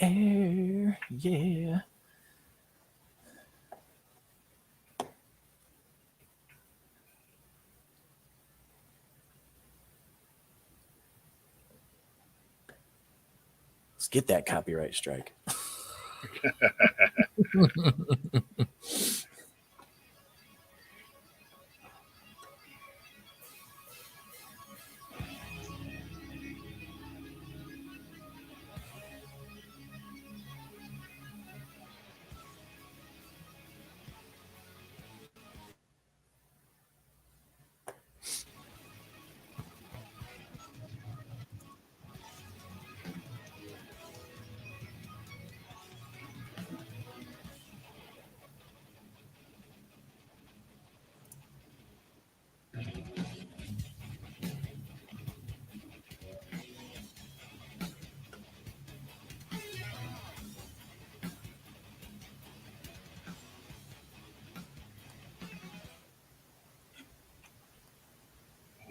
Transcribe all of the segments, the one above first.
air. Yeah. Let's get that copyright strike.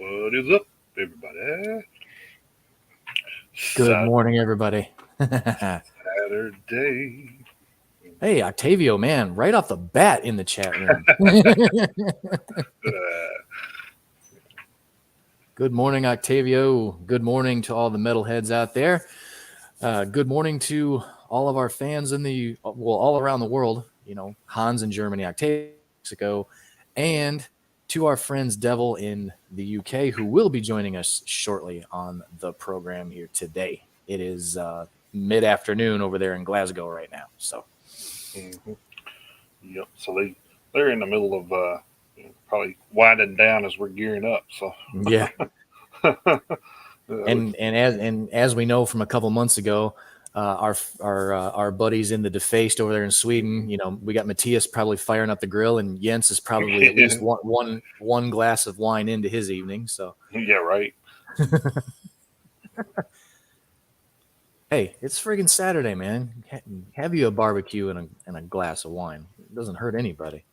What is up, everybody? Good morning, everybody. Saturday. Hey, Octavio, man, right off the bat in the chat room. Good morning, Octavio. Good morning to all the metalheads out there. Good morning to all of our fans all around the world. Hans in Germany, Octavio in Mexico, and to our friends Devil in the UK, who will be joining us shortly on the program here today. It is mid-afternoon over there in Glasgow right now. So, Yep. So they're in the middle of probably winding down as we're gearing up. So yeah. And as we know from a couple months ago, our buddies in the Defaced over there in Sweden, we got Matthias probably firing up the grill, and Jens is probably at least one glass of wine into his evening. So yeah, right. Hey, it's friggin' Saturday, man. Have you a barbecue and a glass of wine? It doesn't hurt anybody.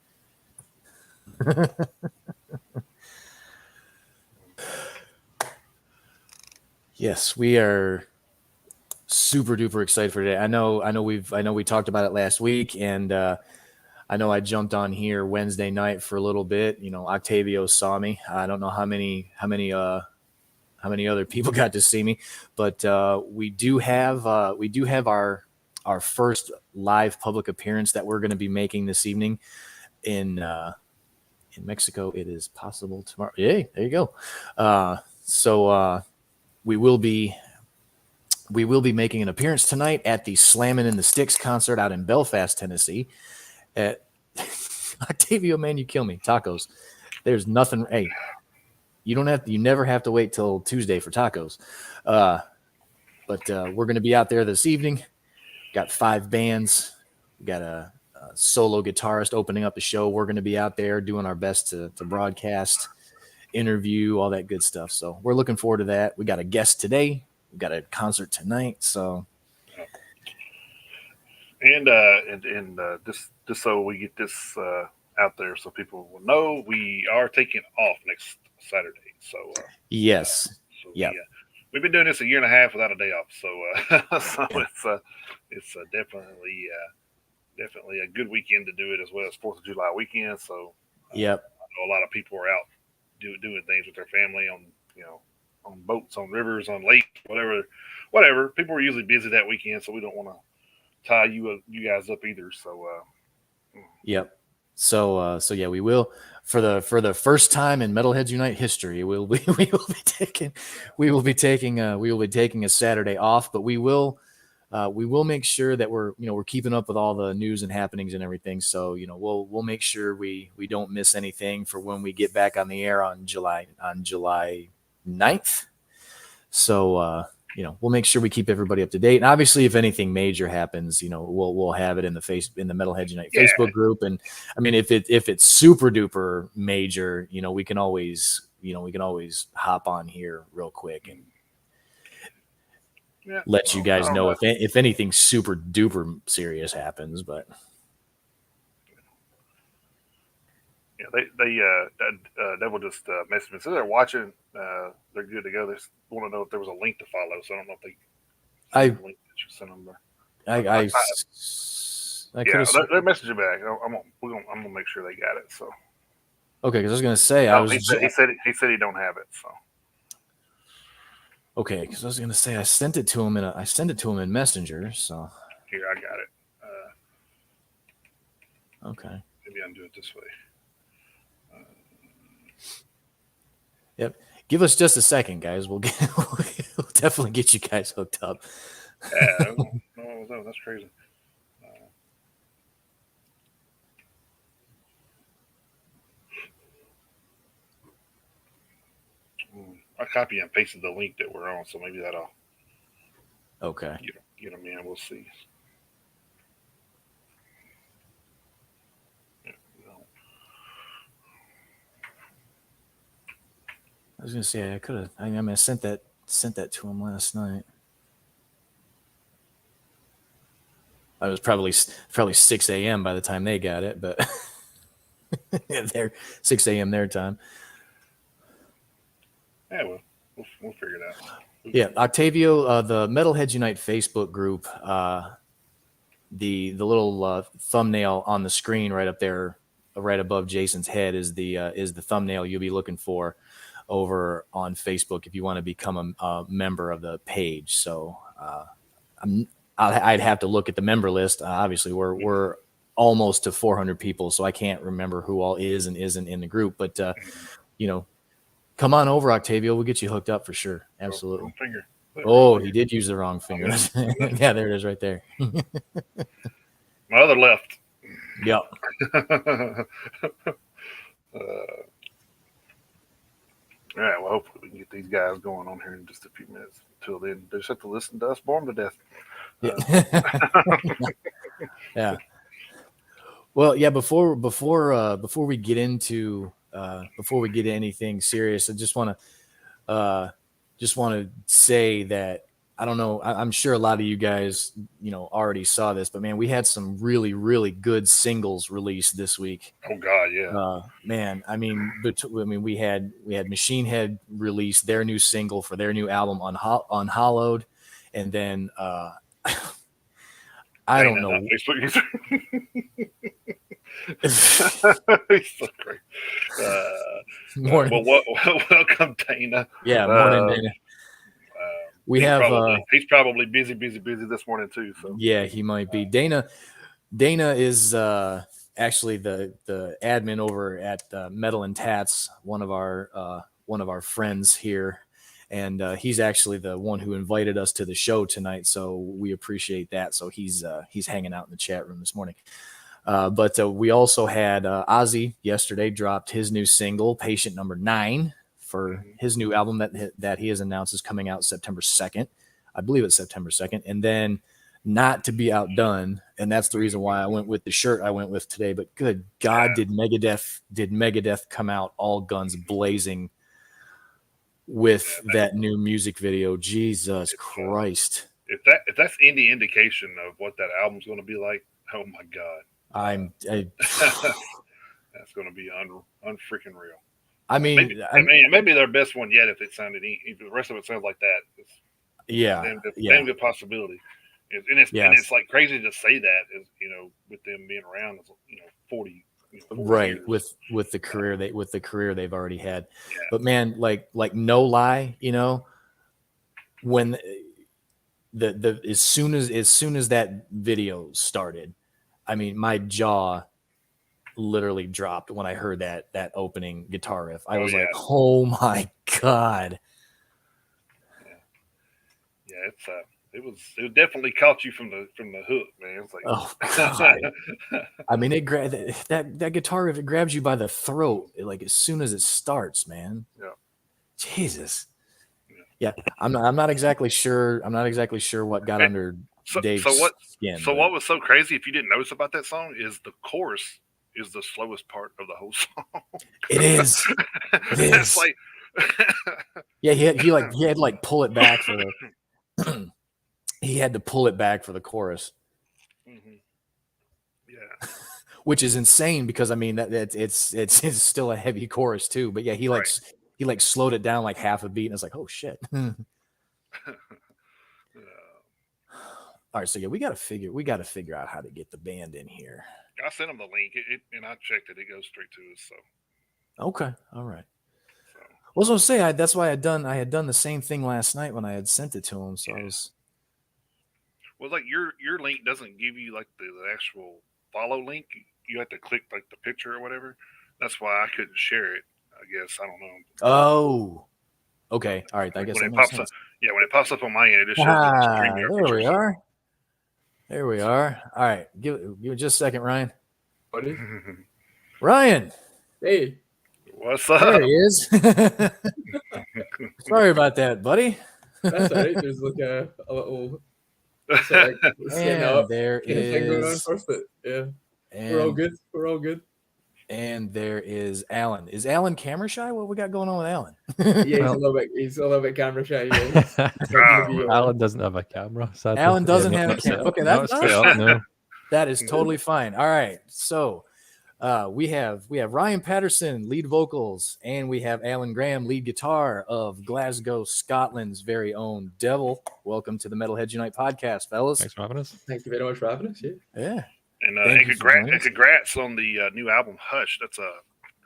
Yes, we are super duper excited for today. I know we talked about it last week, and I know I jumped on here Wednesday night for a little bit. Octavio saw me. I don't know how many other people got to see me, but we do have our first live public appearance that we're going to be making this evening in Mexico. It is possible tomorrow. Yay, there you go. So we will be making an appearance tonight at the Slammin in the Sticks concert out in Belfast, Tennessee. Octavio, man, you kill me. Tacos. There's nothing. Hey, you never have to wait till Tuesday for tacos. But we're going to be out there this evening. Got 5 bands. We got a solo guitarist opening up the show. We're going to be out there doing our best to broadcast, interview, all that good stuff. So we're looking forward to that. We got a guest today. We got a concert tonight. So, And just so we get this out there, so people will know, we are taking off next Saturday. So yes, yeah. We've been doing this a year and a half without a day off. So it's definitely a good weekend to do it, as well as 4th of July weekend. So Yep. I know a lot of people are out doing things with their family on boats, on rivers, on lakes, whatever. People are usually busy that weekend, so we don't want to tie you guys up either. So Yep. So yeah, we will for the first time in Metalheads Unite history. We will be taking a Saturday off, but we will make sure that we're keeping up with all the news and happenings and everything. So we'll make sure we don't miss anything for when we get back on the air on July 9th. So we'll make sure we keep everybody up to date. And obviously, if anything major happens, we'll have it in the Metalheads Unite Facebook group. And I mean, if it's super duper major, we can always hop on here real quick and let you guys know if anything super duper serious happens. But yeah, they will just message me. So they're watching. They're good to go. They just want to know if there was a link to follow. So I don't know if they I link that you sent them there. I I could yeah, have. they messaged you back. I'm gonna make sure they got it. So Okay, because I was gonna say no, he said he don't have it. So okay, because I was gonna say I sent it to him in Messenger. So here I got it. okay, Maybe I'll do it this way. yep. Give us just a second, guys. We'll definitely get you guys hooked up. Yeah, no, that's crazy. I copy and pasted the link that we're on, so maybe that'll Okay. get them in. We'll see. Yeah, I was gonna say I could have. I mean, I sent that to him last night. I was probably 6 a.m. by the time they got it, but they're 6 a.m. their time. yeah, we'll figure it out. Yeah, Octavio, the Metalheads Unite Facebook group, the little thumbnail on the screen right up there, right above Jason's head, is the thumbnail you'll be looking for over on Facebook if you want to become a member of the page. So I'd have to look at the member list. Obviously, we're almost to 400 people, so I can't remember who all is and isn't in the group. But come on over, Octavio. We'll get you hooked up for sure. Absolutely. Wrong finger. Oh, he did use the wrong finger. Yeah, there it is right there. My other left. Yep. All right, well, hopefully we can get these guys going on here in just a few minutes. Until then, they just have to listen to us bore them to death. Yeah. Yeah. Well, yeah. Before we get into anything serious, I just want to say that I don't know. I'm sure a lot of you guys, already saw this, but man, we had some really, really good singles released this week. Oh God, yeah. Man, I mean, we had Machine Head release their new single for their new album Unhollowed, and then I don't know. Facebook user. He's so great. Welcome, Dana. Yeah, morning, Dana. He's probably busy this morning too. So yeah, he might be. Dana is actually the admin over at Metal and Tats, one of our friends here, and he's actually the one who invited us to the show tonight. So we appreciate that. So he's hanging out in the chat room this morning. But we also had Ozzy yesterday dropped his new single, Patient Number 9, for his new album that he has announced is coming out September 2nd. I believe it's September 2nd. And then Not to Be Outdone, and that's the reason why I went with the shirt I went with today. But good God, did Megadeth come out all guns blazing with that new music video? Jesus Christ. If that's any indication of what that album's going to be like, oh my God. That's going to be unfreaking real. I mean, maybe their best one yet. If the rest of it sounds like that, it's damn good possibility. And it's like crazy to say that, with them being around, 40 right years. with the career they've already had. Yeah. But man, like no lie, when the as soon as that video started, I mean, my jaw literally dropped when I heard that opening guitar riff. I was like, oh my God. Yeah, it definitely caught you from the hook, man. It's like, oh God. I mean, that guitar riff, it grabs you by the throat like as soon as it starts, man. Yeah. Jesus. Yeah, I'm not exactly sure. I'm not exactly sure what got under Dave's skin. What was so crazy, if you didn't notice about that song, is the chorus is the slowest part of the whole song. It is. It is. It's like, yeah, he had to pull it back for the. He had to pull it back for the chorus. Mm-hmm. Yeah. Which is insane because I mean that it's still a heavy chorus too. But yeah, he slowed it down like half a beat, and it's like, oh shit. All right, so yeah, we got to figure out how to get the band in here. I sent them the link, and I checked it. It goes straight to us. So, Okay, all right. so Well, I was gonna say that's why I had done the same thing last night when I had sent it to him. So I yeah. was Well, like your link doesn't give you like the actual follow link. You have to click like the picture or whatever. That's why I couldn't share it. I guess I don't know. oh okay, all right. I Like guess when that it makes pops up, sense. yeah, when it pops up on my end, it just shows the Ah, StreamYard there we pictures. are. There we are. All right, give it just a second, Ryan. Buddy. Ryan, Hey, What's there up? he is. Sorry about that, buddy. that's all right. There's like a little sort of like setting And up there kind of thing going on is, first, but yeah, we're all and good. We're all good. and there is Alan. Is Alan camera shy? What we got going on with Alan? Yeah, Well, he's a little bit camera shy. Yeah, he's not going to be. Alan doesn't have a camera, sadly. Alan doesn't have a not set camera. up. Okay, Not set up, no. that is totally fine. All right, so we have Ryan Patterson, lead vocals, and we have Alan Graham, lead guitar of Glasgow, Scotland's very own Devil. Welcome to the Metalheads Unite podcast, fellas. Thanks for having us. Thank you very much for having us. Yeah. Yeah. And, Thank and you for congrats, joining us. congrats on the new album Hush. That's a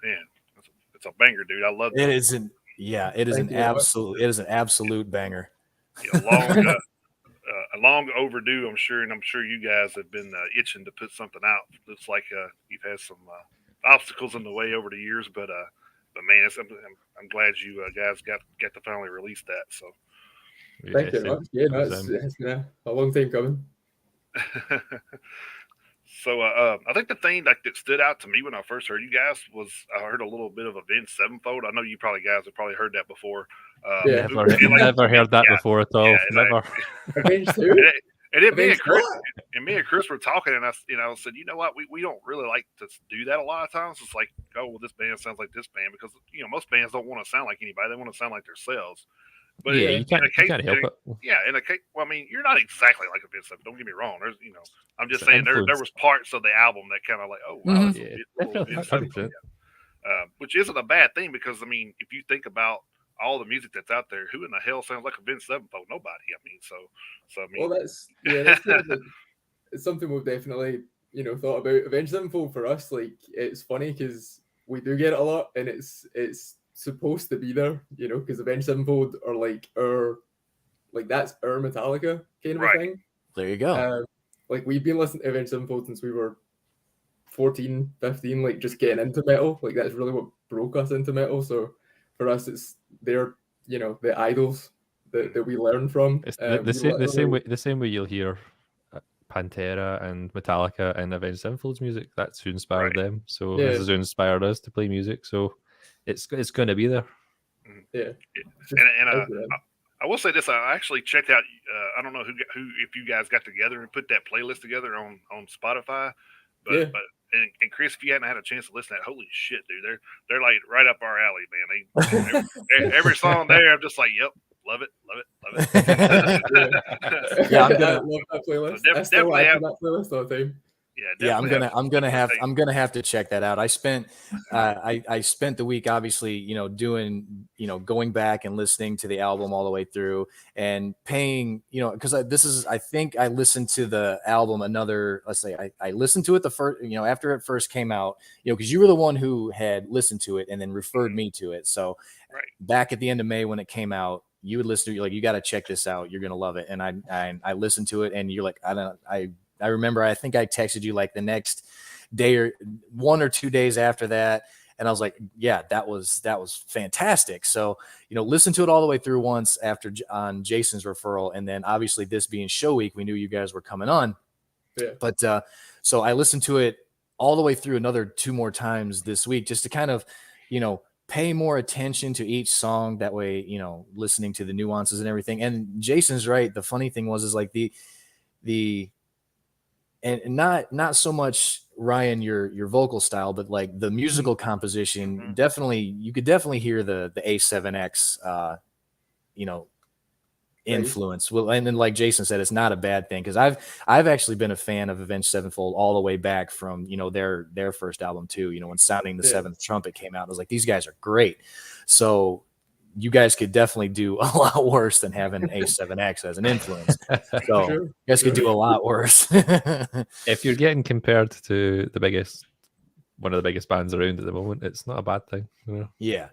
man. It's a banger, dude. I love It that. is an it is Thank an you very much. absolute banger. Yeah, a long overdue, I'm sure, and I'm sure you guys have been itching to put something out. Looks like you've had some obstacles in the way over the years, but man, I'm glad you guys got to finally release that. So, Thank you very much. Yeah, no, it was, it's been a long time coming. so I think the thing like that stood out to me when I first heard you guys was I heard a little bit of Avenged Sevenfold. I know you guys have probably heard that before. Yeah. Never heard that yeah, before at all. yeah, Never. Avenged too. And then me and Avenged Chris what? were talking, and I said, you know what, we don't really like to do that a lot of times. It's like, oh well, this band sounds like this band because most bands don't want to sound like anybody; they want to sound like themselves. But Yeah, in you can't help it. Yeah, in a case, well, I mean, you're not exactly like Avenged Sevenfold. Don't get me wrong. There's, I'm just It's saying there influence. was parts of the album that kind of like, oh wow, that's Yeah, a little definitely, Avenged Sevenfold. 100%. Which isn't a bad thing because I mean, if you think about all the music that's out there, who in the hell sounds like Avenged Sevenfold? Nobody. I mean, so I mean, Well, that's kind of it's something we've definitely thought about. Avenged Sevenfold for us, like it's funny because we do get it a lot, and it's supposed to be there, because Avenged Sevenfold are like that's our Metallica kind of a Right. thing. There you go. Like we've been listening to Avenged Sevenfold since we were 14, 15, like just getting into metal. Like that's really what broke us into metal. So for us, they're the idols that we learn from. It's the We same literally- the same way you'll hear Pantera and Metallica and Avenged Sevenfold's music. That's who inspired Right. them. So Yeah. this is who inspired us to play music. So it's going to be there. Yeah. I will say this: I actually checked out. I don't know who if you guys got together and put that playlist together on Spotify, but Yeah. and Chris, if you hadn't had a chance to listen to that, holy shit, dude, they're like right up our alley, man. Every song there, I'm just like, yep, love it. Yeah, I'm I gonna- love that playlist. So I still definitely add to have- that playlist all the time. Yeah, I'm definitely gonna have to check that out. I spent I spent the week obviously doing going back and listening to the album all the way through and paying because I think I listened to the album I listened to it the first after it first came out because you were the one who had listened to it and then referred me to it. So Right. back at the end of May when it came out, you would listen to it, like you got to check this out, you're gonna love it. And I listened to it and you're like I remember I think I texted you like the next day or 1 or 2 days after that. And I was like, yeah, that was fantastic. So, listen to it all the way through once on Jason's referral. And then obviously this being show week, we knew you guys were coming on. Yeah. But so I listened to it all the way through another 2 more times this week just to kind of, pay more attention to each song. That way, listening to the nuances and everything. And Jason's right. The funny thing was like and not so much Ryan your vocal style, but like the musical composition. Mhm. You could definitely hear the A7X influence. Well, and then like Jason said, it's not a bad thing because I've actually been a fan of Avenged Sevenfold all the way back from their first album too. When Sounding the Seventh Trumpet came out, I was like, these guys are great. So you guys could definitely do a lot worse than having A7X as an influence. So Sure, you guys could sure. do a lot worse. If you're getting compared to one of the biggest bands around at the moment, it's not a bad thing. You know? Yeah.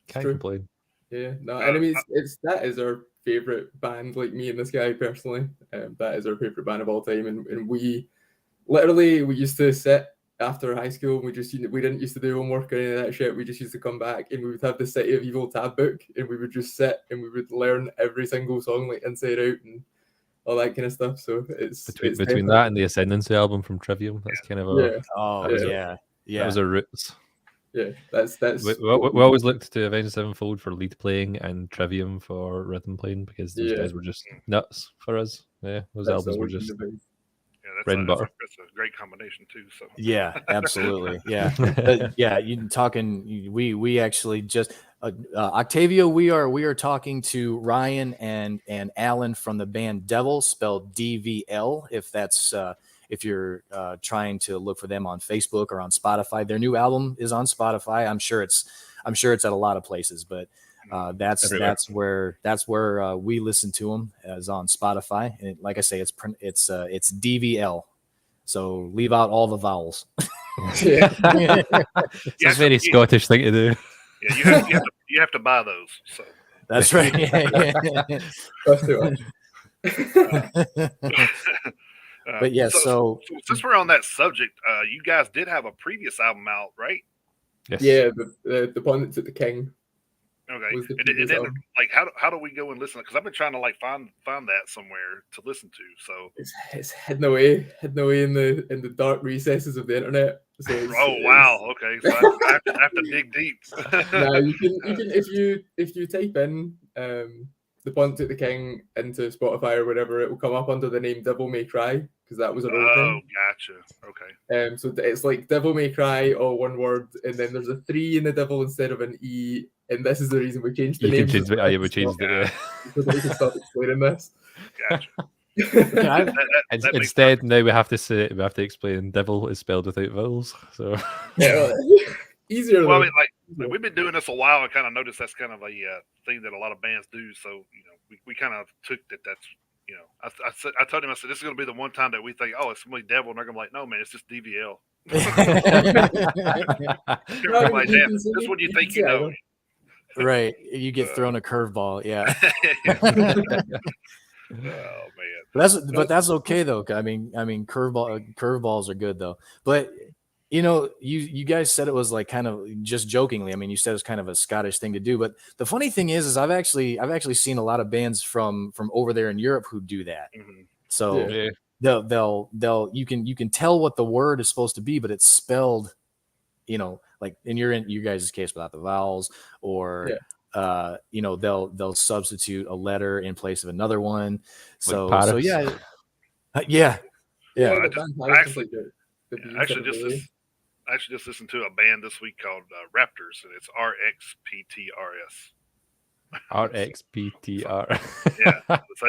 Can't true. complain. Yeah, no, and I mean, it's that is our favorite band. Like me and this guy personally, that is our favorite band of all time. And we literally we used to sit after high school. And we didn't used to do homework or any of that shit. We just used to come back and we would have the City of Evil tab book, and we would just sit and we would learn every single song like inside out and all that kind of stuff. So it's Between that and the Ascendancy album from Trivium, that's kind of yeah, Oh that was yeah. that was our roots. yeah. That's We always looked to Avenged Sevenfold for lead playing and Trivium for rhythm playing because those guys were just nuts for us. Yeah, those that's albums were always been just the best. bread and butter. That's a great combination too. So Yeah, absolutely. Yeah. You talking we actually just Octavio, we are talking to Ryan and Alan from the band Devil, spelled DVL, if you're trying to look for them on Facebook or on Spotify. Their new album is on Spotify. I'm sure it's at a lot of places, but that's where we listen to them, as on Spotify. And like I say, it's DVL. So leave out all the vowels. Yeah. It's a very Scottish thing to do. Yeah, you have to buy those. So That's right. That's too much. But yeah, so since we're on that subject, you guys did have a previous album out, right? Yes. Yeah, the one that took the king. Okay, Was the and previous then album. like how do we go and listen? Because I've been trying to like find that somewhere to listen to. So It's hidden away in the dark recesses of the internet. So wow, okay, so I have to dig deep. Nah, you can if you type in the Pont to the King into Spotify or whatever, it will come up under the name Devil May Cry, because that was our old Oh, name. gotcha. Okay. So it's like Devil May Cry, all one word, and then there's a 3 in the devil instead of an E, and this is the reason we changed the You name. can change it. Yeah, we changed it. Yeah. So that we can start explaining this. Gotcha. That instead, now we have to explain devil is spelled without vowels. So Yeah, easier. Well, though. I mean, like we've been doing this a while. I kind of noticed that's kind of a thing that a lot of bands do. So we kind of took that's I told him, I said, this is going to be the one time that we think, oh, it's somebody devil, and they're going to be like, no, man, it's just DVL. Like, damn, that's what you think you know. Right, you get thrown a curveball. Yeah. Oh man, but that's okay though. I mean, curveballs are good though. But you guys said it was like kind of just jokingly. I mean, you said it's kind of a Scottish thing to do. But the funny thing is I've actually seen a lot of bands from over there in Europe who do that. Mm-hmm. So yeah. they'll you can tell what the word is supposed to be, but it's spelled, like in you guys' case without the vowels, or they'll substitute a letter in place of another one. So yeah. I actually just listened to a band this week called Raptors, and it's RXPTRS. RXPTR. Yeah, so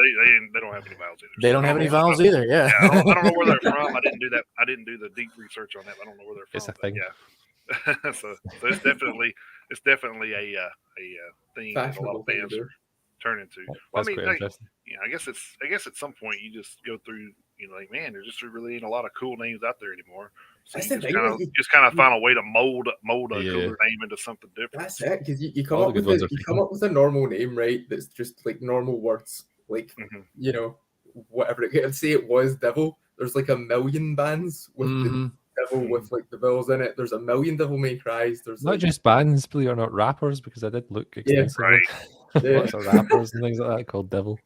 they don't have any vowels either. They don't have any vowels either. Yeah. I don't know where they're from. I didn't do that. I didn't do the deep research on that. I don't know where they're from. It's a thing. Yeah. so it's definitely a thing that a lot of bands are turning to. Well, That's quite interesting. I guess at some point you just go through. Like, man, there just really ain't a lot of cool names out there anymore. So you just kind of find a way to mold a cooler name into something different. That's it, because you come up with a normal name, right? That's just like normal words, like whatever. I'd say it was Devil. There's like a million bands with the Devil with like the vowels in it. There's a million Devil May Cries. There's not just bands, believe it or not, rappers, because I did look extensively. Lots of rappers and things like that called Devil.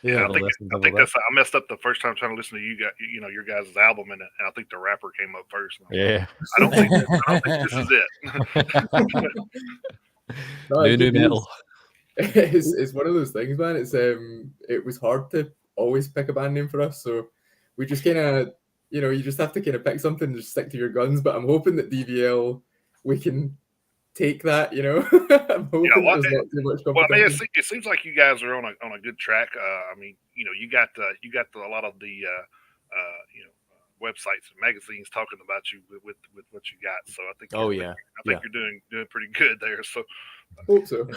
Yeah, I think that's. I messed up the first time trying to listen to you guys, your guys' album, and I think the rapper came up first. Yeah, I don't think this is it. New metal. It's one of those things, man. It was hard to always pick a band name for us, so we just kind of, you just have to kind of pick something and just stick to your guns. But I'm hoping that DVL, we can take that, I'm hoping there's not too much competition. Well, I mean, it seems like you guys are on a good track. I mean, you got a lot of the websites and magazines talking about you with what you got. So I think I think you're doing pretty good there. So hope so.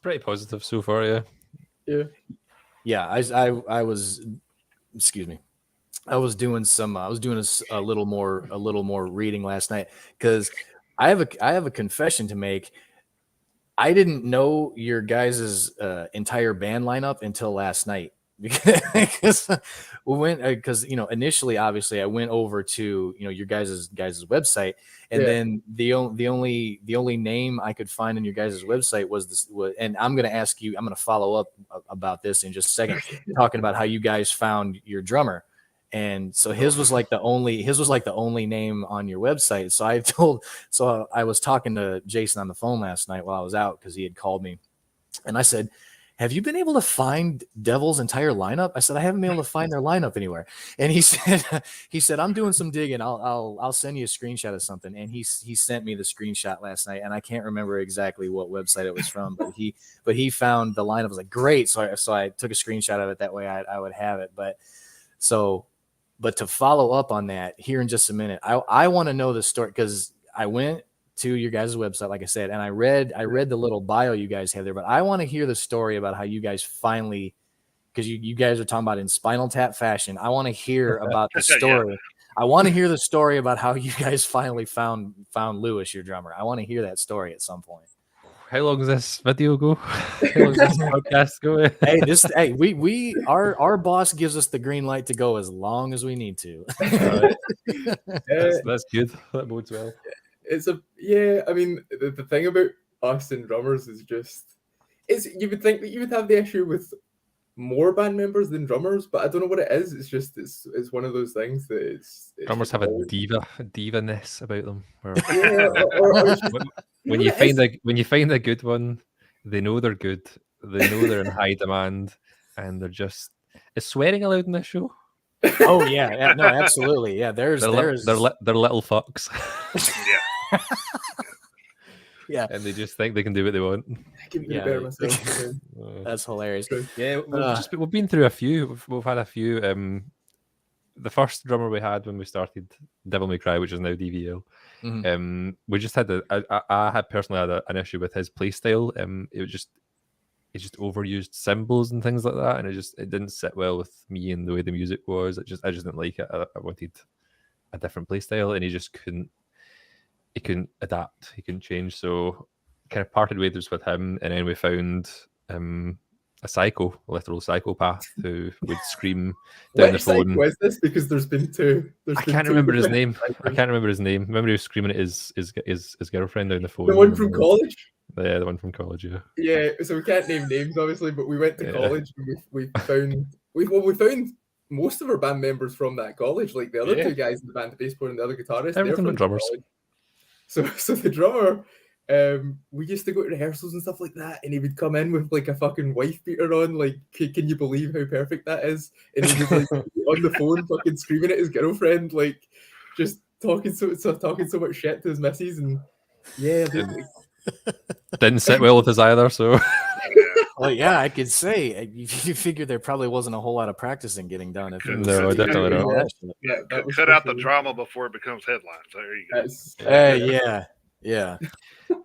Pretty positive so far, yeah. Yeah, I was, excuse me. I was doing a little more reading last night because I have a confession to make. I didn't know your guys' entire band lineup until last night because initially obviously I went over to your guys' website, and then the only name I could find on your guys' website was this, and I'm going to follow up about this in just a second, talking about how you guys found your drummer. And so his was like the only name on your website. So I was talking to Jason on the phone last night while I was out because he had called me, and I said, "Have you been able to find Devil's entire lineup?" I said, "I haven't been able to find their lineup anywhere." And he said, "I'm doing some digging. I'll send you a screenshot of something." And he sent me the screenshot last night, and I can't remember exactly what website it was from, but he found the lineup. I was like, "Great!" So I took a screenshot of it, that way I would have it. But to follow up on that here in just a minute, I want to know the story, because I went to your guys' website, like I said, and I read the little bio you guys have there, but I want to hear the story about how you guys finally, because you guys are talking about in Spinal Tap fashion. I want to hear about the story. Yeah. I want to hear the story about how you guys finally found Lewis, your drummer. I want to hear that story at some point. How long does this video go? How long does this podcast go? Our boss gives us the green light to go as long as we need to. That's good. That bodes well. I mean, the thing about us and drummers is you would think that you would have the issue with more band members than drummers, but I don't know what it is. It's just it's one of those things that it's drummers have a diva-ness about them. When you find a good one, they know they're good. They know they're in high demand, and they're just. Is swearing allowed in this show? Oh yeah, no, absolutely, yeah. They're little fucks. Yeah. Yeah, and they just think they can do what they want. That's hilarious. Yeah, we've been through a few. We've had a few. The first drummer we had when we started Devil May Cry, which is now DVL. Mm-hmm. We just had I had personally had an issue with his play style. It just overused cymbals and things like that, and it didn't sit well with me and the way the music was. I just didn't like it. I wanted a different play style, and he just couldn't. He couldn't adapt. He couldn't change. So kind of parted ways with him, and then we found a literal psychopath who would scream down the phone. Which is this? Because there's been two. I can't remember his name. Remember he was screaming at his girlfriend down the phone. The one from college? Yeah, the one from college, yeah. Yeah, so we can't name names, obviously, but we went to college and we found most of our band members from that college. Like the other two guys in the band, the bass player and the other guitarist. Everything but drummers. So the drummer, we used to go to rehearsals and stuff like that, and he would come in with like a fucking wife beater on. Like, can you believe how perfect that is? And he was like on the phone, fucking screaming at his girlfriend, like just talking so much shit to his missus, and didn't sit well with us either. So, well, yeah, I could say you figured there probably wasn't a whole lot of practicing getting done. No, definitely not. Yeah, cut out the drama before it becomes headlines. There you go. Yeah.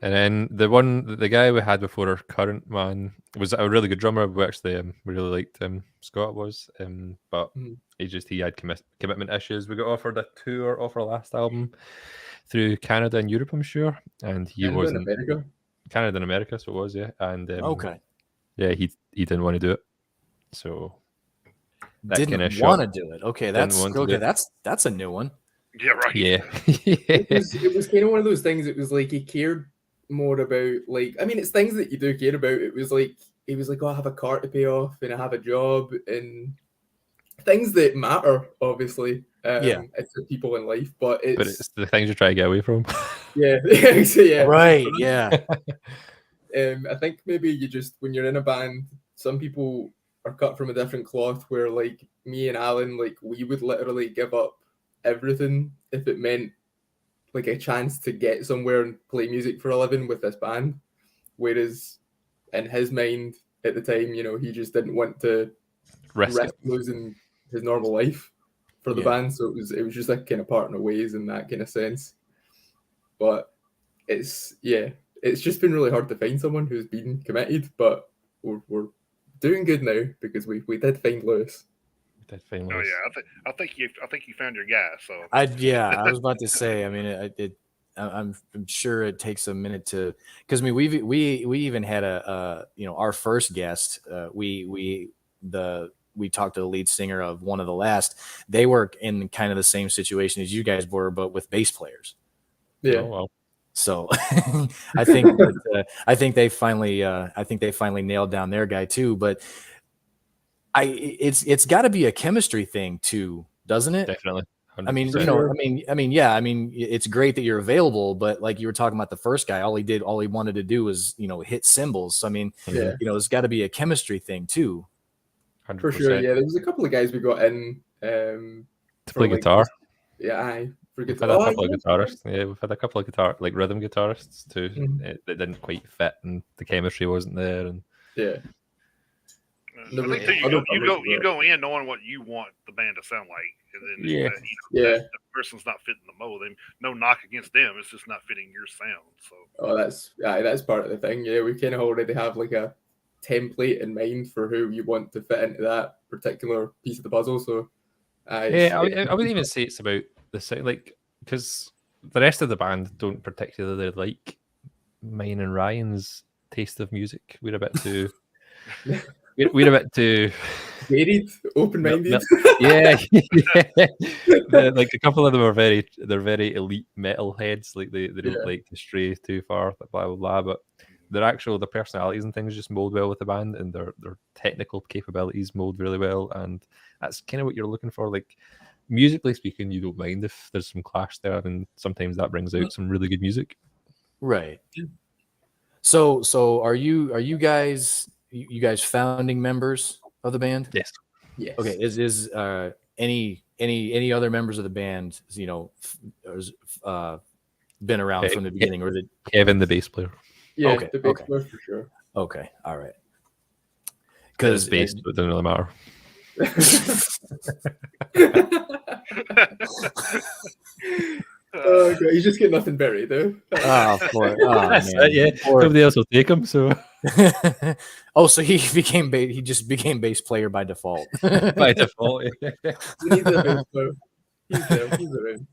And then the guy we had before, our current man, was a really good drummer. We actually we really liked him. Scott was, but he had commitment issues. We got offered a tour off our last album through Canada and Europe, I'm sure, and he wasn't. Canada and America, so it was, yeah. And okay, yeah, he didn't want to do it, so that didn't want to do it. Okay, that's a new one. Yeah, right. Yeah, it was kind of one of those things. It was like he cared more about, like, I mean, it's things that you do care about. It was like he was like, oh, I have a car to pay off and I have a job and things that matter, obviously. It's the people in life, but it's the things you try to get away from. Yeah. Right. Yeah. I think maybe you just, when you're in a band, some people are cut from a different cloth. Where like me and Alan, like we would literally give up everything if it meant like a chance to get somewhere and play music for a living with this band. Whereas in his mind at the time, he just didn't want to risk losing his normal life for the band. So it was just like kind of parting of ways in that kind of sense. But it's it's just been really hard to find someone who's been committed, but we're doing good now because we did find Lewis. Did find Oh Lewis. yeah, I think you found your guy. So I was about to say. I mean, I'm sure it takes a minute to, because I mean we even had a our first guest. We talked to the lead singer of one of the last. They were in kind of the same situation as you guys were, but with bass players. Yeah. Oh, well. So I think they finally nailed down their guy too. But it's got to be a chemistry thing too, doesn't it? Definitely. 100%. I mean, it's great that you're available, but like you were talking about the first guy, all he wanted to do was, hit cymbals. So, I mean, Yeah. it's got to be a chemistry thing too. 100%. For sure, yeah. There was a couple of guys we got in to play guitar. Like, yeah, aye. For We've guitar. had a couple of guitarists. Yeah, we've had a couple of rhythm guitarists too. Mhm. They didn't quite fit, and the chemistry wasn't there. And Yeah. I think too, you go in knowing what you want the band to sound like, and then that person's not fitting the mold. And no knock against them; it's just not fitting your sound. So that's part of the thing. Yeah, we kind of already have like a template in mind for who you want to fit into that particular piece of the puzzle. So I wouldn't even say it's about the sound, like, because the rest of the band don't particularly like mine and Ryan's taste of music. We're a bit too. We're a bit too varied, open-minded. Yeah. Like a couple of them are very elite metalheads. Like they don't like to stray too far, blah blah blah. But their personalities and things just mold well with the band, and their technical capabilities mold really well, and that's kind of what you're looking for. Like, musically speaking, you don't mind if there's some clash there, and sometimes that brings out some really good music. Right. So are you guys founding members of the band? Yes. Yes. Okay. Is any other members of the band, been around from the beginning, or Kevin, the bass player? Yeah, the bass player for sure. Okay, all right. Because bass doesn't really matter. Oh god, you just get nothing buried though. That's man. Yeah. Nobody else will take him. So. So he just became bass player by default. By default. Yeah. We need a bass player. He's around.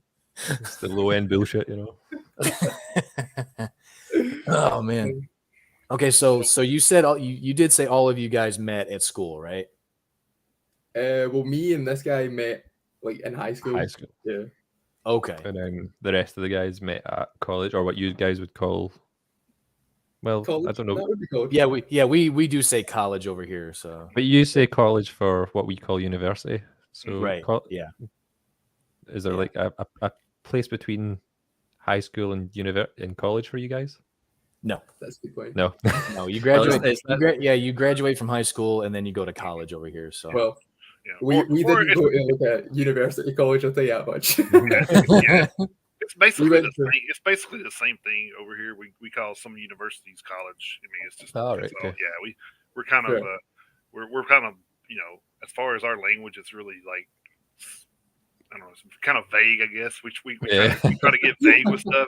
It's the low end bullshit, Oh man. Okay, so you said you did say all of you guys met at school, right? Well, me and this guy met like in high school. Yeah. Okay. And then the rest of the guys met at college, or what you guys would call. Well, college? I don't know. That would be college. We do say college over here. So, but you say college for what we call university. So right. Yeah. Is there like a place between high school and college for you guys? No, that's the point. No, you graduate. You graduate from high school and then you go to college over here. So well, we didn't go to like a university college. I'll tell you that much. It's basically it's basically the same thing over here. We call some universities college. I mean, it's just we're kind of we're kind of as far as our language, it's really like. I don't know, it's kind of vague, I guess. We try to get vague with stuff.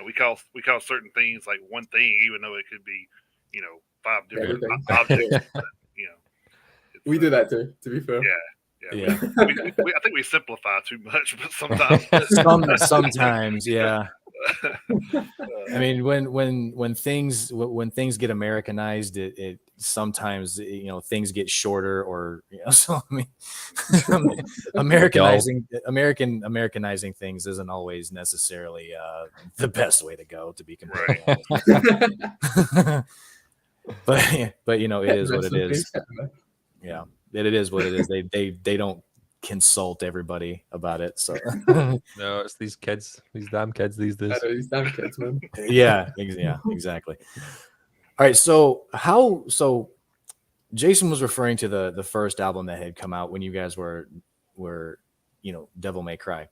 We call certain things like one thing, even though it could be, 5 different objects. But, we do that too. To be fair. Yeah. I think we simplify too much, but sometimes. Sometimes, yeah. I mean, when things get Americanized, it sometimes things get shorter, or so I mean, Americanizing things isn't always necessarily the best way to go, to be completely honest. but it is what it is. Yeah, it is what it is. They don't consult everybody about it. So no, it's these damn kids these days. I know, these damn kids, man. Yeah, exactly. All right, so Jason was referring to the first album that had come out when you guys were Devil May Cry.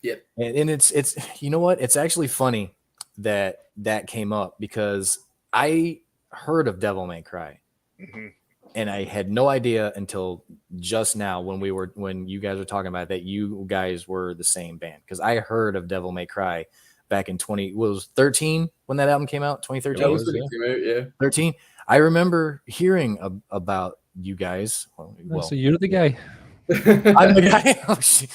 Yep. And it's you know what? It's actually funny that came up, because I heard of Devil May Cry. Mm-hmm. And I had no idea until just now when you guys were talking about that you guys were the same band, because I heard of Devil May Cry back in 13 when that album came out, 2013. That was when it came out, yeah. 13. I remember hearing about you guys. Well, so you're the guy. I'm the guy. Oh, shit.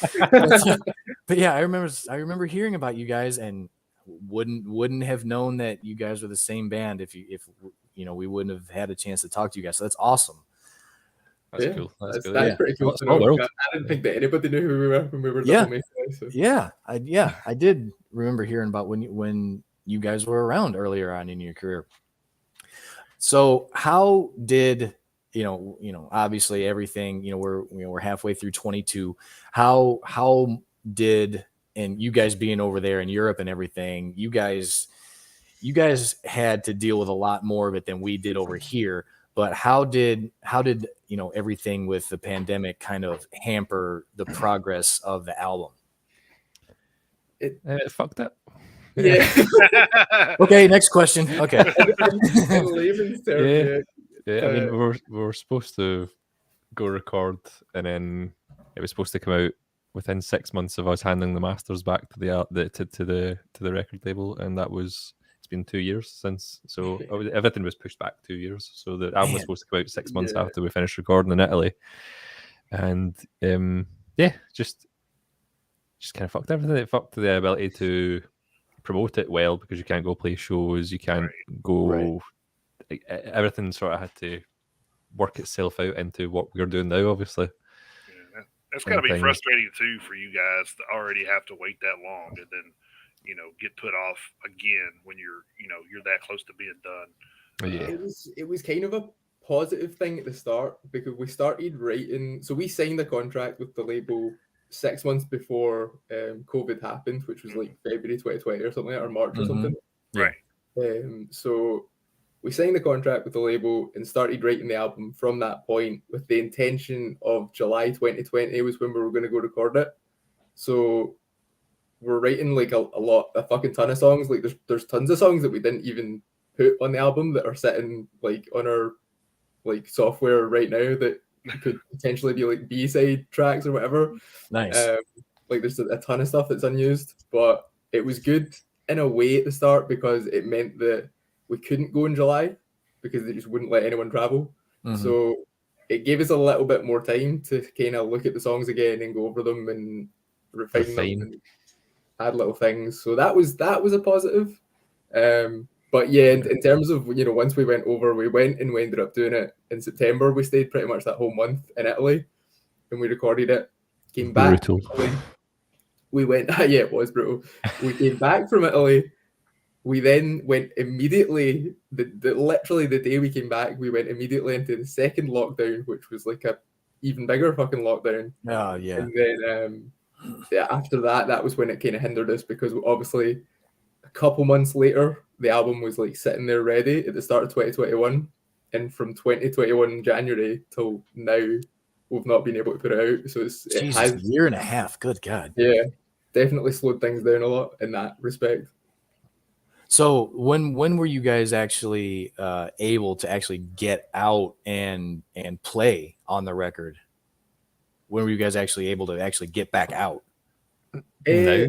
But yeah, I remember hearing about you guys and wouldn't have known that you guys were the same band if we wouldn't have had a chance to talk to you guys. So that's awesome. That's cool. That's cool. That's pretty cool to know. I didn't think that anybody knew who we were when we were Double Mayfly. So. Yeah, I did remember hearing about when you guys were around earlier on in your career. So how did obviously everything, we're halfway through 22. How did, and you guys being over there in Europe and everything, you guys had to deal with a lot more of it than we did over here. But how did everything with the pandemic kind of hamper the progress of the album? It fucked up. Yeah. Okay, next question. Okay. Yeah, I mean, we were supposed to go record, and then it was supposed to come out within 6 months of us handing the masters back to the record label, and it's been 2 years since. So everything was pushed back 2 years. So the album was supposed to come out 6 months after we finished recording in Italy, and just kind of fucked everything. It fucked the ability to promote it well because you can't go play shows, you can't go. Right. Everything sort of had to work itself out into what we're doing now, obviously. Yeah, that's got to be frustrating too for you guys to already have to wait that long and then, get put off again when you're that close to being done. Yeah, it was kind of a positive thing at the start because we started writing. So we signed a contract with the label 6 months before COVID happened, which was like February 2020 or something, or March or something. Right. So we signed the contract with the label and started writing the album from that point with the intention of July 2020 was when we were going to go record it. So we're writing like a fucking ton of songs. Like there's tons of songs that we didn't even put on the album that are sitting like on our like software right now that could potentially be like B-side tracks or whatever. Nice. Like there's a ton of stuff that's unused, but it was good in a way at the start because it meant that we couldn't go in July because they just wouldn't let anyone travel. Mm-hmm. So it gave us a little bit more time to kind of look at the songs again and go over them and refine them and add little things. So that was a positive. But yeah, in terms of, once we went over, we ended up doing it in September. We stayed pretty much that whole month in Italy and we recorded it. Came back. Brutal. We went, yeah, it was brutal. We came back from Italy. We then went immediately, literally the day we came back, we went immediately into the second lockdown, which was like a even bigger fucking lockdown. Oh, yeah. And then after that was when it kind of hindered us because obviously a couple months later, the album was like sitting there ready at the start of 2021. And from 2021 January till now, we've not been able to put it out. So it has a year and a half. Good God. Yeah, definitely slowed things down a lot in that respect. So when were you guys actually able to actually get out and play on the record? When were you guys actually able to actually get back out? Now?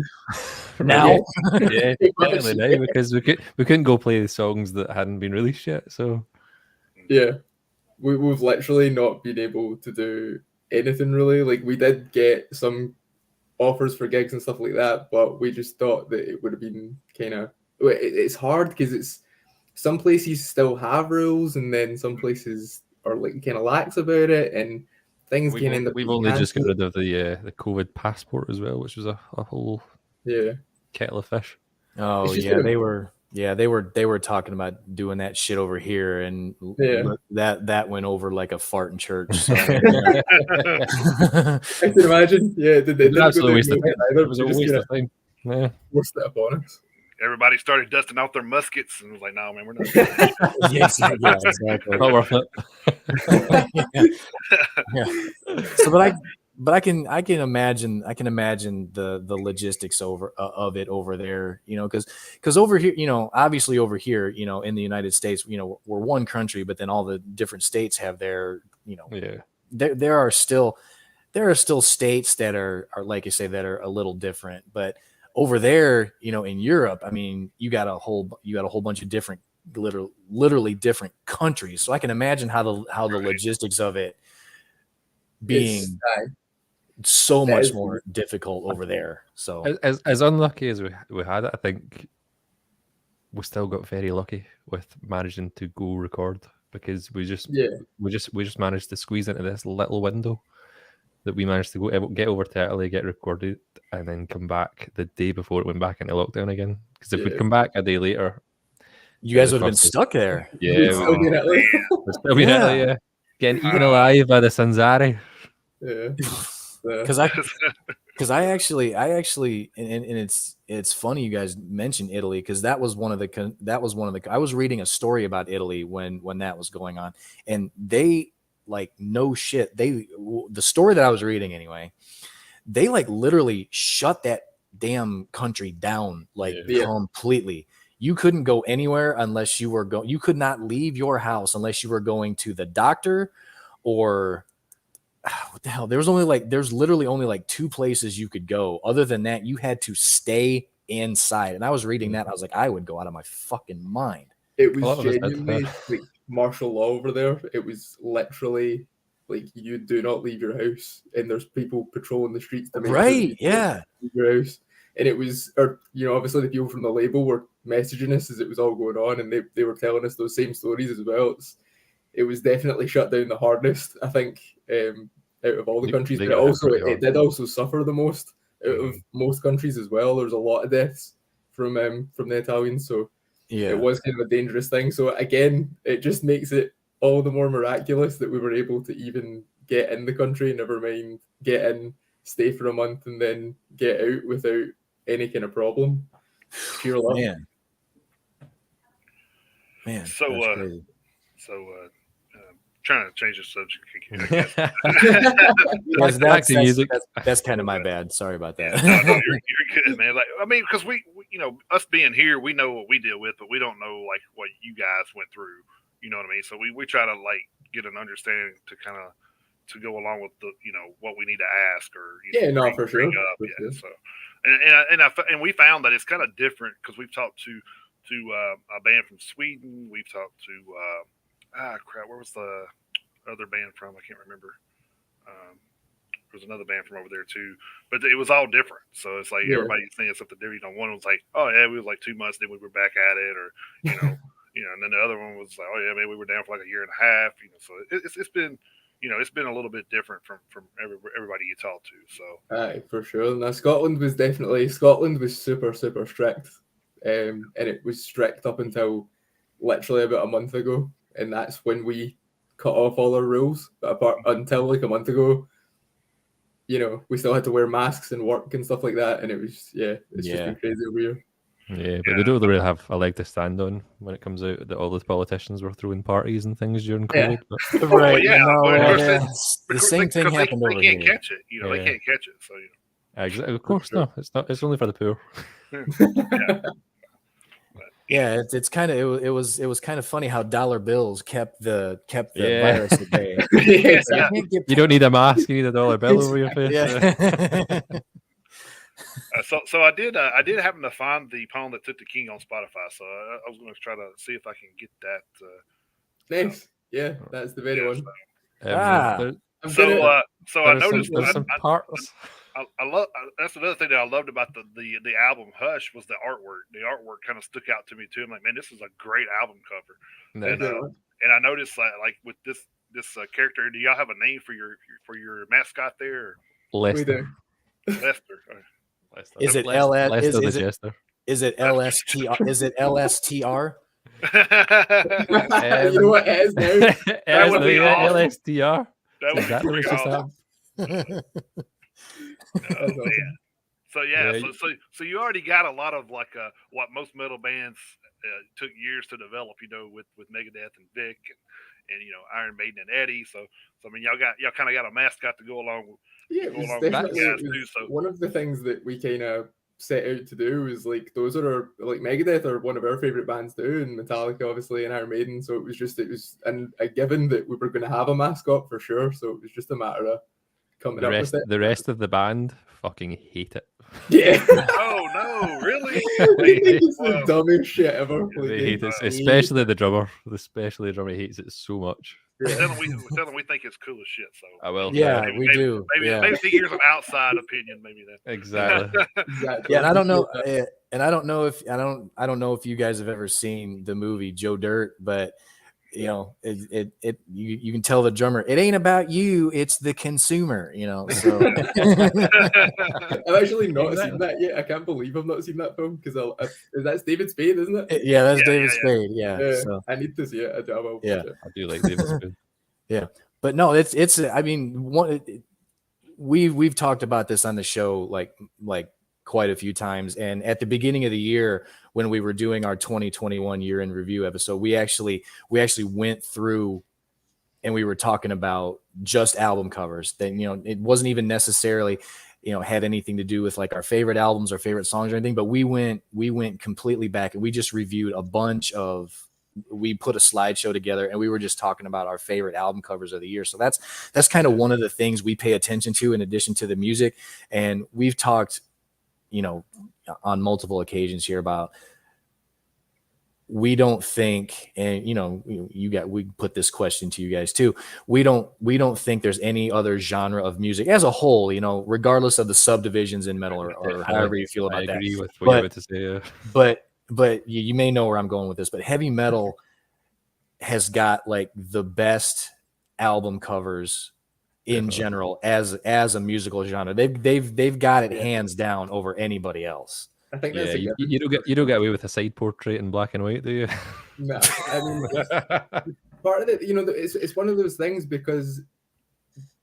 Yeah, definitely now because we couldn't go play the songs that hadn't been released yet. So yeah, we've literally not been able to do anything really. Like we did get some offers for gigs and stuff like that, but we just thought that it would have been kind of. It's hard because it's some places still have rules and then some places are like kind of lax about it and things can end up. We've only just got rid of the COVID passport as well, which was a whole kettle of fish. Oh yeah, they were talking about doing that shit over here and that went over like a fart in church. So. I can imagine. Yeah, it was a waste of time. Yeah, forced it upon us. Everybody started dusting out their muskets and was like, "No, man, we're not." Exactly. Not worth it. Yeah. So, but I can imagine the logistics of it over there, because over here, obviously over here, in the United States, we're one country, but then all the different states have their, there are still states that are like you say that are a little different, but over there, in Europe, I mean, you got a whole bunch of different, literally different countries. So I can imagine how the logistics of it being so much more difficult over there. So as unlucky as we had it, I think we still got very lucky with managing to go record, because we just managed to squeeze into this little window that we managed to get over to Italy, get recorded, and then come back the day before it went back into lockdown again. Because if we'd come back a day later, you guys would have been stuck there. Yeah, we'd still be in Italy. Yeah. Getting eaten alive by the Sanzari. Yeah. Because I actually, and it's funny you guys mentioned Italy, because that was one of the I was reading a story about Italy when that was going on, and they no shit, the story that I was reading anyway, they literally shut that damn country down completely. You couldn't go anywhere unless you were you could not leave your house unless you were going to the doctor, or what the hell? There's literally only 2 places you could go. Other than that, you had to stay inside. And I was reading that, I was like, I would go out of my fucking mind. It was genuinely martial law over there. It was literally you do not leave your house, and there's people patrolling the streets to make sure you don't leave your house. And it was, obviously the people from the label were messaging us as it was all going on, and they were telling us those same stories as well. It was definitely shut down the hardest, I think, out of all the countries. But it did also suffer the most out of most countries as well. There's a lot of deaths from the Italians, so it was kind of a dangerous thing. So again, it just makes it all the more miraculous that we were able to even get in the country, never mind get in, stay for a month, and then get out without any kind of problem. Pure luck. Man. So trying to change the subject. That's kind of my bad. Sorry about that. No, you're good, man. Because we, us being here, we know what we deal with, but we don't know what you guys went through. You know what I mean? So we try to get an understanding to kind of to go along with the what we need to ask or for sure. Sure. So and we found that it's kind of different because we've talked to a band from Sweden. We've talked to where was the other band from? I can't remember. There was another band from over there too, but it was all different. So it's everybody's saying something different. One was oh yeah, we was 2 months, then we were back at it, or and then the other one was oh yeah, maybe we were down for a year and a half. So it's been it's been a little bit different from everybody you talk to. So aye, for sure. Now Scotland was super strict, and it was strict up until literally about a month ago, and that's when we cut off all our rules. But until a month ago, we still had to wear masks and work and stuff like that, and it was just been crazy over here. Yeah, but they don't really have a leg to stand on when it comes out that all the politicians were throwing parties and things during COVID. Yeah. Right. The same thing happened over here. They can't catch it. They can't catch it. So exactly. Of course, no. It's not. It's only for the poor. Yeah, it's kind of it was kind of funny how dollar bills kept the virus at bay. You don't need a mask; you need a dollar bill over your face. Yeah. So I did happen to find the Pawn That Took the King on Spotify. So I was going to try to see if I can get that. Nice. Yeah, that's the very one. So I noticed some parts. I love that's another thing that I loved about the album Hush was the artwork. The artwork kind of stuck out to me too. I'm like, man, this is a great album cover. And I noticed with this character, do y'all have a name for your mascot there? Lester. Is it LS? Is it LSTR? Is it LSTR? You know what it is now? That would be awesome. LSTR. That would Exactly be awesome. Man. So you already got a lot of what most metal bands took years to develop, with Megadeth and Vic and Iron Maiden and Eddie. So I mean, y'all kind of got a mascot to go along with. Yeah, it was definitely one of the things that we kind of set out to do is those are Megadeth are one of our favorite bands too, and Metallica obviously, and Iron Maiden. So it was a given that we were going to have a mascot for sure. So it was just a matter of coming up with it. The rest of the band fucking hate it. Yeah. Oh no, really? They think it's the Well, dumbest shit ever. Like, They hate it, especially the drummer. Especially the drummer hates it so much. we yeah. tell them we think it's cool as shit. So I will. Yeah, maybe, we maybe, do. Maybe, Yeah. maybe if he hears an outside opinion, maybe then. Exactly. Exactly. Yeah, and I don't know, and I don't know if you guys have ever seen the movie Joe Dirt, but you know, you can tell the drummer, it ain't about you, it's the consumer, you know. So I've actually not seen that yet. I can't believe I've not seen that film because that's David Spade, isn't it? yeah, that's Yeah, David yeah, Spade. Yeah. Yeah, So I need to see it. I will watch Yeah. it. I do like David Spade. yeah, but no, it's. I mean, we've talked about this on the show like quite a few times, and at the beginning of the year when we were doing our 2021 year in review episode, we actually went through and we were talking about just album covers. That, you know, it wasn't even necessarily, you know, had anything to do with like our favorite albums or favorite songs or anything, but we went completely back and we just reviewed a bunch of. We put a slideshow together and we were just talking about our favorite album covers of the year. So that's kind of one of the things we pay attention to in addition to the music. And we've talked, you know, on multiple occasions here about, we don't think, and you know, we put this question to you guys too. We don't think there's any other genre of music as a whole, you know, regardless of the subdivisions in metal or however you feel about that. I agree with what you're about to say. Yeah. But you may know where I'm going with this, but heavy metal has got like the best album covers in general as a musical genre. They've got it hands down over anybody else. I think Yeah, that's you don't get away with a side portrait in black and white, do you? no. I mean, part of it, you know, it's one of those things because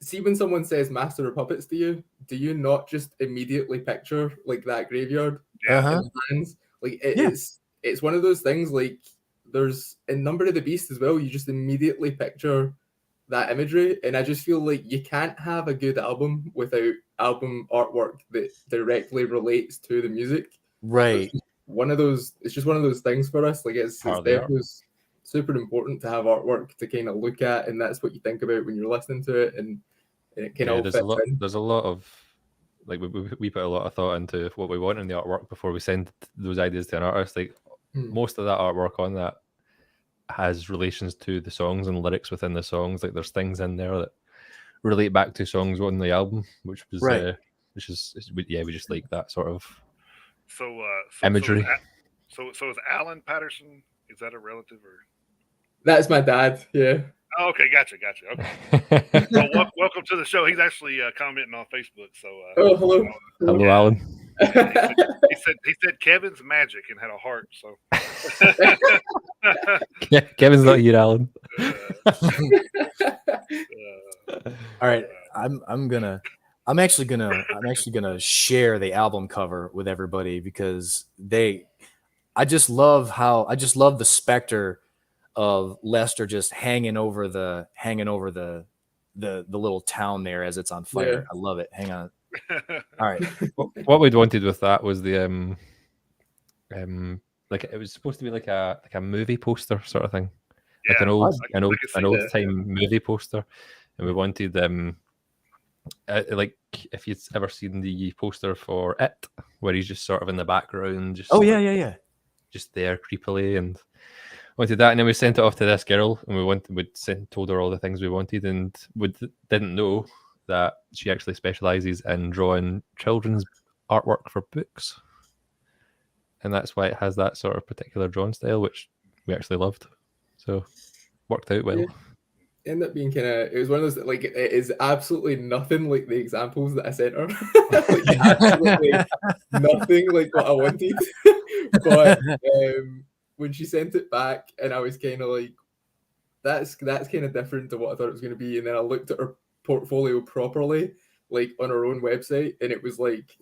see, when someone says Master of Puppets to you, do you not just immediately picture like that graveyard? Uh-huh. Hands? Like it's one of those things. Like there's in Number of the Beast as well. You just immediately picture that imagery, and I just feel like you can't have a good album without album artwork that directly relates to the music. Right. It's just one of those things for us. Like it's definitely super important to have artwork to kind of look at, and that's what you think about when you're listening to it, and it kind of there's a lot of like we put a lot of thought into what we want in the artwork before we send those ideas to an artist. Like most of that artwork on that has relations to the songs and lyrics within the songs. Like there's things in there that relate back to songs on the album, which was right. We just like that sort of imagery. So is Alan Patterson? Is that a relative or? That's my dad. Yeah. Oh, okay, gotcha. Okay. Well, welcome to the show. He's actually commenting on Facebook. So. Hello. Hello, Alan. He said Kevin's magic and had a heart. So. Kevin's not here, Alan. All right, I'm actually gonna share the album cover with everybody because I just love the specter of Lester just hanging over the little town there as it's on fire. Yeah. I love it. Hang on. All right. What we'd wanted with that was the like it was supposed to be like a movie poster sort of thing, like an old time movie poster, and we wanted like if you'd ever seen the poster for It, where he's just sort of in the background, just just there creepily, and wanted that, and then we sent it off to this girl, and told her all the things we wanted, and we didn't know that she actually specializes in drawing children's artwork for books, and that's why it has that sort of particular drawing style, which we actually loved. So worked out well. Yeah. Ended up being it was one of those, like, it is absolutely nothing like the examples that I sent her. Like, absolutely nothing like what I wanted. But when she sent it back, and I was kind of like, that's kind of different to what I thought it was going to be. And then I looked at her portfolio properly, like on her own website, and it was like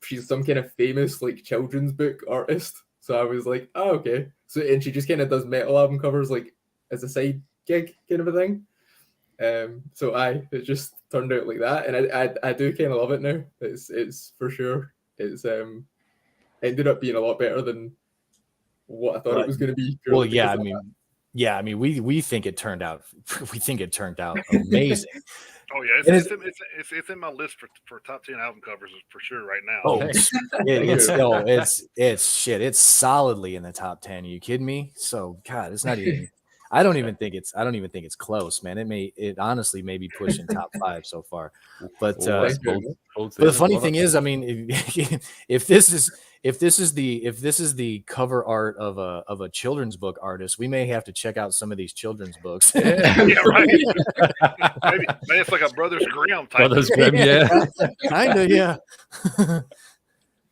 she's some kind of famous like children's book artist. So I was like, oh, okay. So, and she just kind of does metal album covers like as a side gig kind of a thing. So it just turned out like that, and I do kind of love it now. It's for sure. It's ended up being a lot better than what I thought it was going to be. Well, I mean, we think it turned out. We think it turned out amazing. Oh yeah, And it's in my list for top 10 album covers for sure right now. Oh, Thanks. it's shit. It's solidly in the top 10. Are you kidding me? So God, it's not even. I don't even think it's close, man. It honestly may be pushing top 5 so far. But That's Thank you. bold but the statement, funny love thing it. is, I mean, if this is the cover art of a children's book artist, we may have to check out some of these children's books. Yeah, right. maybe it's like a Brothers Grimm type. Brothers Grimm, yeah. Kinda, yeah.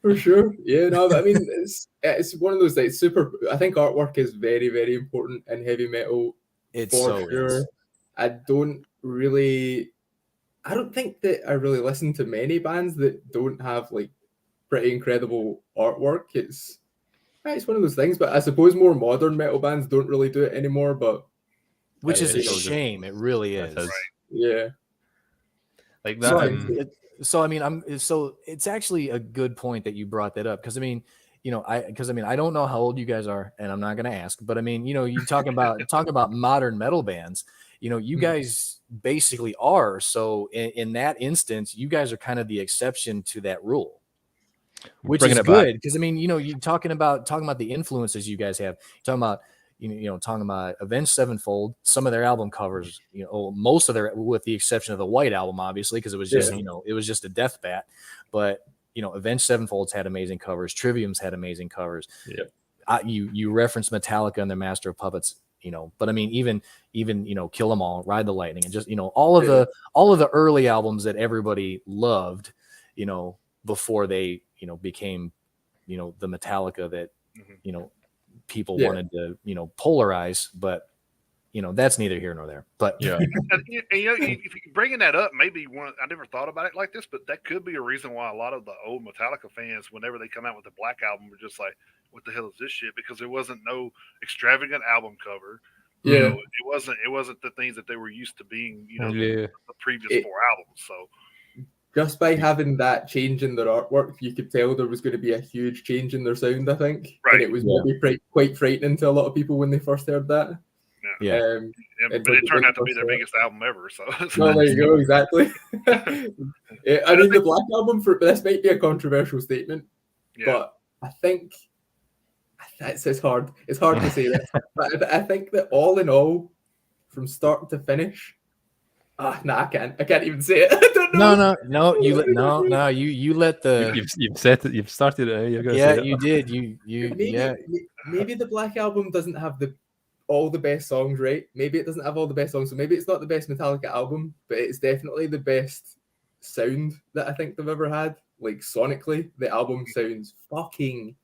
For sure. Yeah, no, but I mean, it's one of those like super. I think artwork is very, very important in heavy metal. It for so sure. is. I don't think that I really listen to many bands that don't have like pretty incredible artwork. It's one of those things, but I suppose more modern metal bands don't really do it anymore. But Which is a it's shame. It really is. It is. yeah, Like So, that. I mean, it's actually a good point that you brought that up, because I mean, I don't know how old you guys are, and I'm not going to ask, but I mean, you talking about modern metal bands, you guys basically are. So in that instance, you guys are kind of the exception to that rule, which Bringing is it back. good, because I mean, you talking about the influences you guys have, talking about talking about Avenged Sevenfold, some of their album covers, most of their, with the exception of the White Album, obviously, because it was just, it was just a death bat. But, Avenged Sevenfold's had amazing covers. Trivium's had amazing covers. Yep. You referenced Metallica and their Master of Puppets, but I mean, even Kill 'Em All, Ride the Lightning, and just, all of the early albums that everybody loved, before they, became, the Metallica that, people wanted to, polarize, but that's neither here nor there. But Yeah, and if you're bringing that up, maybe I never thought about it like this, but that could be a reason why a lot of the old Metallica fans, whenever they come out with the Black Album, are just like, "What the hell is this shit?" Because there wasn't no extravagant album cover. Yeah. It wasn't the things that they were used to being. Yeah. The previous 4 albums. So just by having that change in their artwork, you could tell there was going to be a huge change in their sound, I think. Right. And it was maybe quite frightening to a lot of people when they first heard that. Yeah. But it turned out to be their biggest album ever. So no, there you go, exactly. I mean, the Black Album, this might be a controversial statement, but I think it's hard. It's hard to say this, but I think that all in all, from start to finish, I can't even say it. I don't know. No. You let the. You've said it. You've started it. You're gonna say it. You did. Maybe the Black Album doesn't have all the best songs, right? Maybe it doesn't have all the best songs, so maybe it's not the best Metallica album, but it's definitely the best sound that I think they've ever had. Like sonically, the album sounds fucking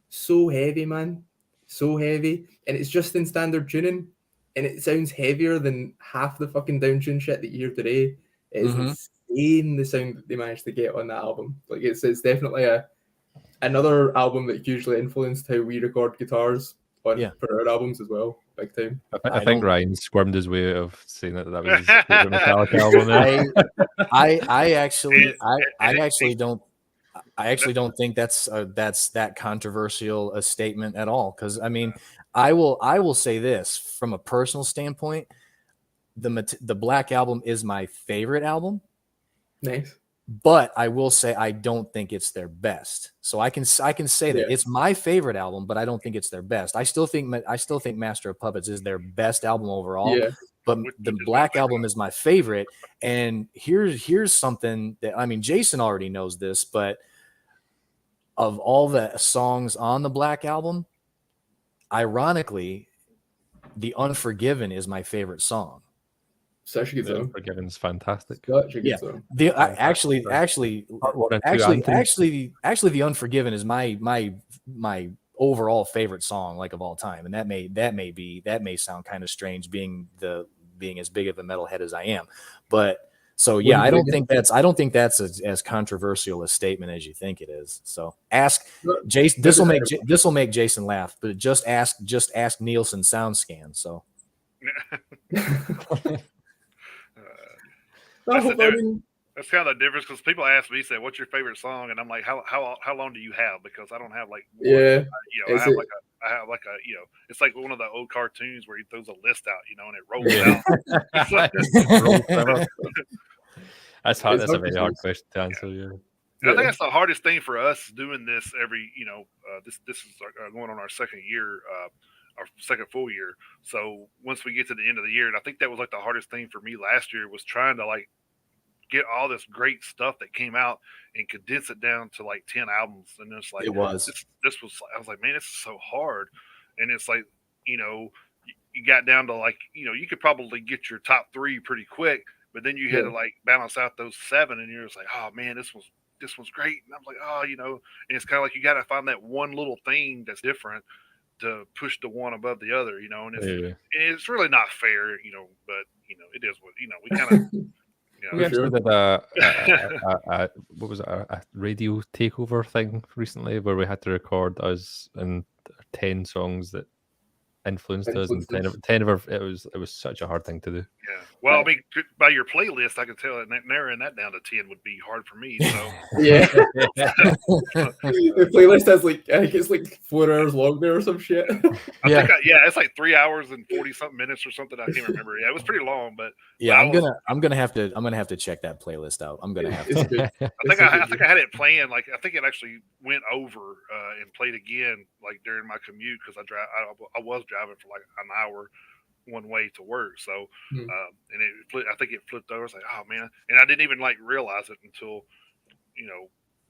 so heavy, man. So heavy. And it's just in standard tuning. And it sounds heavier than half the fucking downtuned shit that you hear today. It is insane, the sound that they managed to get on that album. Like it's definitely another album that hugely influenced how we record guitars for our albums as well. Big time. I think Ryan squirmed his way of saying that was his favorite Metallica album. There. I actually don't think that's that controversial a statement at all. Because I mean, I will say this from a personal standpoint: the Black Album is my favorite album. Nice. But I will say I don't think it's their best. So I can say that it's my favorite album, but I don't think it's their best. I still think Master of Puppets is their best album overall. Yeah. But the Black Album is my favorite. And here's something that, I mean, Jason already knows this, but of all the songs on the Black Album, ironically, The Unforgiven is my favorite song. Such a good song. Unforgiven is fantastic. Such a good song. Actually, The Unforgiven is my overall favorite song, like, of all time, and that may sound kind of strange, being as big of a metalhead as I am, but so yeah, I don't think that's as controversial a statement as you think it is. So ask Jason. This will make Jason laugh, but just ask Nielsen SoundScan. So. That's kind of the difference, because people ask me, say, "What's your favorite song?" And I'm like, "How long do you have?" Because I don't have like one. Yeah. I have like a it's like one of the old cartoons where he throws a list out, and it rolls out. That's hard. It's That's a hard to very hard choose. question to answer. Yeah. And I think that's the hardest thing for us doing this every, this is going on our second year, our second full year. So once we get to the end of the year, and I think that was like the hardest thing for me last year was trying to like get all this great stuff that came out and condense it down to like 10 albums. And it's like, It was. this was, I was like, man, this is so hard. And it's like, you got down to like, you could probably get your top 3 pretty quick, but then you had to like balance out those 7 and you're just like, oh man, this was great. And I'm like, oh, and it's kind of like you got to find that one little thing that's different to push the one above the other, and it's really not fair, but it is what, we kind of, We actually did what was it, a radio takeover thing recently where we had to record us and 10 songs that influenced us, and 10 of our, it was such a hard thing to do. Yeah. Well, I mean, by your playlist, I could tell that narrowing that down to 10 would be hard for me. So yeah, the playlist has like, I think it's like 4 hours long there or some shit. I think it's like 3 hours and 40 something minutes or something. I can't remember. Yeah, it was pretty long, but I'm gonna have to check that playlist out. I'm gonna have to. I think I had it playing. Like I think it actually went over and played again like during my commute because I was driving for like an hour one way to work. So and I think it flipped over. I was like, oh man, and I didn't even like realize it until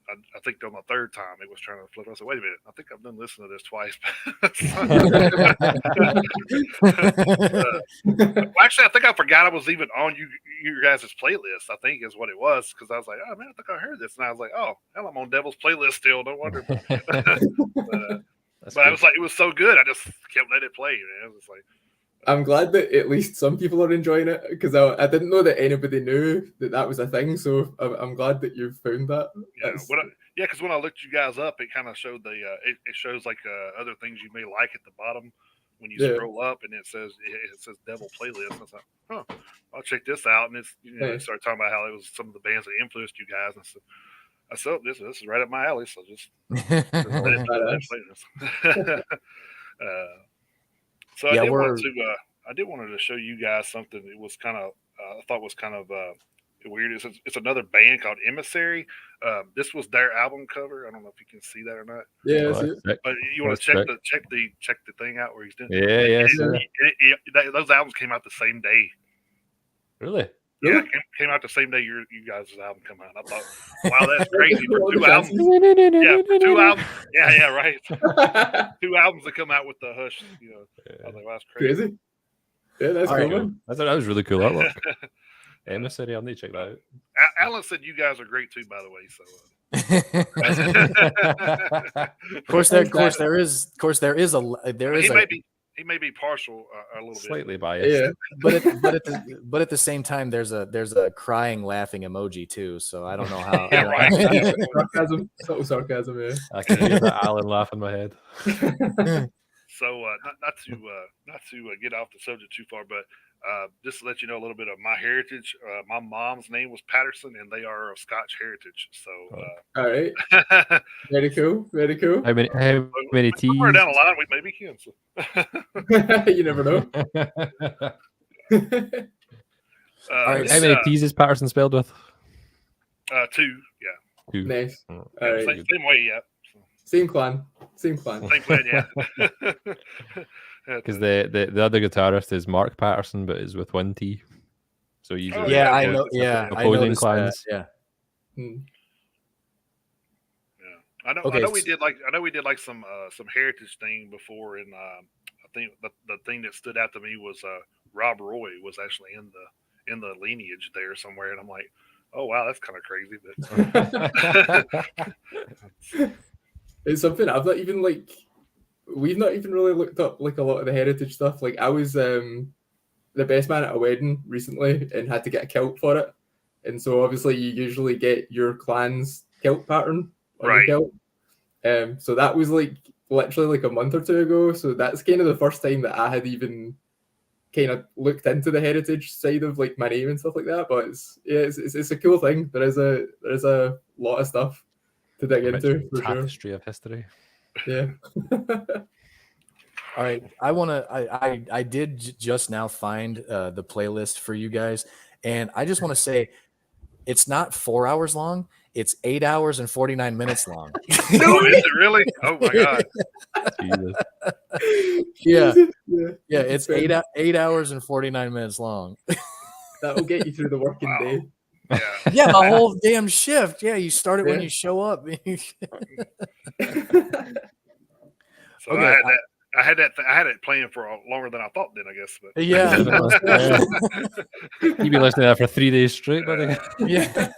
I think on the third time it was trying to flip. I said, wait a minute, I think I've done listened to this twice. Actually, I think I forgot I was even on your guys' playlist, I think is what it was, because I was like, oh man, I think I heard this. And I was like, oh, hell, I'm on Devil's playlist still. No wonder. But I was like, it was so good. I just kept letting it play. Man. It was like, I'm glad that at least some people are enjoying it, because I didn't know that anybody knew that was a thing. So I'm glad that you've found that. Yeah, because when I looked you guys up, it kind of showed it shows like other things you may like at the bottom when you scroll up, and it says Devil Playlist. I was like, huh, I'll check this out. And it's they started talking about how it was some of the bands that influenced you guys, and I said, this is right up my alley. So just let it playlist. So I did want to show you guys something that was kind of I thought was kind of weird. It's another band called Emissary. This was their album cover. I don't know if you can see that or not. Yeah, but you want to check the thing out where he's doing. Those albums came out the same day. Really? Yeah, came out the same day you guys' album come out. I thought, wow, that's crazy for 2 albums. For 2 albums. Yeah, right. 2 albums that come out with the Hush. I was like, wow, that's crazy. Yeah, that's cool. Man. I thought that was really cool artwork. Emissary, I'll need to check that out. Alan said you guys are great too, by the way. So. Of course, there is a. He may be partial a little slightly biased. Yeah, but at the same time, there's a crying, laughing emoji too. So I don't know how. Right. Subtle sarcasm. Yeah, I can hear that Alan laugh in my head. So not to get off the subject too far, but just to let you know a little bit of my heritage. My mom's name was Patterson, and they are of Scotch heritage. So all right, very cool. How many teas? Somewhere down the line, we maybe can. So. You never know. All right, how many T's is Patterson spelled with? 2. Yeah. 2. Nice. All right. Same way, yeah. Same clan, yeah. Because the other guitarist is Mark Patterson, but is with 1 T. So usually, I know. Yeah, opposing clans. Yeah. I know we did like some heritage thing before, and I think the thing that stood out to me was Rob Roy was actually in the lineage there somewhere, and I'm like, oh wow, that's kind of crazy. But it's something I've not even we've not even really looked up like a lot of the heritage stuff. Like I was the best man at a wedding recently and had to get a kilt for it, and so obviously you usually get your clan's kilt pattern on your kilt. So that was like literally like a month or 2 ago. So that's kind of the first time that I had even kind of looked into the heritage side of like my name and stuff like that. But it's a cool thing. There is a lot of stuff to dig into for tapestry sure. Of history. Yeah. All right. I did just now find the playlist for you guys, and I just want to say It's not 4 hours long. It's 8 hours and 49 minutes long. Oh, is it really? Oh my god! Jesus. Yeah. Jesus. Yeah, it's 8 hours and 49 minutes long. That'll get you through the working Wow. day. Yeah. Yeah, the whole damn shift. Yeah, you start it when Yeah. you show up. So Okay, I had it planned for longer than I thought. Then I guess. But yeah. You've been listening to that for 3 days straight, buddy. Yeah.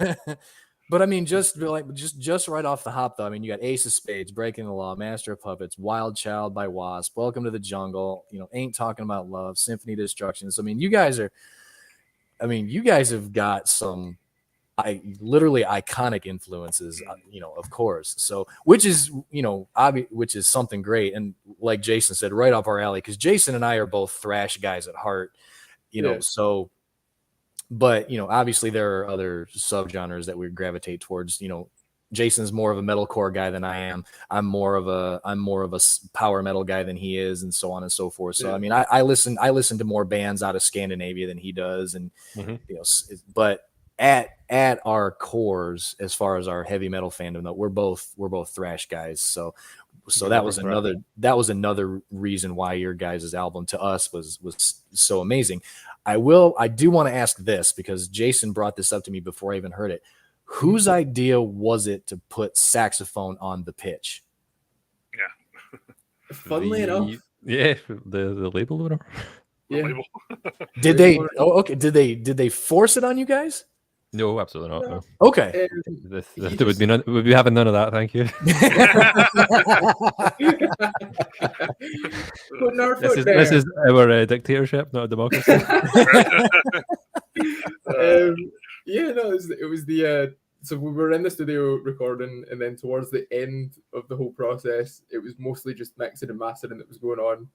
But I mean, just right off the hop, though. I mean, you got Ace of Spades, Breaking the Law, Master of Puppets, Wild Child by Wasp, Welcome to the Jungle. Ain't Talking About Love, Symphony of Destruction. So I mean, you guys have got some literally iconic influences, of course. So which is something great, and like Jason said, right up our alley, because Jason and I are both thrash guys at heart. Yeah. So. But obviously there are other subgenres that we gravitate towards. Jason's more of a metalcore guy than I am. I'm more of a power metal guy than he is, and so on and so forth. So Yeah. I mean, I listen to more bands out of Scandinavia than he does, and but at our cores, as far as our heavy metal fandom, though, we're both thrash guys. So that was another reason why your guys' album to us was so amazing. I do want to ask this, because Jason brought this up to me before I even heard it. Whose idea was it to put saxophone on the pitch? Yeah. Funnily enough. Yeah, the label owner. Yeah. Label. Did they? Oh, okay. Did they force it on you guys? No, absolutely not. No. Okay. There would be having none of that. Thank you. This is our dictatorship, not a democracy. It was the so we were in the studio recording, and then towards the end of the whole process, it was mostly just mixing and mastering that was going on,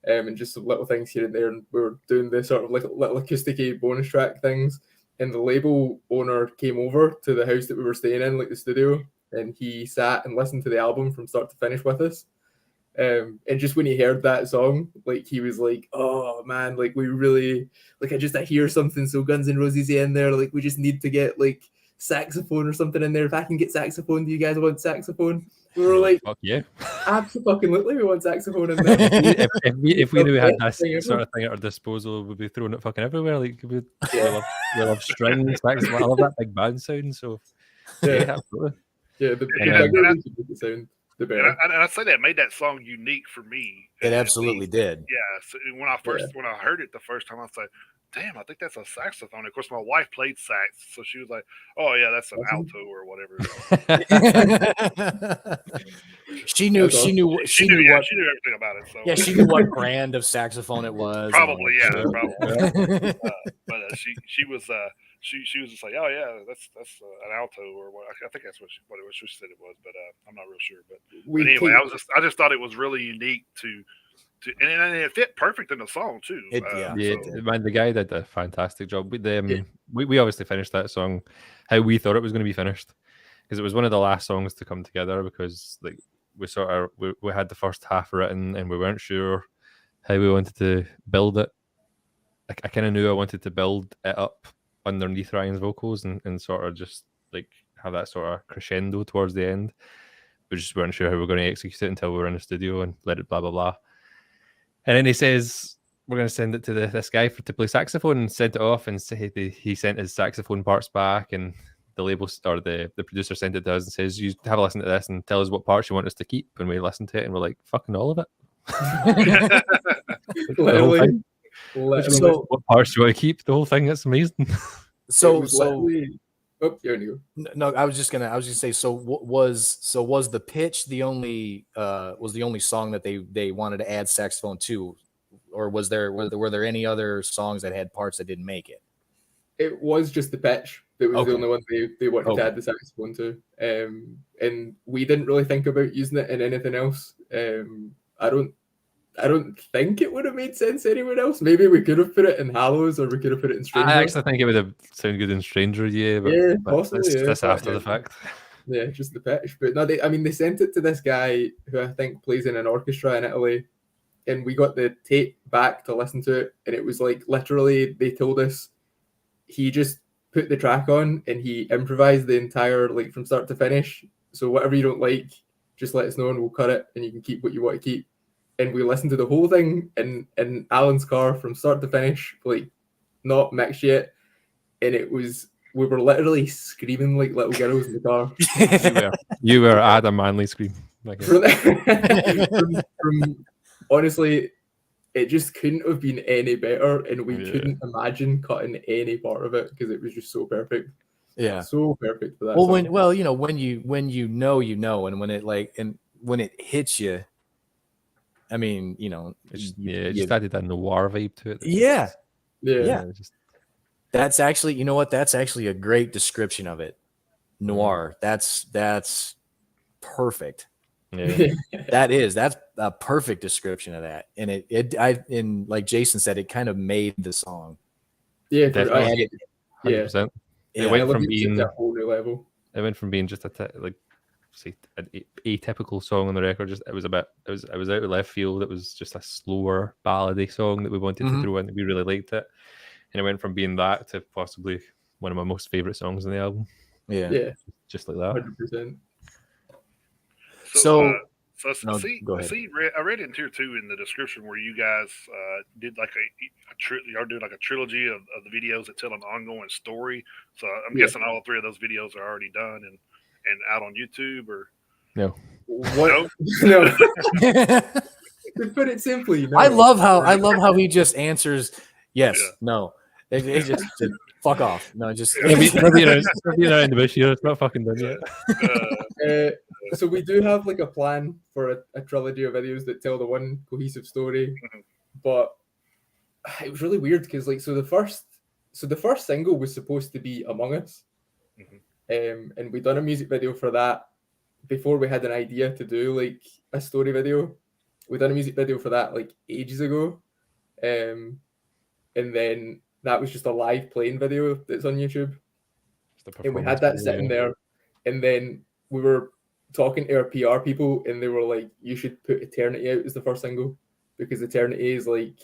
and just some little things here and there, and we were doing the sort of like little acoustic-y bonus track things. And the label owner came over to the house that we were staying in, like the studio, and he sat and listened to the album from start to finish with us. And just when he heard that song, like he was like, "Oh man, like we really like I hear something so Guns N' Roses in there. Like we just need to get like saxophone or something in there. If I can get saxophone, do you guys want saxophone?" We were like, "Fuck yeah, absolutely, we want saxophone in there." if we knew we had that sort of thing at our disposal, we'd be throwing it fucking everywhere. Like we love strings, saxophone. I love that big band sound. So yeah, absolutely. Yeah, the bigger we could make it sound, the better. And I say that made that song unique for me. It absolutely did. Yeah. So when I heard it the first time, I was like, "Damn, I think that's a saxophone." Of course, my wife played sax, so she was like, "Oh yeah, that's an alto or whatever." She knew everything about it. So yeah, she knew what brand of saxophone it was. Probably. But she was just like, "Oh yeah, that's an alto or what?" I think that's what she said it was, but I'm not real sure. But anyway, I just thought it was really unique to and it fit perfect in the song too. Man, the guy did a fantastic job. We obviously finished that song how we thought it was going to be finished, because it was one of the last songs to come together, because like we had the first half written and we weren't sure how we wanted to build it. I kind of knew I wanted to build it up underneath Ryan's vocals and sort of just like have that sort of crescendo towards the end. We just weren't sure how we were going to execute it until we were in the studio and let it blah blah blah. And then he says, "We're going to send it to this guy to play saxophone," and sent it off, and he sent his saxophone parts back, and the label or the producer sent it to us and says, "You have a listen to this and tell us what parts you want us to keep." And we listened to it and we're like, "Fucking all of it." Literally. So, what parts do you want to keep? The whole thing, it's amazing. So no, I was just gonna say. So was the pitch the only song that they wanted to add saxophone to, or were there any other songs that had parts that didn't make it? It was just the pitch that was the only one they wanted to add the saxophone to, and we didn't really think about using it in anything else. I don't think it would have made sense anywhere else. Maybe we could have put it in Hallows, or we could have put it in Stranger. I actually think it would have sounded good in Stranger, but possibly. That's after the fact. Yeah, just the pitch. But no, they sent it to this guy who I think plays in an orchestra in Italy, and we got the tape back to listen to it, and it was like literally they told us he just put the track on and he improvised the entire, like, from start to finish. So whatever you don't like, just let us know and we'll cut it and you can keep what you want to keep. And we listened to the whole thing in Alan's car from start to finish, like, not mixed yet. And we were literally screaming like little girls in the car. You were at a manly scream. From honestly, it just couldn't have been any better, and we couldn't imagine cutting any part of it because it was just so perfect. Yeah, so perfect for that. Well, song. when you know, and when it hits you, I mean, it just added that noir vibe to it. Yeah. That's actually, that's actually a great description of it. Noir. That's perfect. Yeah. That's a perfect description of that. And like Jason said, it kind of made the song. Yeah, 100%. It went from being a whole new level. It went from being just an atypical song on the record. Just it was out of left field. It was just a slower ballady song that we wanted to throw in. We really liked it, and it went from being that to possibly one of my most favorite songs on the album. Yeah, just like that. 100%. I read in here too in the description where you guys did like y'all doing like a trilogy of the videos that tell an ongoing story. So I'm guessing all three of those videos are already done and out on YouTube, or no? What? No. To put it simply, no. I love how he just answers yes, no. It just fuck off. No, just it's not fucking done yet. So we do have like a plan for a trilogy of videos that tell the one cohesive story, but it was really weird because the first single was supposed to be Among Us, and we done a music video for that before we had an idea to do like a story video. We done a music video for that like ages ago, and then that was just a live playing video that's on YouTube, and we had that sitting there, and then we were talking to our PR people, and they were like, "You should put Eternity out as the first single because Eternity is like,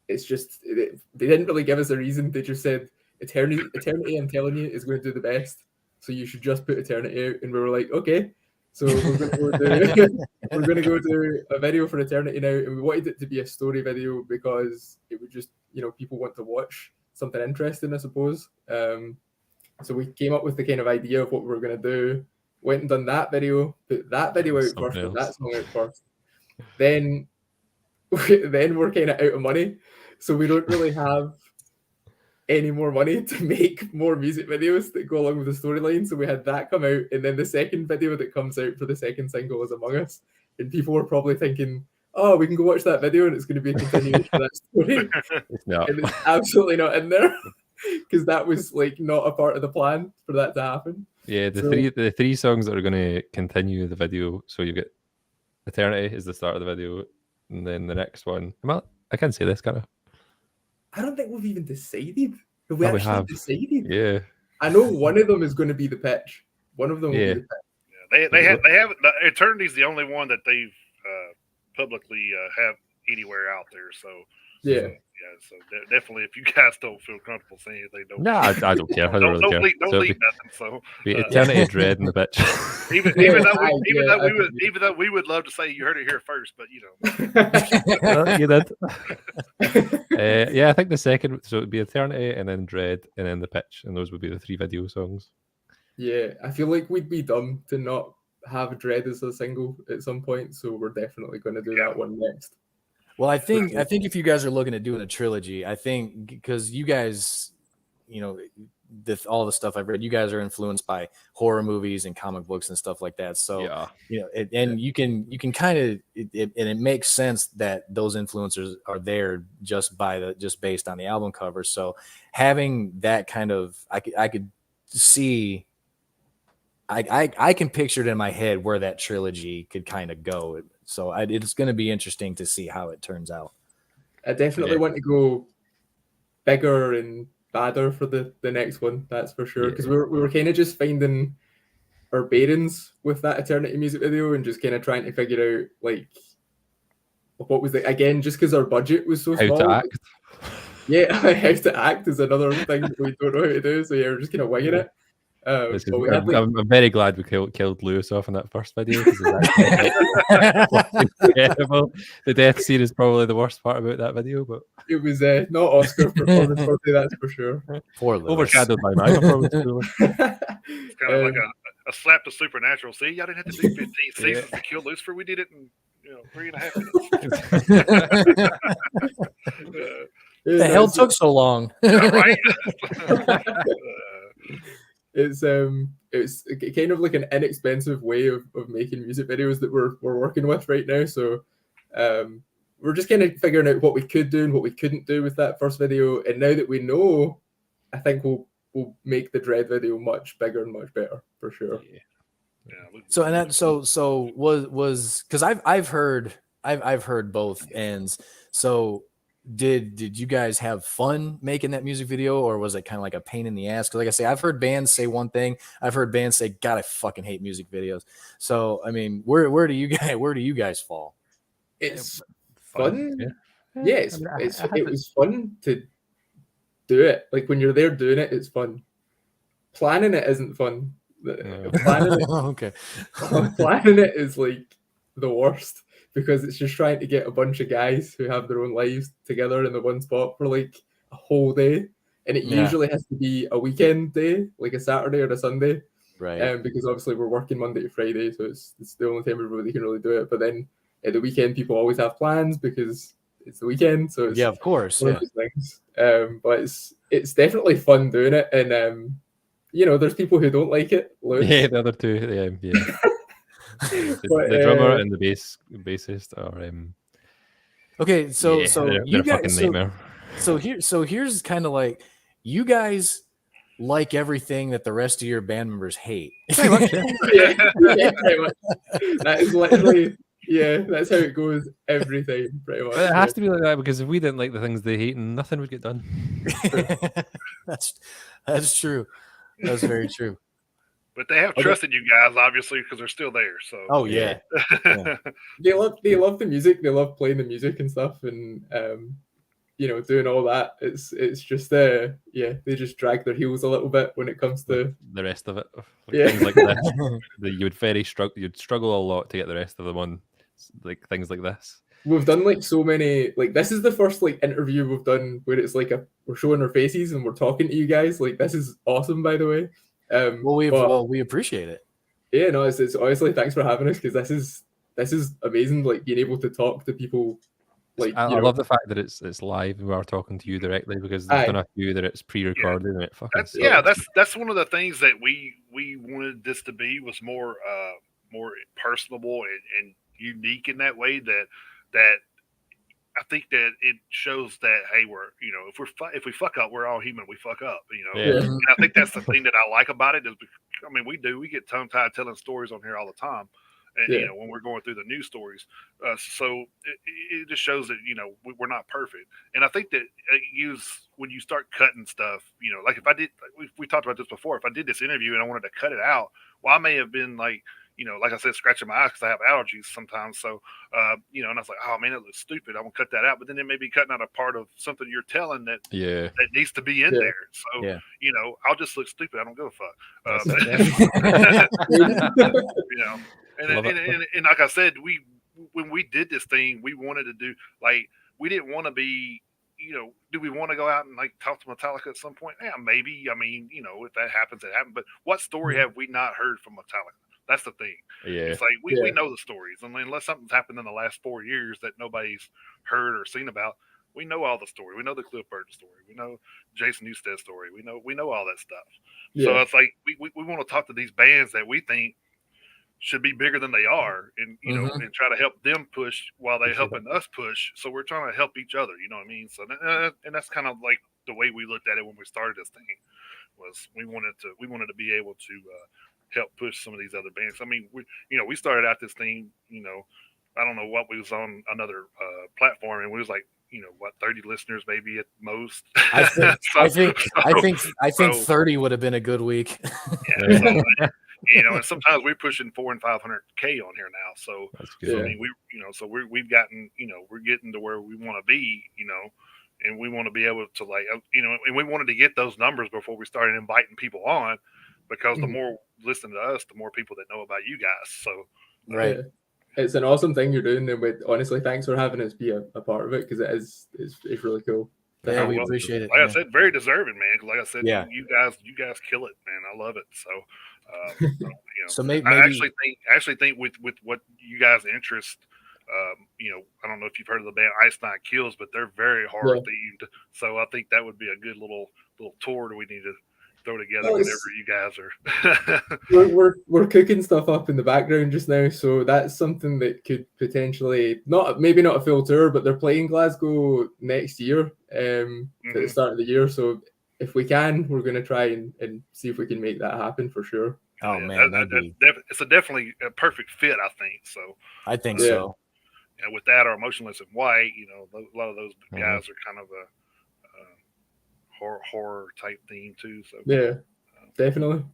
it's just." They didn't really give us a reason. They just said Eternity. I'm telling you, is going to do the best. So you should just put Eternity out. And we were like, okay. So we're gonna go do a video for Eternity now, and we wanted it to be a story video because it would just people want to watch something interesting, I suppose. So we came up with the kind of idea of what we were gonna do. Went and done that video, put that video out first, put that song out first. Then we're kind of out of money, so we don't really have any more money to make more music videos that go along with the storyline. So we had that come out, and then the second video that comes out for the second single is Among Us, and people were probably thinking, "Oh, we can go watch that video, and it's going to be a continuation of that story." And it's absolutely not in there because that was like not a part of the plan for that to happen. Yeah, the three songs that are going to continue the video. So you get Eternity is the start of the video, and then the next one. I can't say this, can I? I don't think we've even decided. Have we actually decided? Yeah. I know one of them is going to be the pitch. One of them will be the pitch. Yeah, they have Eternity's the only one that they've publicly have anywhere out there. So so definitely, if you guys don't feel comfortable saying anything, don't. No, I don't care. I don't really care. Don't leave nothing. So Eternity Dread in the bitch. even though we would love to say you heard it here first, but you did. I think the second, so it would be Eternity and then Dread and then the pitch, and those would be the three video songs. Yeah, I feel like we'd be dumb to not have Dread as a single at some point, so we're definitely going to do that one next. Well, I think if you guys are looking at doing a trilogy, I think because you guys, all the stuff I've read, you guys are influenced by horror movies and comic books and stuff like that. So you can kind of and it makes sense that those influencers are there just based on the album cover. So having that kind of, I could see. I can picture it in my head where that trilogy could kind of go. So it's going to be interesting to see how it turns out. I definitely want to go bigger and badder for the next one. That's for sure. Because we were kind of just finding our bearings with that Eternity music video and just kind of trying to figure out like what was again, just because our budget was so small. How to act. Yeah, how to act is another thing that we don't know how to do. So yeah, we're just kind of winging it. But we had like, I'm very glad we killed Lewis off in that first video because terrible. The death scene is probably the worst part about that video, but it was not Oscar performance birthday, that's for sure. Poor Lewis. Overshadowed by my performance. It's kind of like a slap to Supernatural. See, y'all didn't have to do 15 seasons to kill Lucifer. We did it in 3.5 minutes. The hell took so long? Right? It's kind of like an inexpensive way of making music videos that we're working with right now. So we're just kind of figuring out what we could do and what we couldn't do with that first video. And now that we know, I think we'll make the Dread video much bigger and much better for sure. Yeah. So and that so was because I've heard both ends. So did you guys have fun making that music video, or was it kind of like a pain in the ass? Because like I say, I've heard bands say one thing. I've heard bands say, "God, I fucking hate music videos." So I mean, where do you guys fall? It's fun. Yeah, it was fun to do it. Like when you're there doing it, it's fun. Planning it isn't fun. Okay. Planning it is like the worst because it's just trying to get a bunch of guys who have their own lives together in the one spot for like a whole day, and it usually has to be a weekend day, like a Saturday or a Sunday, right? Because obviously we're working Monday to Friday, so it's the only time everybody can really do it. But then at the weekend, people always have plans because it's the weekend. So it's of course, one of those things. But it's definitely fun doing it, and there's people who don't like it. Loads. Yeah, the other two, yeah. the drummer and the bassist are okay. So they're you a guys, fucking nightmare. So here's kind of like you guys like everything that the rest of your band members hate. Pretty much, yeah, pretty much. That is literally. Yeah, that's how it goes every time, pretty much. But it has to be like that because if we didn't like the things they hate, nothing would get done. That's true. That's very true. But they have trusted you guys, obviously, because they're still there. So. Oh yeah. They love the music. They love playing the music and stuff, and doing all that. It's just they just drag their heels a little bit when it comes to the rest of it. Things like this, you'd struggle a lot to get the rest of them on, like things like this. We've done like so many. Like this is the first like interview we've done where it's like we're showing our faces and we're talking to you guys. Like this is awesome, by the way. We appreciate it. Yeah, no, it's honestly thanks for having us because this is amazing. Like being able to talk to people. Like I love the fact that it's live and we are talking to you directly because there's been a few that it's pre-recorded and it fucking that's one of the things that we wanted this to be was more personable and unique in that way that I think that it shows that hey we're if we fuck up we're all human, we fuck up and I think that's the thing that I like about it is we get tongue-tied telling stories on here all the time. And when we're going through the news stories, so it just shows that we're not perfect. And I think that when you start cutting stuff, like if I did, we talked about this before. If I did this interview and I wanted to cut it out, well, I may have been like I said, scratching my eyes because I have allergies sometimes. So and I was like, oh man, it looks stupid. I'm gonna cut that out. But then it may be cutting out a part of something you're telling that needs to be in there. So I'll just look stupid. I don't give a fuck. And like I said, when we did this thing, we wanted to do we didn't want to be, do we want to go out and talk to Metallica at some point? Yeah, maybe. I mean, if that happens, it happens. But what story have we not heard from Metallica? That's the thing. Yeah. It's like we know the stories. I mean, unless something's happened in the last 4 years that nobody's heard or seen about, we know all the story. We know the Cliff Burton story. We know Jason Newsted story. We know all that stuff. Yeah. So it's like we want to talk to these bands that we think should be bigger than they are, and and try to help them push while they're helping us push. So we're trying to help each other. You know what I mean? So and that's kind of like the way we looked at it when we started this thing. Was we wanted to be able to help push some of these other bands. I mean, we started out this thing. I don't know what we was on another platform, and we was like 30 listeners maybe at most. I think 30 would have been a good week. Yeah, and sometimes we're pushing 400 and 500K on here now. So that's good. I mean, we've gotten, we're getting to where we want to be, and we want to be able to and we wanted to get those numbers before we started inviting people on, because the more listen to us, the more people that know about you guys. So Right. Yeah. It's an awesome thing you're doing, and honestly, thanks for having us be a part of it, because it's really cool. Yeah, we appreciate it. Like I said, very deserving, man. 'Cause like I said, Yeah. you guys kill it, man. I love it. So, So I maybe actually think with what you guys' interest, I don't know if you've heard of the band Ice Nine Kills, but they're very horror themed. So I think that would be a good little tour that we need to throw together whenever you guys are. we're cooking stuff up in the background just now, so that's something that could potentially maybe not a full tour, but they're playing Glasgow next year, at the start of the year. So if we can, we're going to try and see if we can make that happen for sure. Oh man, it's definitely a perfect fit, I think. So I think so. And with that, or Emotionless in White, a lot of those guys are kind of a horror type theme too. So yeah, definitely.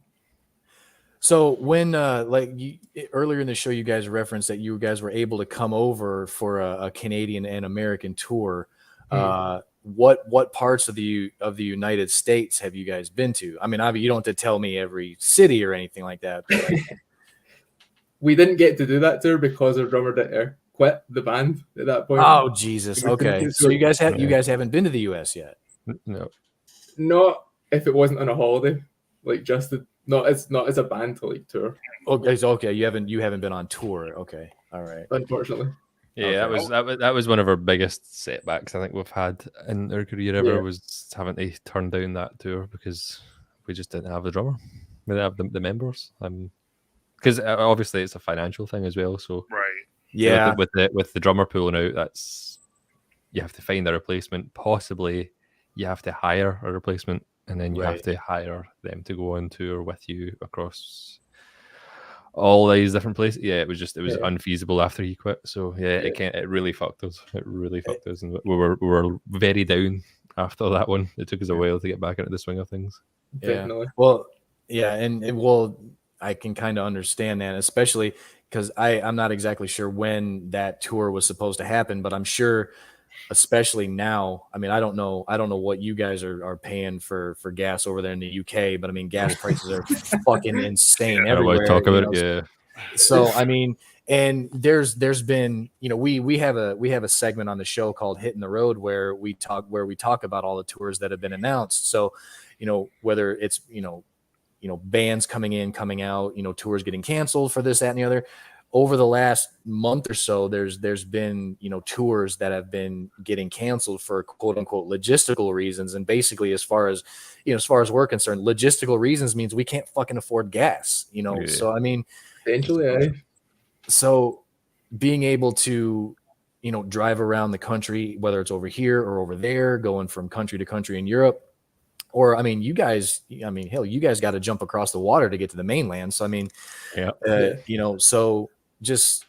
So when earlier in the show, you guys referenced that you guys were able to come over for a Canadian and American tour. What parts of the United States have you guys been to? I mean, obviously you don't have to tell me every city or anything like that. But we didn't get to do that tour because our drummer quit the band at that point. Oh Jesus! Okay, so you guys haven't been to the U.S. yet? No. Not if it wasn't on a holiday, not as a band to tour. Okay. You haven't been on tour. Okay, all right. Unfortunately. Yeah, that was one of our biggest setbacks I think we've had in our career ever, was having to turn down that tour because we just didn't have the drummer. We didn't have the members. Because obviously it's a financial thing as well. So yeah, with the drummer pulling out, you have to find a replacement. Possibly you have to hire a replacement, and then you have to hire them to go on tour with you across all these different places. Yeah, it was unfeasible after he quit. So it really fucked us. It really fucked us, and we were very down after that one. It took us a while to get back into the swing of things. Definitely. Well, yeah, and I can kind of understand that, especially because I'm not exactly sure when that tour was supposed to happen, but I'm sure, especially now. I mean, I don't know what you guys are paying for gas over there in the UK, but I mean, gas prices are fucking insane everywhere. Talk about it, So I mean, and there's been, we have a segment on the show called Hitting the Road where we talk about all the tours that have been announced. So, whether it's bands coming in, coming out, tours getting canceled for this, that, and the other. Over the last month or so, there's been, tours that have been getting canceled for quote unquote logistical reasons. And basically, as far as we're concerned, logistical reasons means we can't fucking afford gas, So, I mean, eventually, so being able to, drive around the country, whether it's over here or over there, going from country to country in Europe, or, I mean, hell, you guys got to jump across the water to get to the mainland. So, I mean, so just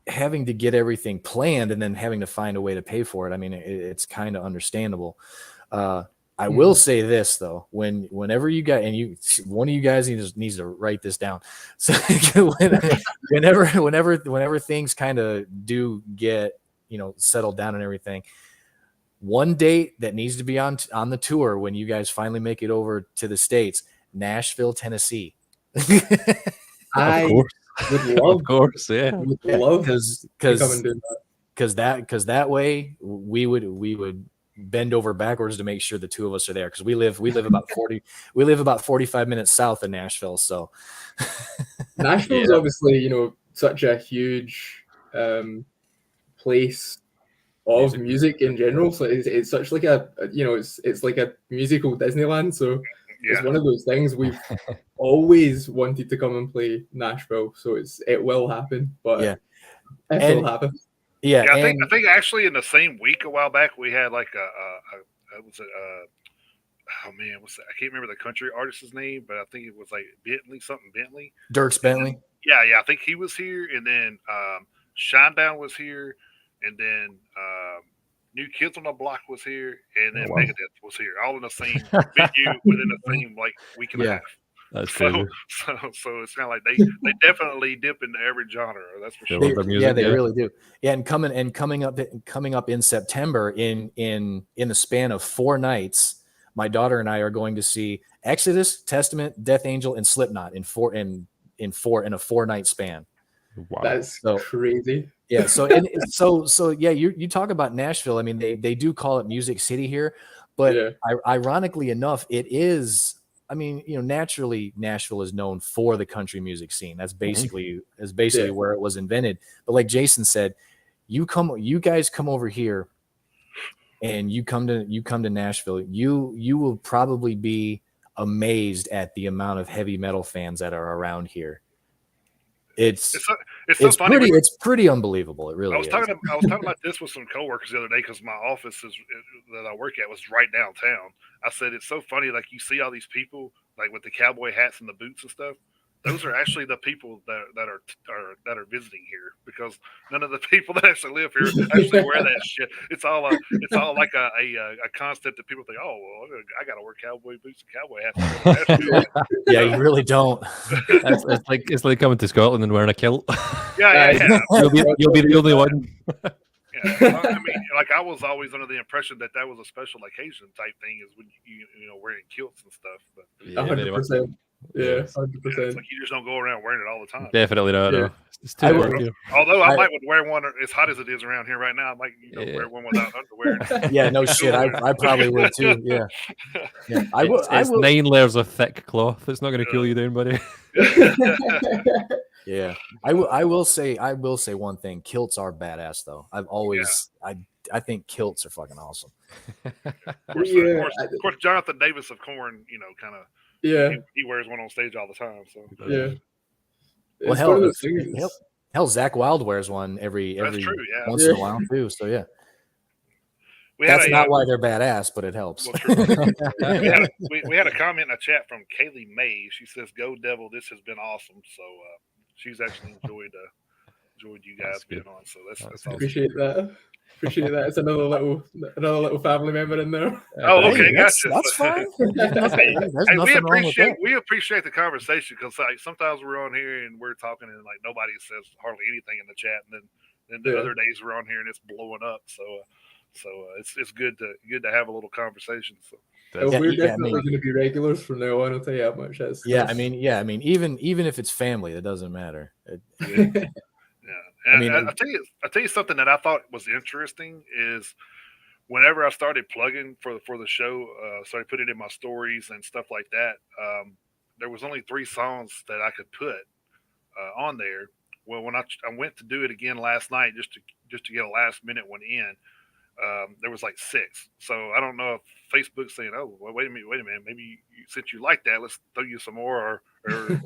having to get everything planned and then having to find a way to pay for it. I mean, it's kind of understandable. I will say this though, whenever you got, and one of you guys needs to write this down. So whenever things kind of do get, settled down and everything, one date that needs to be on the tour when you guys finally make it over to the States, Nashville, Tennessee. I would love, of course, yeah. Would love because that way we would bend over backwards to make sure the two of us are there, because we live about 45 minutes south of Nashville. So Nashville is obviously such a huge place of music in general. So it's such like it's like a musical Disneyland. So it's one of those things we've always wanted to come and play Nashville. So it will happen, but it will happen. Yeah, I think actually in the same week a while back we had like what's that? I can't remember the country artist's name, but I think it was like Bentley. Dierks Bentley. Yeah, I think he was here, and then Shinedown was here, and then New Kids on the Block was here, and then Megadeth was here, all in the same venue within the same like week and a half. That's crazy. So it's kind of like they definitely dip into every genre. That's for They sure. love their music, they yeah. really do. Yeah, and coming up in September in the span of 4 nights, my daughter and I are going to see Exodus, Testament, Death Angel, and Slipknot in a 4-night span. Wow. That's So- crazy. Yeah, so yeah, you talk about Nashville. I mean, they do call it Music City here, but Yeah. ironically enough, it is. I mean, naturally, Nashville is known for the country music scene. That's basically Yeah. where it was invented. But like Jason said, you guys come over here, and you come to Nashville. You will probably be amazed at the amount of heavy metal fans that are around here. It's so funny. It's pretty unbelievable. It really I was is. talking about this with some coworkers the other day because my office that I work at was right downtown. I said it's so funny. Like you see all these people like with the cowboy hats and the boots and stuff. Those are actually the people that are visiting here because none of the people that actually live here actually wear that shit. It's all like a concept that people think, oh well, I got to wear cowboy boots and cowboy hats. Yeah, you really don't. It's like coming to Scotland and wearing a kilt. Yeah. You'll be the only one. Yeah, I mean, like I was always under the impression that was a special occasion type thing, is when you wearing kilts and stuff. But 100%. Yeah, 100%. it's like you just don't go around wearing it all the time. Definitely not. Yeah. No. It's too hard here. Although I might would wear one as hot as it is around here right now. I might wear one without underwear. Yeah, no shit. I probably would too. Yeah. I will. It's 9 layers of thick cloth. It's not going to cool you down, buddy. Yeah, I will say one thing. Kilts are badass, though. I think kilts are fucking awesome. Of course, Jonathan Davis of Korn, kind of. Yeah, he wears one on stage all the time. So yeah. Well, hell, Zach Wilde wears one every true, yeah. once in a while too. So yeah, that's not why they're badass, but it helps. Well, we had a comment in a chat from Kaylee May. She says, "Go Devil! This has been awesome." So she's actually enjoyed you guys being on. So that's awesome. Appreciate that. It's another little family member in there. Oh, okay, that's, gotcha. That's fine. We appreciate the conversation because like sometimes we're on here and we're talking and like nobody says hardly anything in the chat, and then the other days we're on here and it's blowing up. So it's good to have a little conversation. So. We're definitely going to be regulars from now on. I'll tell you how much that's. I mean, even if it's family, it doesn't matter. Yeah, and I'll tell you something that I thought was interesting is whenever I started plugging for the show, started putting it in my stories and stuff like that. There was only 3 songs that I could put on there. Well, when I went to do it again last night, just to get a last minute one in. There was like 6. So I don't know if Facebook's saying, oh, well, wait a minute. Maybe since you like that, let's throw you some more or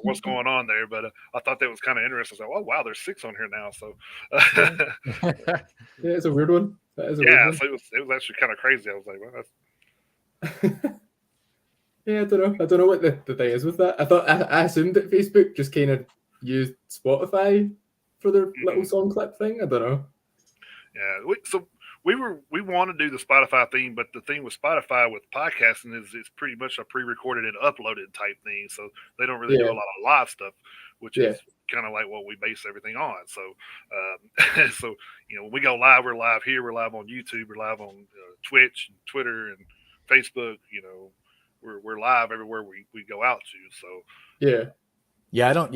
what's going on there. But I thought that was kind of interesting. So, oh, wow, there's 6 on here now. So, yeah, it's a weird one. So it was actually kind of crazy. I was like, well, that's. Yeah, I don't know what the thing is with that. I assumed that Facebook just kind of used Spotify for their little song clip thing. I don't know. Yeah, we want to do the Spotify thing, but the thing with Spotify with podcasting is it's pretty much a pre-recorded and uploaded type thing. So they don't really do a lot of live stuff, which is kind of like what we base everything on. So, so when we go live, we're live here, we're live on YouTube, we're live on Twitch, and Twitter, and Facebook. We're live everywhere we go out to. So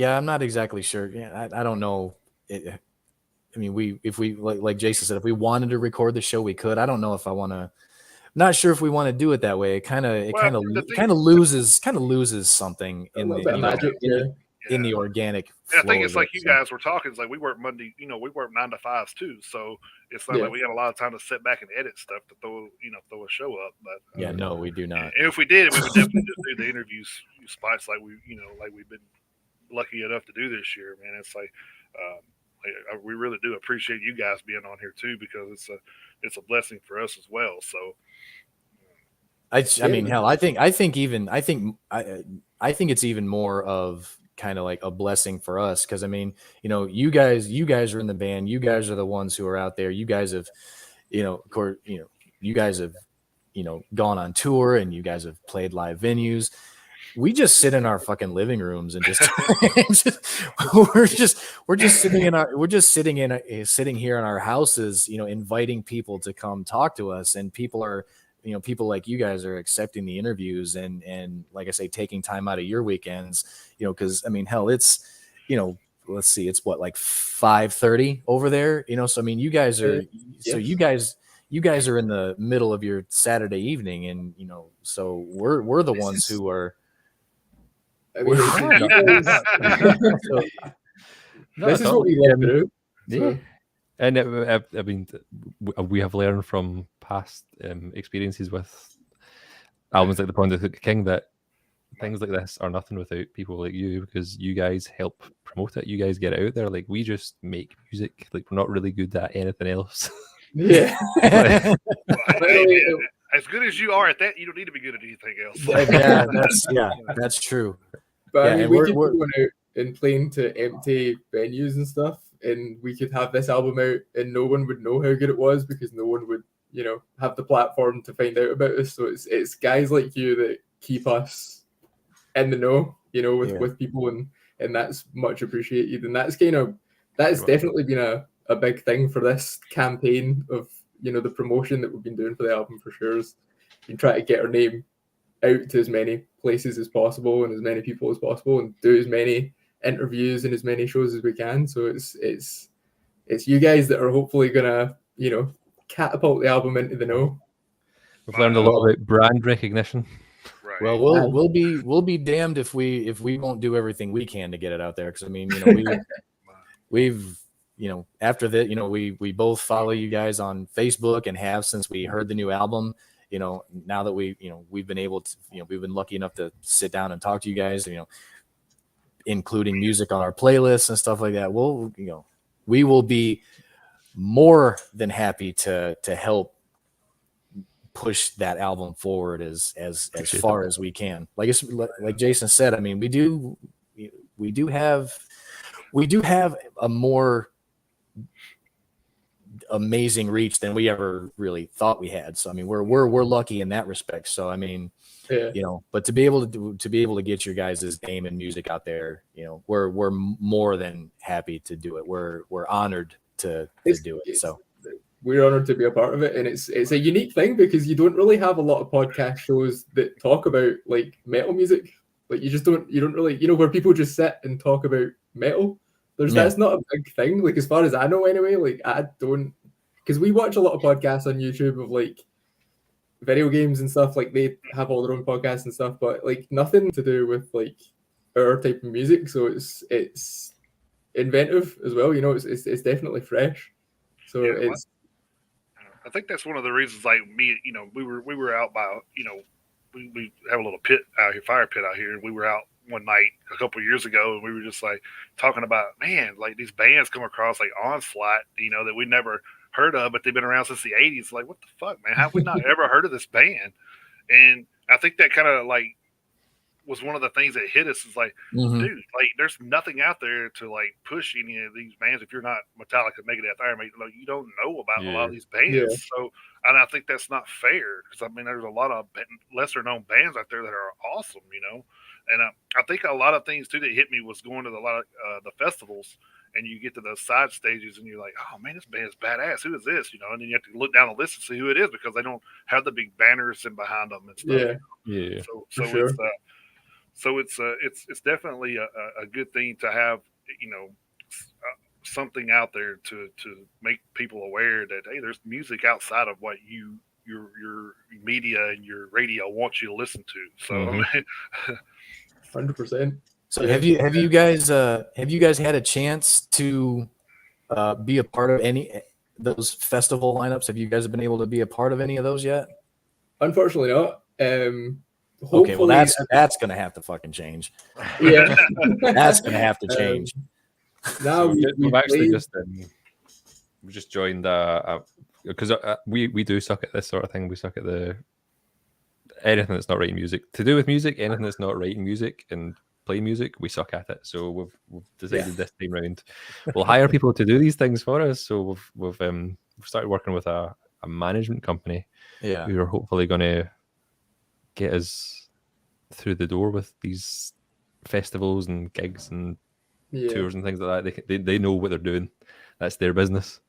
I'm not exactly sure. Yeah, I don't know. I mean, if we like Jason said, if we wanted to record the show, we could. I don't know if I want to. Not sure if we want to do it that way. It kind of loses something in the magic, in the organic. I think it's like you guys were talking. It's like we work Monday. We work 9 to 5s too. So it's not like we got a lot of time to sit back and edit stuff to throw a show up. But no, we do not. And if we did, we would definitely just do the interviews spots like we've been lucky enough to do this year. Man, it's like. We really do appreciate you guys being on here too, because it's a blessing for us as well. So, I mean, hell, I think it's even more of kind of like a blessing for us because I mean, you guys are in the band, you guys are the ones who are out there, you guys have, of course, you guys have, gone on tour and you guys have played live venues. we just sit in our fucking living rooms and just, we're just sitting here in our houses, inviting people to come talk to us, and people are, people like you guys are accepting the interviews and like I say, taking time out of your weekends, because I mean, hell, it's, let's see, it's what, like 5:30 over there, so I mean, you guys are, so you guys are in the middle of your Saturday evening, and so we're the ones who are. I mean, this is what we live through. Yeah. And I mean, we have learned from past experiences with albums like The Pond of the King that things like this are nothing without people like you, because you guys help promote it. You guys get it out there. Like, we just make music. Like, we're not really good at anything else. Yeah. As good as you are at that, you don't need to be good at anything else. That's true. But I mean, we could be going out and playing to empty venues and stuff, and we could have this album out, and no one would know how good it was because no one would, have the platform to find out about us. So it's guys like you that keep us in the know, with people, and that's much appreciated. And that's definitely been a big thing for this campaign of, the promotion that we've been doing for the album, for sure, is we try to get our name out to as many places as possible and as many people as possible, and do as many interviews and as many shows as we can. So it's you guys that are hopefully gonna, catapult the album into the know. We've learned a lot about brand recognition. Right. Well, we'll be damned if we won't do everything we can to get it out there, because I mean, we've after that, we both follow you guys on Facebook and have since we heard the new album. Now that we've been able to, we've been lucky enough to sit down and talk to you guys, including music on our playlists and stuff like that. We will be more than happy to help push that album forward as far as we can. Like Jason said, I mean, we do have a more amazing reach than we ever really thought we had. So I mean, we're lucky in that respect. So I mean, but to be able to get your guys' name and music out there, we're more than happy to do it. We're honored to do it. So we're honored to be a part of it, and it's a unique thing because you don't really have a lot of podcast shows that talk about like metal music. Like you don't really, where people just sit and talk about metal. That's not a big thing, like as far as I know anyway. Like I don't, because we watch a lot of podcasts on YouTube of like video games and stuff. Like they have all their own podcasts and stuff, but like nothing to do with like our type of music. So it's inventive as well. It's definitely fresh. So I think that's one of the reasons. Like me, we were out by we have a little pit out here, fire pit out here, and we were out one night a couple of years ago, and we were just like talking about, man, like these bands come across like Onslaught, that we never heard of, but they've been around since the 80s. Like, what the fuck, man? How have we not ever heard of this band? And I think that kind of like was one of the things that hit us is like, dude, like there's nothing out there to like push any of these bands if you're not Metallica, Megadeth, Iron Maiden. Like, you don't know about a lot of these bands. Yeah. So, and I think that's not fair because I mean, there's a lot of lesser known bands out there that are awesome, And I think a lot of things too that hit me was going to a lot of the festivals, and you get to those side stages, and you're like, "Oh man, this band's badass. Who is this?" And then you have to look down the list and see who it is because they don't have the big banners and behind them and stuff. Yeah. So sure. It's definitely a good thing to have, something out there to make people aware that hey, there's music outside of what your media and your radio wants you to listen to. So. 100%. So have you guys had a chance to be a part of any those festival lineups? Have you guys been able to be a part of any of those yet? Unfortunately not. Okay, well that's gonna have to fucking change. Yeah, that's gonna have to change. Now we've actually we just joined because we do suck at this sort of thing. We suck at anything that's not writing music. To do with music, anything that's not writing music and play music, we suck at it. So we've decided this time round we'll hire people to do these things for us. So we've started working with a management company. Yeah, who are hopefully going to get us through the door with these festivals and gigs and Yeah. tours and things like that. They know what they're doing. That's their business.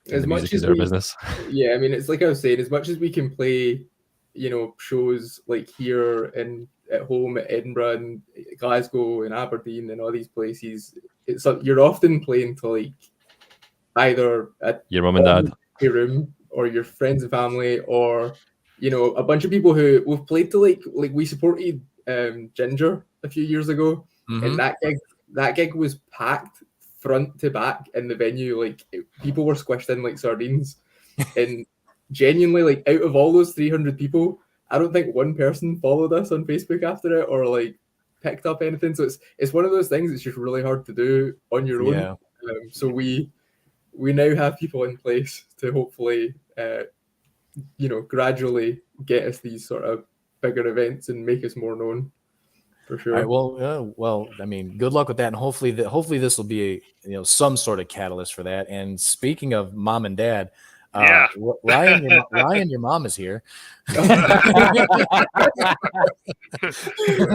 And As the much music as is their we, business. yeah, I mean, it's like I was saying, as much as we can play, shows like here and at home at Edinburgh and Glasgow and Aberdeen and all these places, it's like you're often playing to like either Your mum and dad. your room or your friends and family, or a bunch of people who we've played to like we supported Ginger a few years ago, and that gig was packed front to back in the venue. Like people were squished in like sardines, and genuinely, like out of all those 300 people, I don't think one person followed us on Facebook after it or like picked up anything. So it's one of those things. It's just really hard to do on your own. Yeah. So we now have people in place to hopefully, gradually get us these sort of bigger events and make us more known. For sure. All right, well, I mean, good luck with that, and hopefully this will be some sort of catalyst for that. And speaking of mom and dad, Yeah. Ryan, your mom is here.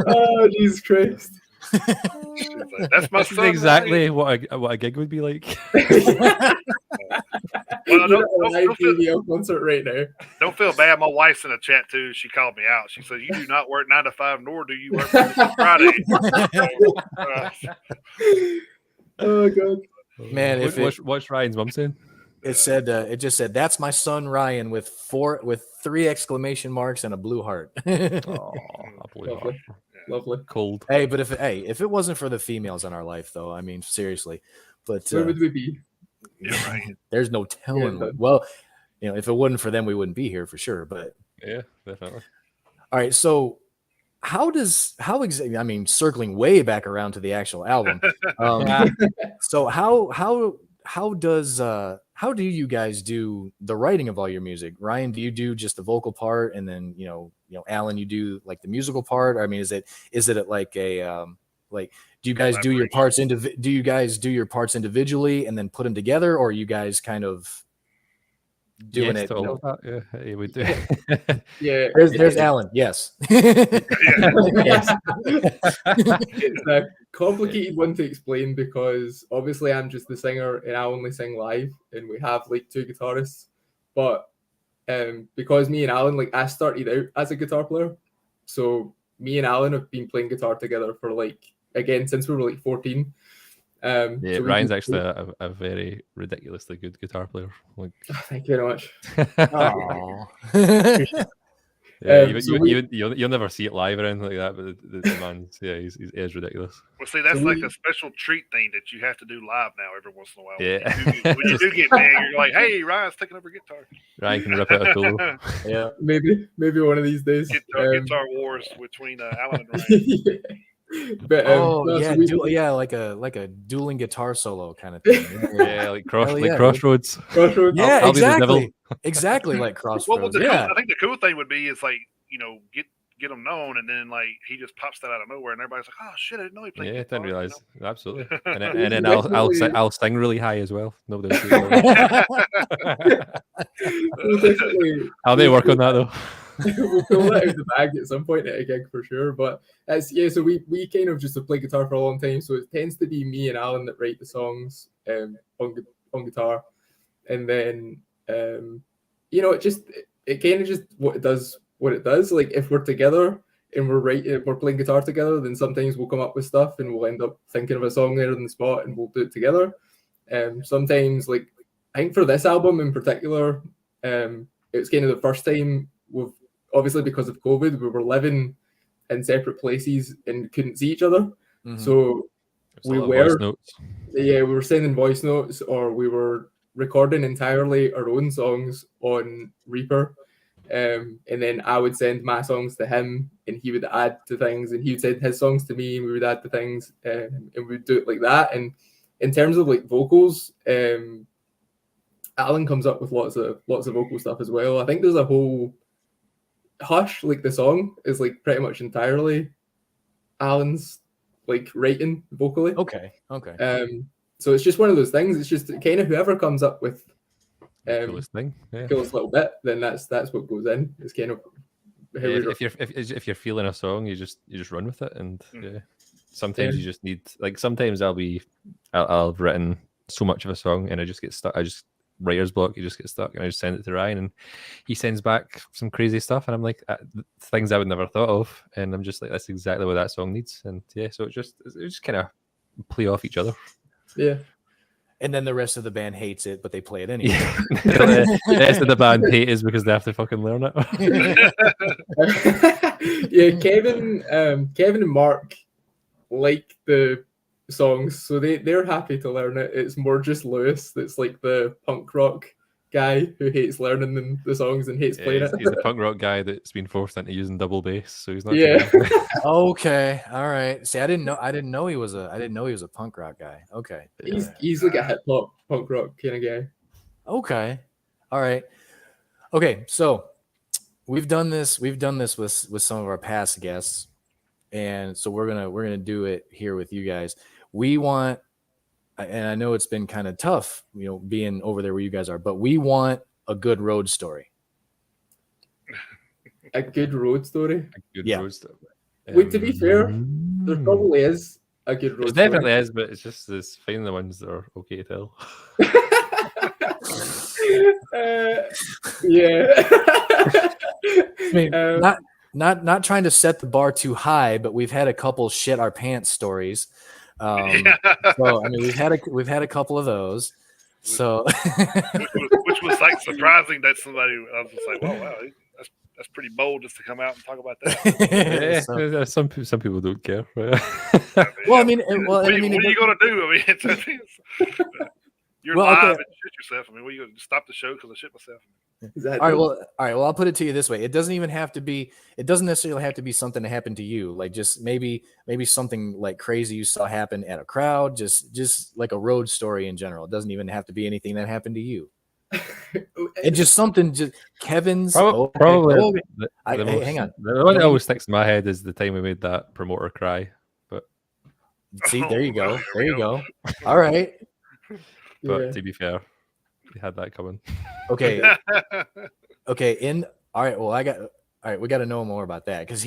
Oh, Jesus Christ! That's my This is son. exactly what a gig would be like. Well, Live video concert right now. Don't feel bad. My wife's in a chat too. She called me out. She said, "You do not work 9 to 5, nor do you work Monday to Friday." Oh God, Man, what's Ryan's mum saying? It just said that's my son Ryan with 3 exclamation marks and a blue heart. Oh, a blue heart. Lovely. Cold. Hey, but if it wasn't for the females in our life, though, I mean, seriously, but Where would we be? Yeah, right. There's no telling. Yeah, well, if it wasn't for them, we wouldn't be here for sure. But yeah, definitely. All right, so how exactly? I mean, circling way back around to the actual album. So how do you guys do the writing of all your music? Ryan, do you do just the vocal part, and then Alan, you do like the musical part? I mean, is it like a like? Do you guys do your parts individually and then put them together, or are you guys kind of doing it? To all of that. Yeah, we do. Yeah, there's Alan. Yes. Yes. It's a complicated one to explain because obviously I'm just the singer and I only sing live, and we have like 2 guitarists. But because me and Alan, like I started out as a guitar player, so me and Alan have been playing guitar together for since we were 14. Yeah, so Ryan's actually a very ridiculously good guitar player. Thank you very much. Yeah, you'll never see it live or anything like that, but the man's he is ridiculous. Well, see, that's like a special treat thing that you have to do live now every once in a while. Yeah. When you do get big, you're like, "Hey, Ryan's taking over guitar." Ryan can rip out a tool. Yeah, maybe one of these days. Guitar wars between Alan and Ryan. Yeah. But, like a dueling guitar solo kind of thing. Yeah, like Crossroads. Crossroads. Yeah, I'll be the devil. Exactly like Crossroads. Well, I think the cool thing would be is like get him known, and then like he just pops that out of nowhere, and everybody's like, "Oh shit, I didn't know he played." Yeah, guitar, didn't realize. Absolutely. And Definitely. then I'll sing really high as well. Nobody will see it. How they work on that though? We'll pull that out of the bag at some point at a gig for sure. But so we kind of just have played guitar for a long time, so it tends to be me and Alan that write the songs on guitar, and then it kind of just what it does. Like if we're together and we're playing guitar together, then sometimes we'll come up with stuff and we'll end up thinking of a song there on the spot and we'll do it together. Sometimes, like I think for this album in particular, it was kind of the first time we've obviously because of COVID we were living in separate places and couldn't see each other. Mm-hmm. So we were sending voice notes, or we were recording entirely our own songs on Reaper. And then I would send my songs to him and he would add to things, and he would send his songs to me and we would add to things, and we would do it like that. And in terms of like vocals, Alan comes up with lots of vocal stuff as well. I think there's a whole Hush, like the song is like pretty much entirely Alan's like writing vocally. Okay. So it's just one of those things. It's just kind of whoever comes up with coolest thing, coolest little bit, then that's what goes in. It's kind of how we if you're feeling a song, you just run with it, and sometimes you just need, like, sometimes I'll have written so much of a song and I just get stuck. I just writer's block. You just get stuck, and I just send it to Ryan, and he sends back some crazy stuff, and I'm like, things I would never thought of, and I'm just like, that's exactly what that song needs, and so it just kind of play off each other. Yeah. And then the rest of the band hates it, but they play it anyway. The rest of the band hate is because they have to fucking learn it. Yeah, Kevin and Mark like the songs, so they're happy to learn it. It's more just Lewis that's like the punk rock guy who hates learning the songs and hates playing it. He's the punk rock guy that's been forced into using double bass, so he's not. Yeah. Okay. All right. See, I didn't know he was a punk rock guy. Okay. He's like a hip hop punk rock kind of guy. Okay. All right. Okay. So we've done this with some of our past guests, and so we're gonna do it here with you guys. We want, and I know it's been kind of tough, being over there where you guys are, but we want a good road story. A good road story? Road story. Wait, to be fair, there probably is a good road story. There definitely is, but it's just finding the ones that are okay to tell. Yeah. I mean, not trying to set the bar too high, but we've had a couple shit our pants stories. So I mean, we've had a couple of those. So which was like surprising that somebody, I was just like, wow, that's pretty bold just to come out and talk about that. Some people don't care. Right? What are you gonna do? I mean, you're live and shit yourself. I mean, what are you gonna stop the show because I shit myself? All right. Well, I'll put it to you this way: it doesn't necessarily have to be something that happened to you. Like, just maybe something like crazy you saw happen at a crowd. Just like a road story in general. It doesn't even have to be anything that happened to you. And just something. Just Kevin's probably. Hang on. The one that always sticks in my head is the time we made that promoter cry. But see, there you go. There you go. All right. But to be fair, we had that coming. Okay. Okay. All right. Well, we got to know more about that because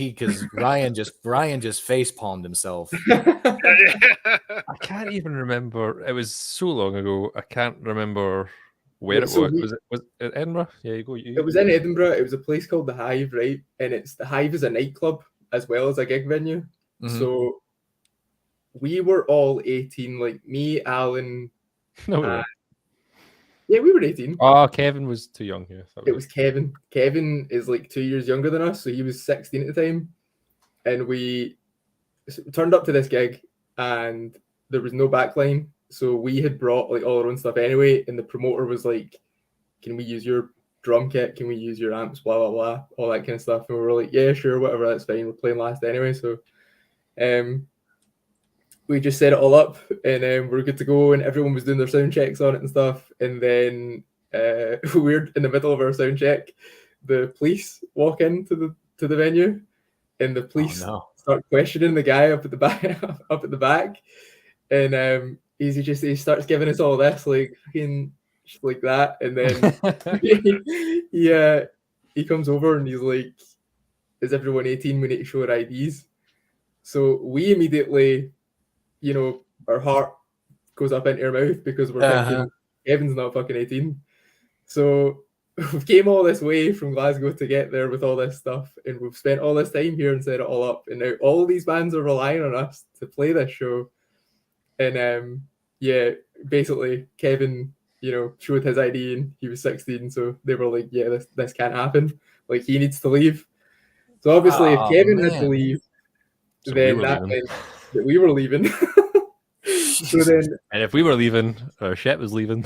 Ryan just face palmed himself. I can't even remember. It was so long ago. I can't remember where it was. Was it Edinburgh? Yeah, you go. It was in Edinburgh. It was a place called the Hive, right? And the Hive is a nightclub as well as a gig venue. Mm-hmm. So we were all 18, like me, Alan. No. Yeah, we were 18. Oh, Kevin was too young here. It was Kevin. Kevin is like 2 years younger than us, so he was 16 at the time. And we turned up to this gig, and there was no backline, so we had brought like all our own stuff anyway. And the promoter was like, "Can we use your drum kit? Can we use your amps? Blah blah blah, all that kind of stuff." And we were like, "Yeah, sure, whatever, that's fine. We're playing last anyway." So, we just set it all up, and we're good to go, and everyone was doing their sound checks on it and stuff. And then we're in the middle of our sound check. The police walk into the venue, and the police start questioning the guy up at the back, and he starts giving us all this like that, and then he comes over and he's like, "Is everyone 18? We need to show our IDs." So we immediately, our heart goes up into our mouth because we're thinking Kevin's not fucking 18. So we came all this way from Glasgow to get there with all this stuff, and we've spent all this time here and set it all up, and now all these bands are relying on us to play this show. And basically Kevin, showed his ID and he was 16, so they were like, "Yeah, this can't happen. Like, he needs to leave." So obviously, if Kevin had to leave, so then that meant that we were leaving. And if we were leaving, or Shep was leaving.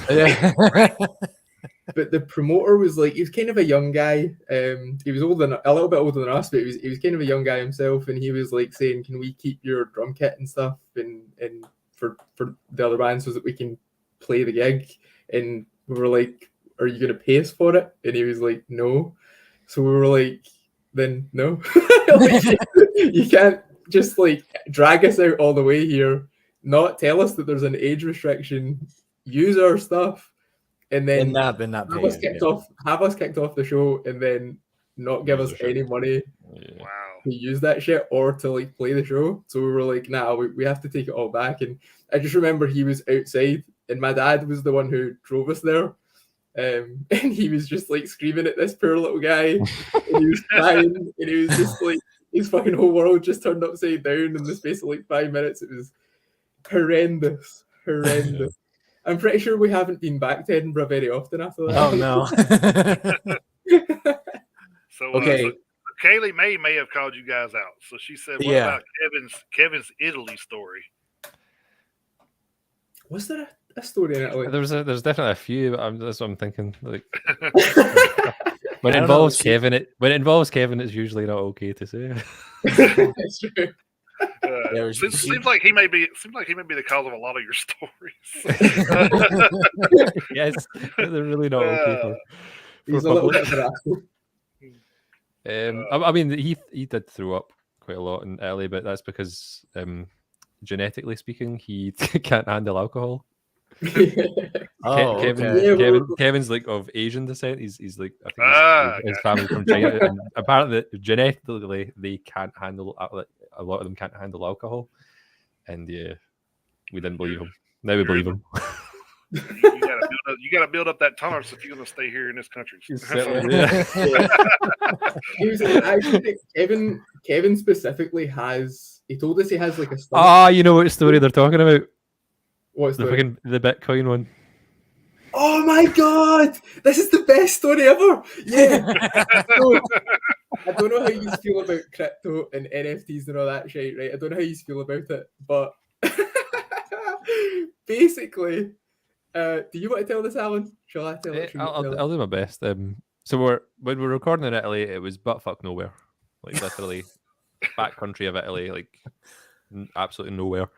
But the promoter was like, he was kind of a young guy. He was a little bit older than us, but he was kind of a young guy himself, and he was like saying, "Can we keep your drum kit and stuff and for the other band so that we can play the gig?" And we were like, "Are you gonna pay us for it?" And he was like, "No." So we were like, "Then no." Like, you can't just like drag us out all the way here, not tell us that there's an age restriction, use our stuff, and then not have us kicked off the show, and then not give us any money Yeah. Wow. to use that shit or to like play the show. So we were like, nah, we have to take it all back. And I just remember he was outside, and my dad was the one who drove us there. And he was just like screaming at this poor little guy, and he was crying, and he was just like, his fucking whole world just turned upside down in the space of like 5 minutes. It was horrendous. Yeah. I'm pretty sure we haven't been back to Edinburgh very often after that. Oh no. So, Okay. So Kaylee may have called you guys out. So she said, "What Yeah. about Kevin's Italy story?" Was there a story in Italy? There's definitely a few, but that's what I'm thinking. Like I when it don't involves know, Kevin, it's usually not okay to say. That's true. Yeah, Seems like he may be the cause of a lot of your stories. Yes, they're really not okay for He's a little public. bit of a rascal. I mean, he did throw up quite a lot in Italy, but that's because genetically speaking, he can't handle alcohol. Oh, Kevin, okay. Yeah, Kevin's like of Asian descent. He's like, I think his okay. family's from China, and apparently genetically they can't handle a lot of them can't handle alcohol, and yeah, we didn't believe him. Now we believe him. You gotta build up that tolerance if you're gonna stay here in this country. He was actually Kevin specifically has. He told us he has like a stomach. Ah, you know what story they're talking about? What's The Bitcoin one. Oh my god! This is the best story ever. Yeah. So, I don't know how you feel about crypto and NFTs and all that shit, right? I don't know how you feel about it, but basically, do you want to tell this, Alan? Shall I tell it? I'll do my best. So when we're recording in Italy, it was buttfuck nowhere, like literally backcountry of Italy, like absolutely nowhere.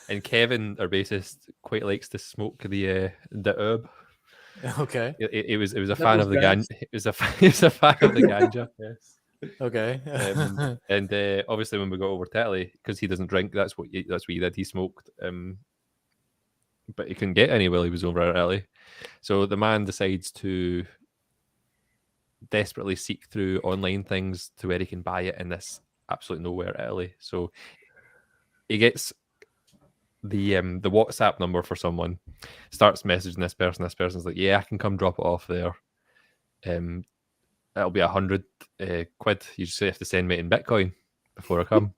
And Kevin, our bassist, quite likes to smoke the herb. Okay. It was a fan of the ganja. It was a fan of the ganja. Yes. Okay. And obviously, when we got over to Italy, because he doesn't drink, that's what he did. He smoked, but he couldn't get any while he was over in Italy. So the man decides to desperately seek through online things to where he can buy it in this absolute nowhere Italy. So he gets the WhatsApp number for someone, starts messaging this person. This person's like, "Yeah, I can come drop it off there. It'll be 100 quid. You just have to send me in Bitcoin before I come."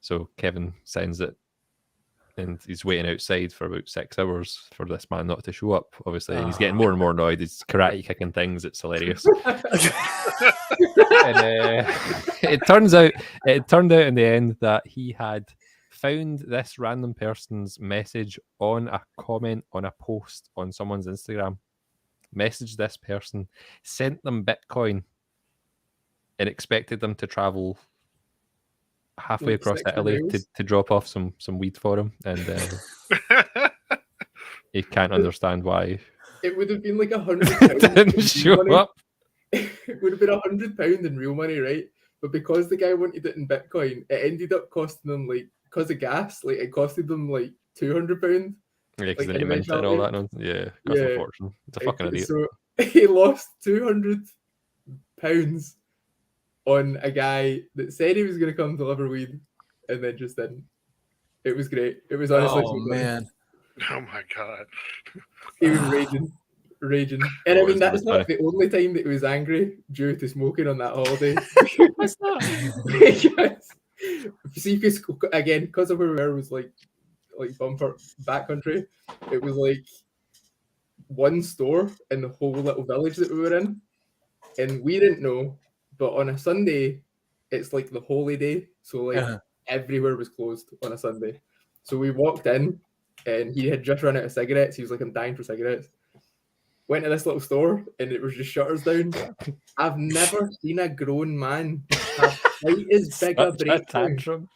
So Kevin sends it, and he's waiting outside for about 6 hours for this man not to show up. Obviously, and he's getting more and more annoyed. He's karate kicking things. It's hilarious. And it turned out in the end that he had found this random person's message on a comment on a post on someone's Instagram, messaged this person, sent them Bitcoin, and expected them to travel halfway across Italy to drop off some weed for him, and he can't understand why it would have been like £100. didn't show up. It would have been £100 in real money, right? But because the guy wanted it in Bitcoin, it ended up costing them, like, because of gas, like it costed them like £200. Yeah, because like, they mentioned and all that. Yeah, cost a fortune. It's a fucking idiot. So he lost £200 on a guy that said he was going to come deliver weed and then just didn't. It was great. It was honestly so man. Oh my god. He was raging. And I mean, that's not the only time that he was angry due to smoking on that holiday. What's that? Because, see, again, because of where we were was like bumper backcountry, it was like one store in the whole little village that we were in, and we didn't know. But on a Sunday, it's like the holy day, so like everywhere was closed on a Sunday. So we walked in, and he had just run out of cigarettes. He was like, "I'm dying for cigarettes." Went to this little store, and it was just shutters down. I've never seen a grown man have quite as big a breakdown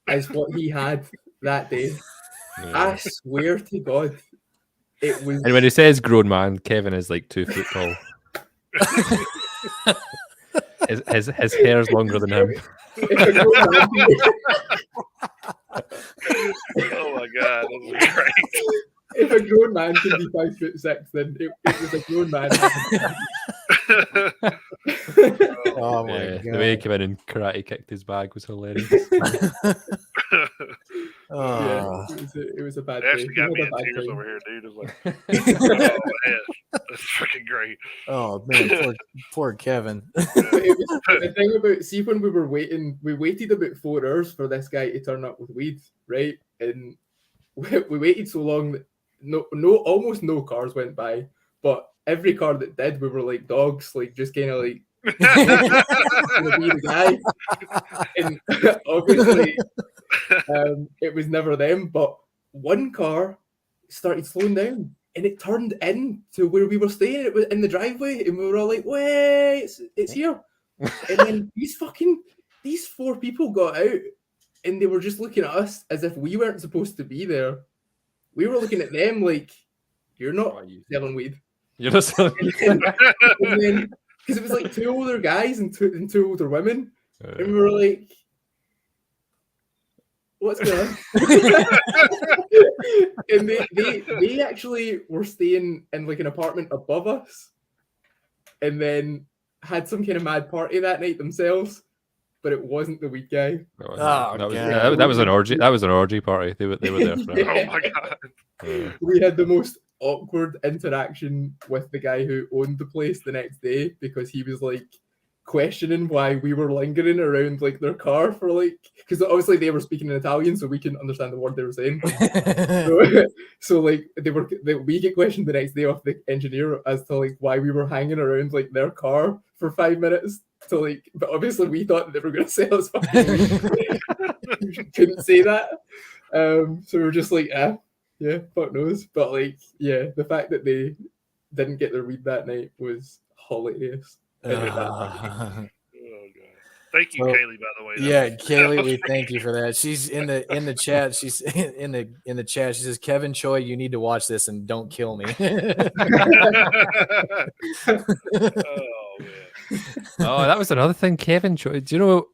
as what he had that day. Yeah. I swear to God, it was. And when he says grown man, Kevin is like 2 foot tall. his hair's longer than him. Oh my god, that was great. If a grown man can be 5'6", then it was a grown man. Oh my Yeah, the way he god. came in and karate kicked his bag was hilarious. Oh. It was a bad It actually day. got We me had in a bad tears time. over here, dude. It's like, oh man, that's freaking great. Oh man, poor Kevin. But it was the thing about, see, when we were waiting, we waited about 4 hours for this guy to turn up with weed, right? And we waited so long that almost no cars went by, but every car that did, we were like dogs, like just kind of like gonna be the guy. And obviously, it was never them. But one car started slowing down, and it turned in to where we were staying. It was in the driveway, and we were all like, "Wait, it's here!" And then these 4 people got out, and they were just looking at us as if we weren't supposed to be there. We were looking at them like, "You're not selling weed." You're not selling. And then, because it was like 2 older guys and two older women, and we were like, "What's going on?" And they actually were staying in like an apartment above us, and then had some kind of mad party that night themselves. But it wasn't the weed guy. Oh, Oh, that was God. that was an orgy. That was an orgy party. They were there for that. Oh my god. We had the most awkward interaction with the guy who owned the place the next day, because he was like questioning why we were lingering around like their car for like, because obviously they were speaking in Italian, so we couldn't understand the word they were saying. So like we get questioned the next day off the engineer as to like why we were hanging around like their car for 5 minutes to like, but obviously we thought that they were going to sell us fucking weed. Couldn't say that. So we were just like, yeah, fuck knows. But like, yeah, the fact that they didn't get their weed that night was hilarious. Oh god. Thank you, So, Kaylee, by the way. Yeah, Kaylee, we thank you for that. She's in the chat. She's in the chat. She says, "Kevin Choi, you need to watch this and don't kill me." Oh man. Oh, that was another thing, Kevin. Do you know?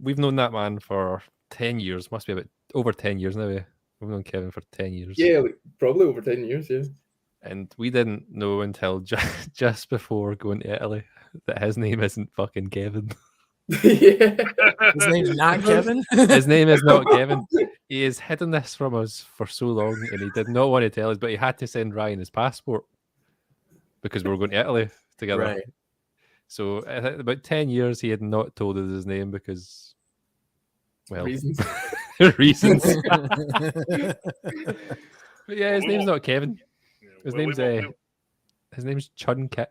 We've known that man for 10 years. Must be about over 10 years now. We've known Kevin for 10 years. Yeah, like, probably over 10 years. Yeah. And we didn't know until just before going to Italy that his name isn't fucking Kevin. Yeah. His name's not Kevin. His name is not Kevin. He has hidden this from us for so long, and he did not want to tell us, but he had to send Ryan his passport because we were going to Italy together. Right. So about 10 years, he had not told us his name because, well, Reasons. reasons. But yeah, his name's not Kevin. His name's Chun Kit,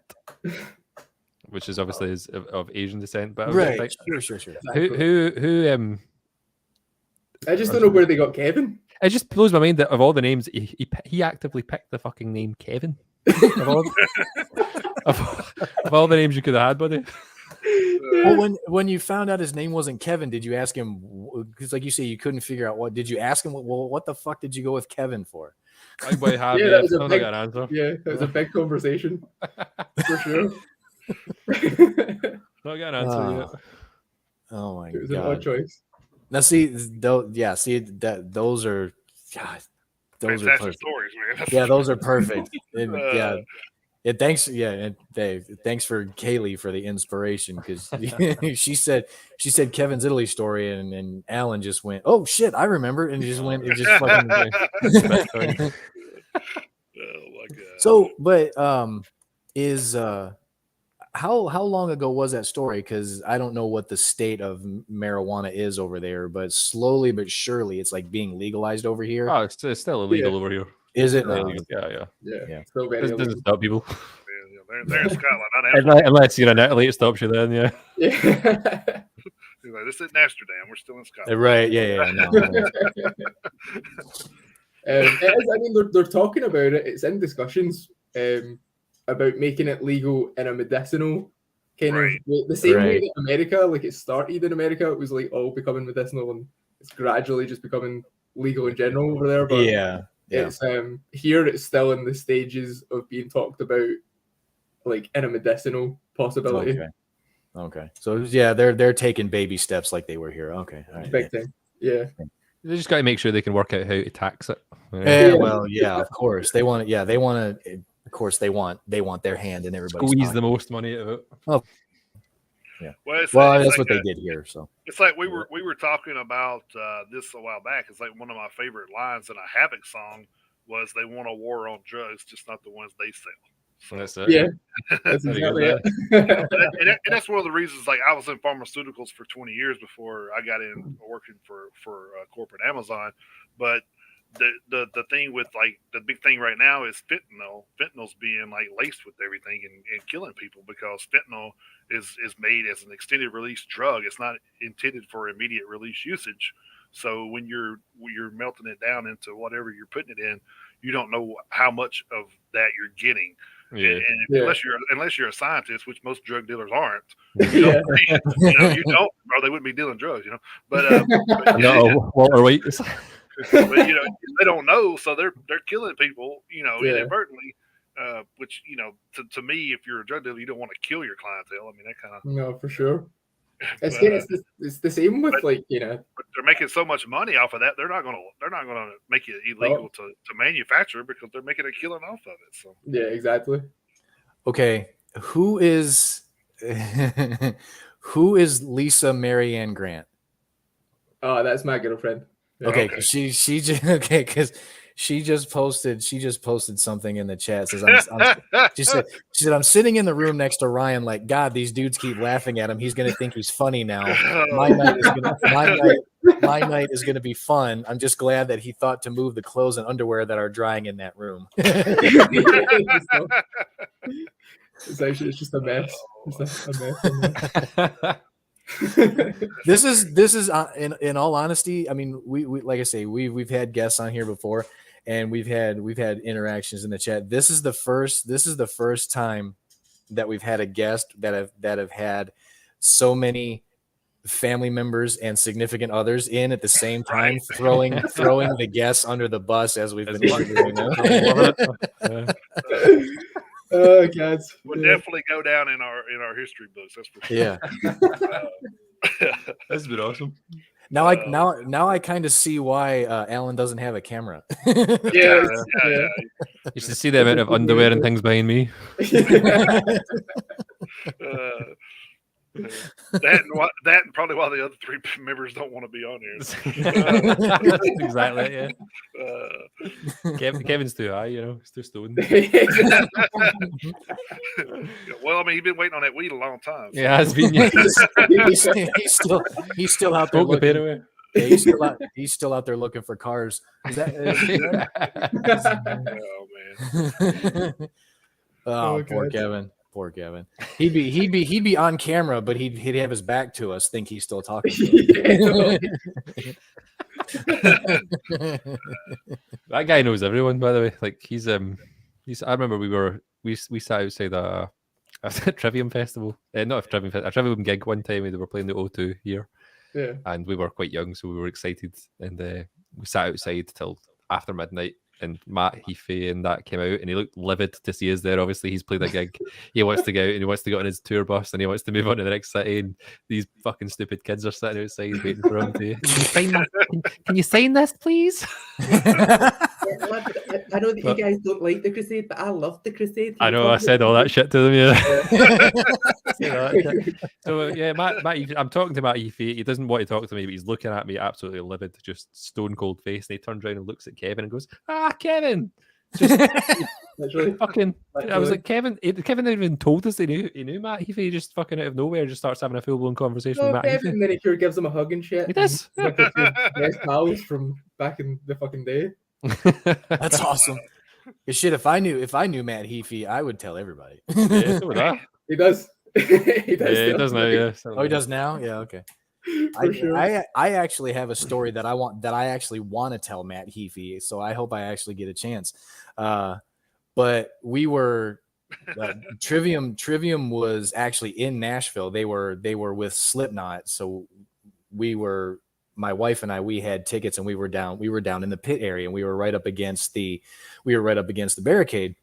which is obviously of Asian descent. But Right. Sure. Who I just don't know where they got Kevin. It just blows my mind that of all the names, he actively picked the fucking name Kevin. of all the names you could have had, buddy. Well, when you found out his name wasn't Kevin, did you ask him? Because, like you say, you couldn't figure out what. Did you ask him? Well, what the fuck did you go with Kevin for? I might have. Yeah, Yeah, that was a still big- not got an answer. Yeah, it was a big conversation for sure. Not got an answer yet. Oh my It was an odd god! choice. Now see, those are, God, those are Fantastic perfect. stories, man. Yeah, those are perfect. And thanks, and Dave, thanks for Kaylee for the inspiration, because she said Kevin's Italy story, and Alan just went, "Oh shit, I remember," and just went, it just fucking. Oh my god. So, but is how long ago was that story? Because I don't know what the state of marijuana is over there, but slowly but surely it's like being legalized over here. Oh, it's still illegal over here. Is it? Still No. illegal. Yeah. Yeah. So very It doesn't stop people. They're in Scotland. Not Unless you're in Italy, it stops you then, yeah. Yeah. Like, this isn't Amsterdam. We're still in Scotland. Right? Yeah. No. I mean, they're talking about it. It's in discussions about making it legal in a medicinal kind Right. of way. The same way Right. that America, like it started in America, it was like all becoming medicinal, and it's gradually just becoming legal in general over there. But Yeah. it's here it's still in the stages of being talked about, like in a medicinal possibility. Okay. So yeah, they're taking baby steps like they were here. Okay. All right. Big time. Yeah. They just got to make sure they can work out how to tax it. Yeah, well, yeah, of course. They want to, of course they want their hand in everybody's Squeeze pocket. the most money out of it. Oh, yeah. Well, it's That's like what they did here. So it's like we were talking about this a while back. It's like one of my favorite lines in a Havoc song was they want a war on drugs, just not the ones they sell. So, That's it. Yeah, that's Very exactly good, it. and that's one of the reasons. Like I was in pharmaceuticals for 20 years before I got in working for corporate Amazon, but the thing with like the big thing right now is fentanyl. Fentanyl's being like laced with everything and killing people because fentanyl is made as an extended release drug. It's not intended for immediate release usage. So when you're melting it down into whatever you're putting it in, you don't know how much of that you're getting. Yeah. And unless you're a scientist, which most drug dealers aren't, Yeah. you don't, or they wouldn't be dealing drugs, but No, Walter White. but they don't know, so they're killing people, inadvertently. Which to me, if you're a drug dealer, you don't want to kill your clientele. I mean, that kind of No, for sure. It's, but, it's the same with but like but they're making so much money off of that. They're not gonna make it illegal to manufacture because they're making a killing off of it. So yeah, exactly. okay, who is Lisa Marianne Grant? Oh, that's my girlfriend. Yeah. Okay, okay. She just okay because she just posted something in the chat. Says she said I'm sitting in the room next to Ryan. Like God, these dudes keep laughing at him. He's gonna think he's funny now. My night is gonna be fun. I'm just glad that he thought to move the clothes and underwear that are drying in that room. It's just a mess. It's a mess. This is in all honesty. I mean, we like I say, we've had guests on here before. And we've had interactions in the chat. This is the first time that we've had a guest that have had so many family members and significant others in at the same time, throwing the guests under the bus as we've been interviewing them. Oh God, would definitely go down in our history books. That's for sure. Yeah, that's been awesome. Now I kind of see why Alan doesn't have a camera. Yeah. You should see the amount of underwear and things behind me. That and probably why the other three members don't want to be on here. Exactly. Yeah. Kevin's too high. He's too stoned. Well, I mean, he's been waiting on that weed a long time. So. Yeah, has been. Yeah. he's still out there looking. Yeah, he's still out there looking for cars. Oh man. Oh, poor Kevin. Poor Kevin. He'd be on camera, but he'd have his back to us. Think he's still talking. To That guy knows everyone, by the way. Like he's I remember we sat outside a Trivium festival. Not a Trivium gig one time. They were playing the O2 here. Yeah. And we were quite young, so we were excited. And we sat outside till after midnight. And Matt Heafy and that came out, and he looked livid to see us there. Obviously, he's played a gig. He wants to go out and he wants to get on his tour bus, and he wants to move on to the next city. And these fucking stupid kids are sitting outside waiting for him to. Can you sign this, please? I know that you guys don't like the Crusade, but I love the Crusade. I know. I said all that shit to them. Yeah. So yeah, Matt Heafy, I'm talking to Matt Heafy. He doesn't want to talk to me, but he's looking at me absolutely livid, just stone cold face. And he turns around and looks at Kevin and goes, Kevin. Just fucking. I was like, Kevin never even told us he knew Matt Heafy. He just fucking out of nowhere just starts having a full blown conversation with Matt Heafy. And then he gives him a hug and shit. He does. Like best pals from back in the fucking day. That's awesome. Shit, if I knew Matt Heafy, I would tell everybody. Yeah, so would I. He does. He does now. Yeah. Oh, he does now. Yeah. Okay. I actually have a story that I actually want to tell Matt Heafy, so I hope I actually get a chance. But we were Trivium was actually in Nashville. They were with Slipknot, so my wife and we had tickets, and we were down in the pit area, and we were right up against the barricade.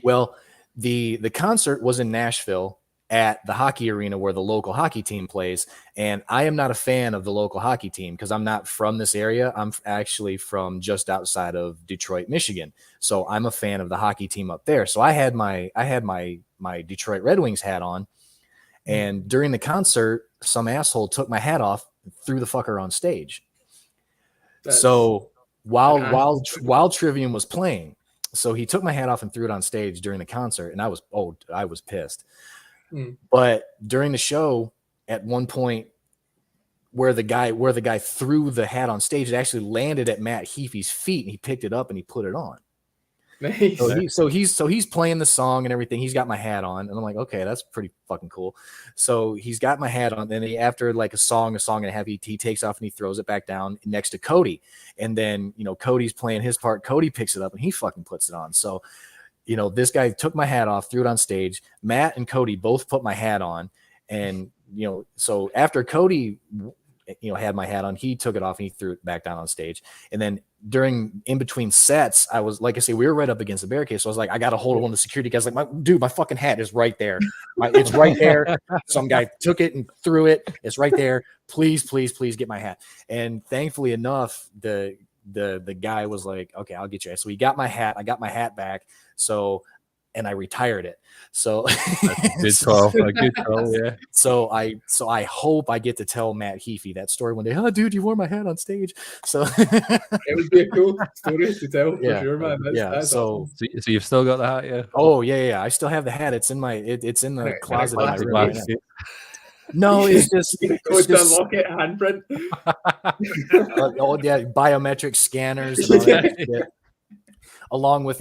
Well, the concert was in Nashville, at the hockey arena where the local hockey team plays. And I am not a fan of the local hockey team because I'm not from this area. I'm actually from just outside of Detroit, Michigan. So I'm a fan of the hockey team up there. So I had my Detroit Red Wings hat on. And during the concert, some asshole took my hat off and threw the fucker on stage. So while Trivium was playing, so he took my hat off and threw it on stage during the concert, and I was pissed. But during the show, at one point, where the guy threw the hat on stage, it actually landed at Matt Heafy's feet, and he picked it up and he put it on. Nice. So he's playing the song and everything. He's got my hat on, and I'm like, okay, that's pretty fucking cool. So he's got my hat on. Then after like a song and a half, he takes off and he throws it back down next to Cody. And then Cody's playing his part. Cody picks it up and he fucking puts it on. So this guy took my hat off, threw it on stage. Matt and Cody both put my hat on, and so after Cody had my hat on, he took it off and he threw it back down on stage. And then in between sets, I was like, I say, we were right up against the barricade. So I was like, I got to hold on to security guys. Like, my fucking hat is right there. It's right there. Some guy took it and threw it. It's right there. Please, please, please get my hat. And thankfully enough, the guy was like, okay, I'll get you. So he got my hat. I got my hat back. And I retired it. So good call. A good call, yeah. So I hope I get to tell Matt Heafy that story one day. Oh, dude, you wore my hat on stage. So it would be a cool story to tell for sure, man. That's so awesome. So you've still got the hat, yeah? Oh yeah. I still have the hat. It's in my it's in the closet in my room right now. Classic. No, it's just unlock it, handprint. Biometric scanners and all that shit. Along with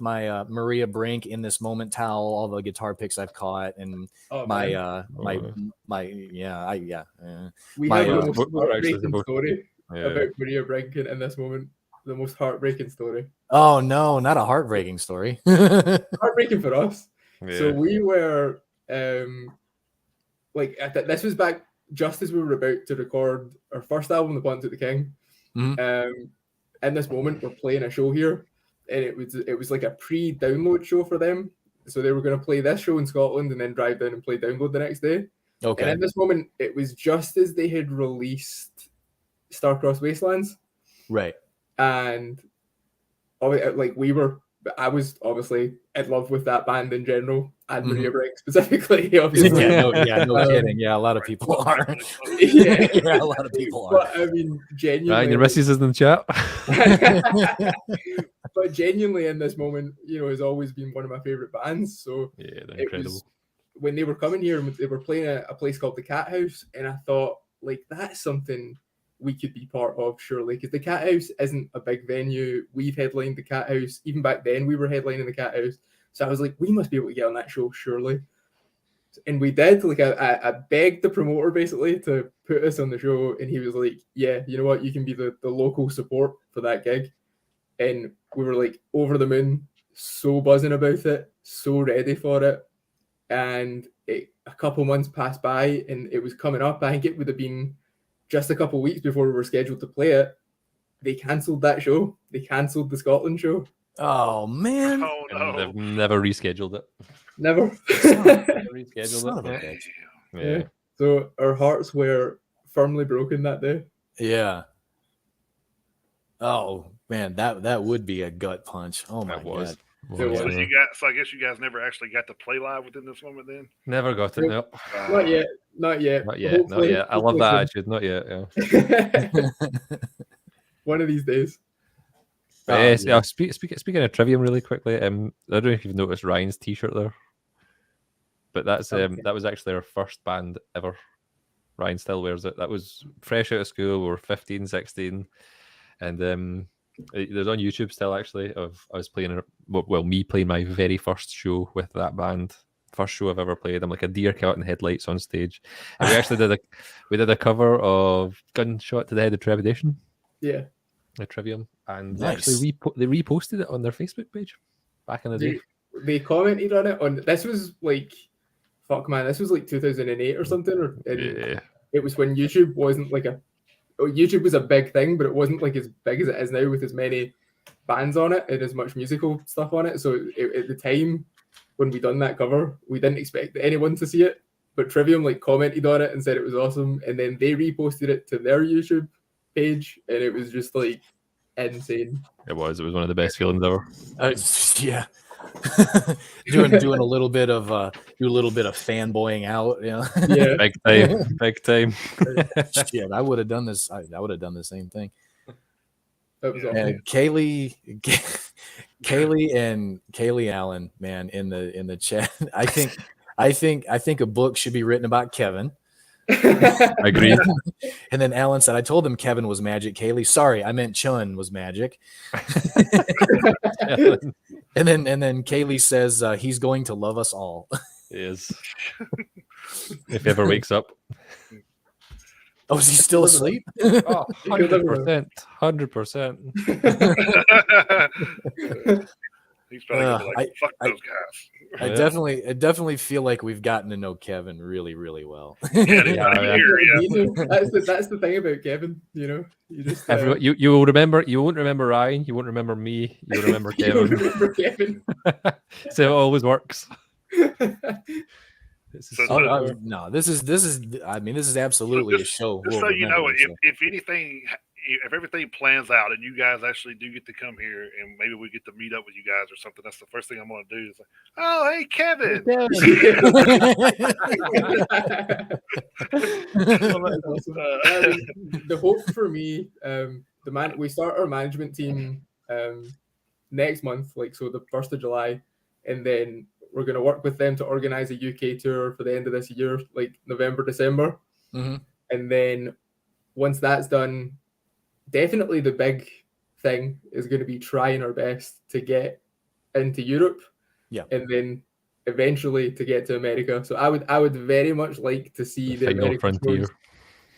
my Maria Brink in this moment towel, all the guitar picks I've caught, and We my have the most heartbreaking story about Maria Brink in this moment. The most heartbreaking story. Oh no, not a heartbreaking story. Heartbreaking for us. Yeah. So we were this was back just as we were about to record our first album, The Blunt to the King. Mm-hmm. In this moment, we're playing a show here, and it was like a pre-download show for them. So they were going to play this show in Scotland and then drive down and play Download the next day. Okay. And in this moment, it was just as they had released Star-Crossed Wastelands. Right. And I was obviously in love with that band in general, and Maria Brink specifically. Obviously. No kidding. Yeah, a lot of people are. Yeah, a lot of people are. But I mean, genuinely. Ryan, your missus is in the chat. But genuinely, in this moment, has always been one of my favorite bands. So yeah, they're incredible. When they were coming here, they were playing a place called the Cat House, and I thought, like, that's something we could be part of, surely, because the Cat House isn't a big venue. We've headlined the Cat House. Even back then, we were headlining the Cat House. So I was like, we must be able to get on that show, surely. And we did. Like, I begged the promoter, basically, to put us on the show, and he was like, yeah, you know what? You can be the local support for that gig. And we were, like, over the moon, so buzzing about it, so ready for it. And a couple months passed by, and it was coming up. I think it would have been just a couple of weeks before we were scheduled to play it. They cancelled that show. They cancelled the Scotland show. Oh man! Oh no! And they've never rescheduled it. Never. Rescheduled it. Yeah. So our hearts were firmly broken that day. Yeah. Oh man, that would be a gut punch. Oh my god. So I guess you guys never actually got to play live within this moment then? Never got it, no. Not yet. I love that attitude. Not yet, yeah. One of these days. Speaking of Trivium really quickly, I don't know if you've noticed Ryan's t-shirt there. But that's that was actually our first band ever. Ryan still wears it. That was fresh out of school. We were 15, 16. And there's on YouTube still, actually, of I was playing, me playing my very first show with that band. First show I've ever played. I'm like a deer caught in headlights on stage. And we actually did a cover of Gunshot to the Head of Trepidation. Yeah. The Trivium. And nice. actually they reposted it on their Facebook page back in the day. They commented on it. This was like, this was like 2008 or something. It was when YouTube wasn't like YouTube was a big thing, but it wasn't like as big as it is now with as many bands on it and as much musical stuff on it. So at the time, when we done that cover, we didn't expect anyone to see it, but Trivium like commented on it and said it was awesome, and then they reposted it to their YouTube page, and it was just like insane. It was one of the best feelings ever. Yeah. doing a little bit of fanboying out, you know. Yeah, big time. Shit, I would have done this. I would have done the same thing. that was awesome. And Kaylee and Kaylee Allen, man, in the chat. I think a book should be written about Kevin. Agreed. And then Alan said, I told them Kevin was magic. Kaylee, sorry, I meant Chun was magic. and then Kaylee says he's going to love us all. He is. If he ever wakes up. Oh, is he still asleep? Oh, 100%. 100%. He's probably gonna be like, fuck those guys. I definitely feel like we've gotten to know Kevin really, really well. Yeah. That's the thing about Kevin, you know. You just you will remember. You won't remember Ryan. You won't remember me. You'll remember Kevin. You'll remember Kevin. So it always works. This is absolutely a show. Just so you know, if anything, if everything plans out and you guys actually do get to come here and maybe we get to meet up with you guys or something, that's the first thing I'm going to do is like, oh, hey, Kevin. The hope for me, we start our management team next month, like so the 1st of July, and then we're going to work with them to organize a UK tour for the end of this year, like November, December. Mm-hmm. And then once that's done, definitely the big thing is going to be trying our best to get into Europe. Yeah. And then eventually to get to America. So I would very much like to see the Final American frontier. shows.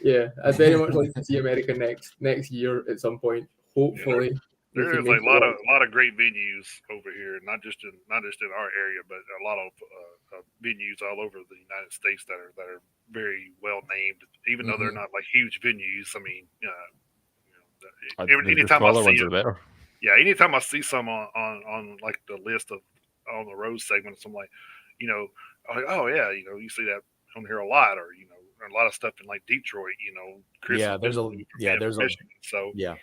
Yeah, I'd very much like to see America next year at some point. Hopefully. There is a lot of great venues over here, not just in our area, but a lot of venues all over the United States that are very well named, even though they're not like huge venues. I mean, anytime I see them, anytime I see some on like the list of on the road segments, I'm like, I'm like, oh yeah, you see that on here a lot, or a lot of stuff in like Detroit, Chris. Yeah, there's Michigan, so yeah.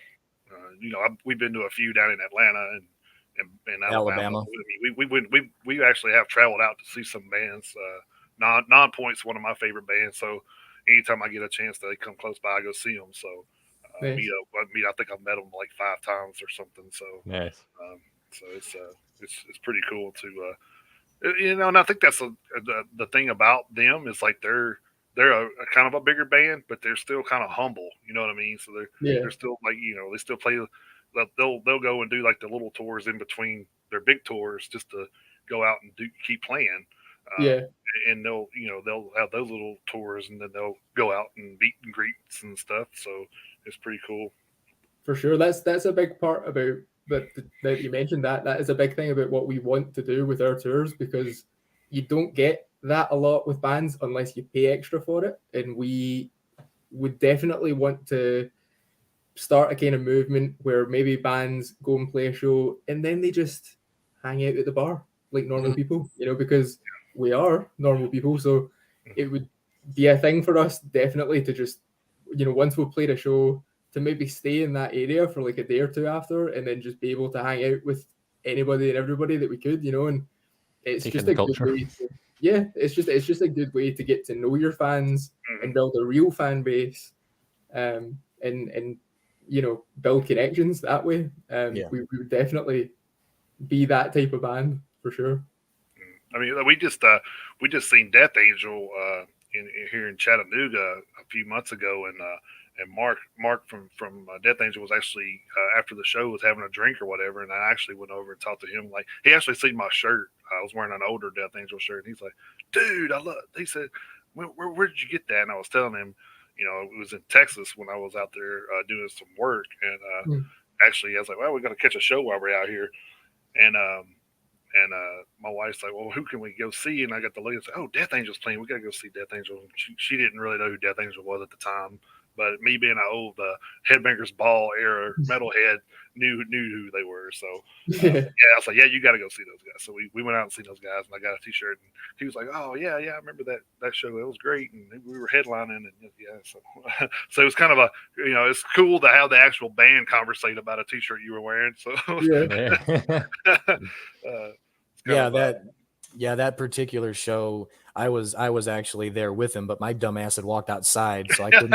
We've been to a few down in Atlanta and Alabama. I mean, we actually have traveled out to see some bands. Non-Point's one of my favorite bands, so anytime I get a chance that they come close by, I go see them. So nice. I think I've met them like 5 times or something. So nice. So it's pretty cool to and I think that's the thing about them is like they're a kind of a bigger band, but they're still kind of humble. You know what I mean? So they're still like they still play. They'll go and do like the little tours in between their big tours just to go out and keep playing. And they'll have those little tours and then they'll go out and meet and greets and stuff. So it's pretty cool. For sure, that's a big part about that you mentioned. That is a big thing about what we want to do with our tours, because you don't get that a lot with bands unless you pay extra for it, and we would definitely want to start a kind of movement where maybe bands go and play a show and then they just hang out at the bar like normal people, because we are normal people. So it would be a thing for us definitely to just once we've played a show to maybe stay in that area for like a day or two after, and then just be able to hang out with anybody and everybody that we could, and it's just a good way to, it's just a good way to get to know your fans and build a real fan base, and build connections that way. We would definitely be that type of band for sure. I mean, we just seen Death Angel here in Chattanooga a few months ago, and Mark from Death Angel was actually after the show was having a drink or whatever, and I actually went over and talked to him. Like, he actually seen my shirt. I was wearing an older Death Angel shirt, and he's like, "Dude, He said, "Where did you get that?" And I was telling him, it was in Texas when I was out there doing some work, and actually I was like, "Well, we got to catch a show while we're out here," and my wife's like, "Well, who can we go see?" And I got the lady and said, "Oh, Death Angel's playing. We got to go see Death Angel." She didn't really know who Death Angel was at the time. But me being an old Headbangers Ball era metalhead, knew who they were. So I was like, yeah, you got to go see those guys. So we went out and seen those guys, and I got a T-shirt, and he was like, oh yeah, I remember that show. That was great, and we were headlining, and yeah, so so it was kind of a it's cool to have the actual band conversate about a T-shirt you were wearing. So that particular show, I was actually there with him, but my dumb ass had walked outside, so I couldn't.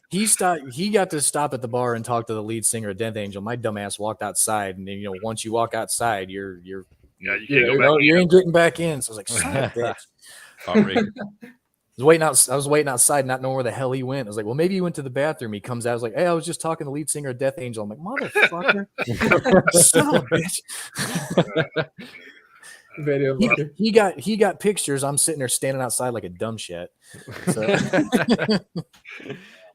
He got to stop at the bar and talk to the lead singer of Death Angel. My dumb ass walked outside, and then, once you walk outside, you ain't getting back in. So I was like, son of a bitch. I was waiting outside, not knowing where the hell he went. I was like, well, maybe he went to the bathroom. He comes out. I was like, hey, I was just talking to the lead singer of Death Angel. I'm like, motherfucker, son of a bitch. Very unlucky. He got pictures. I'm sitting there standing outside like a dumb shit. So.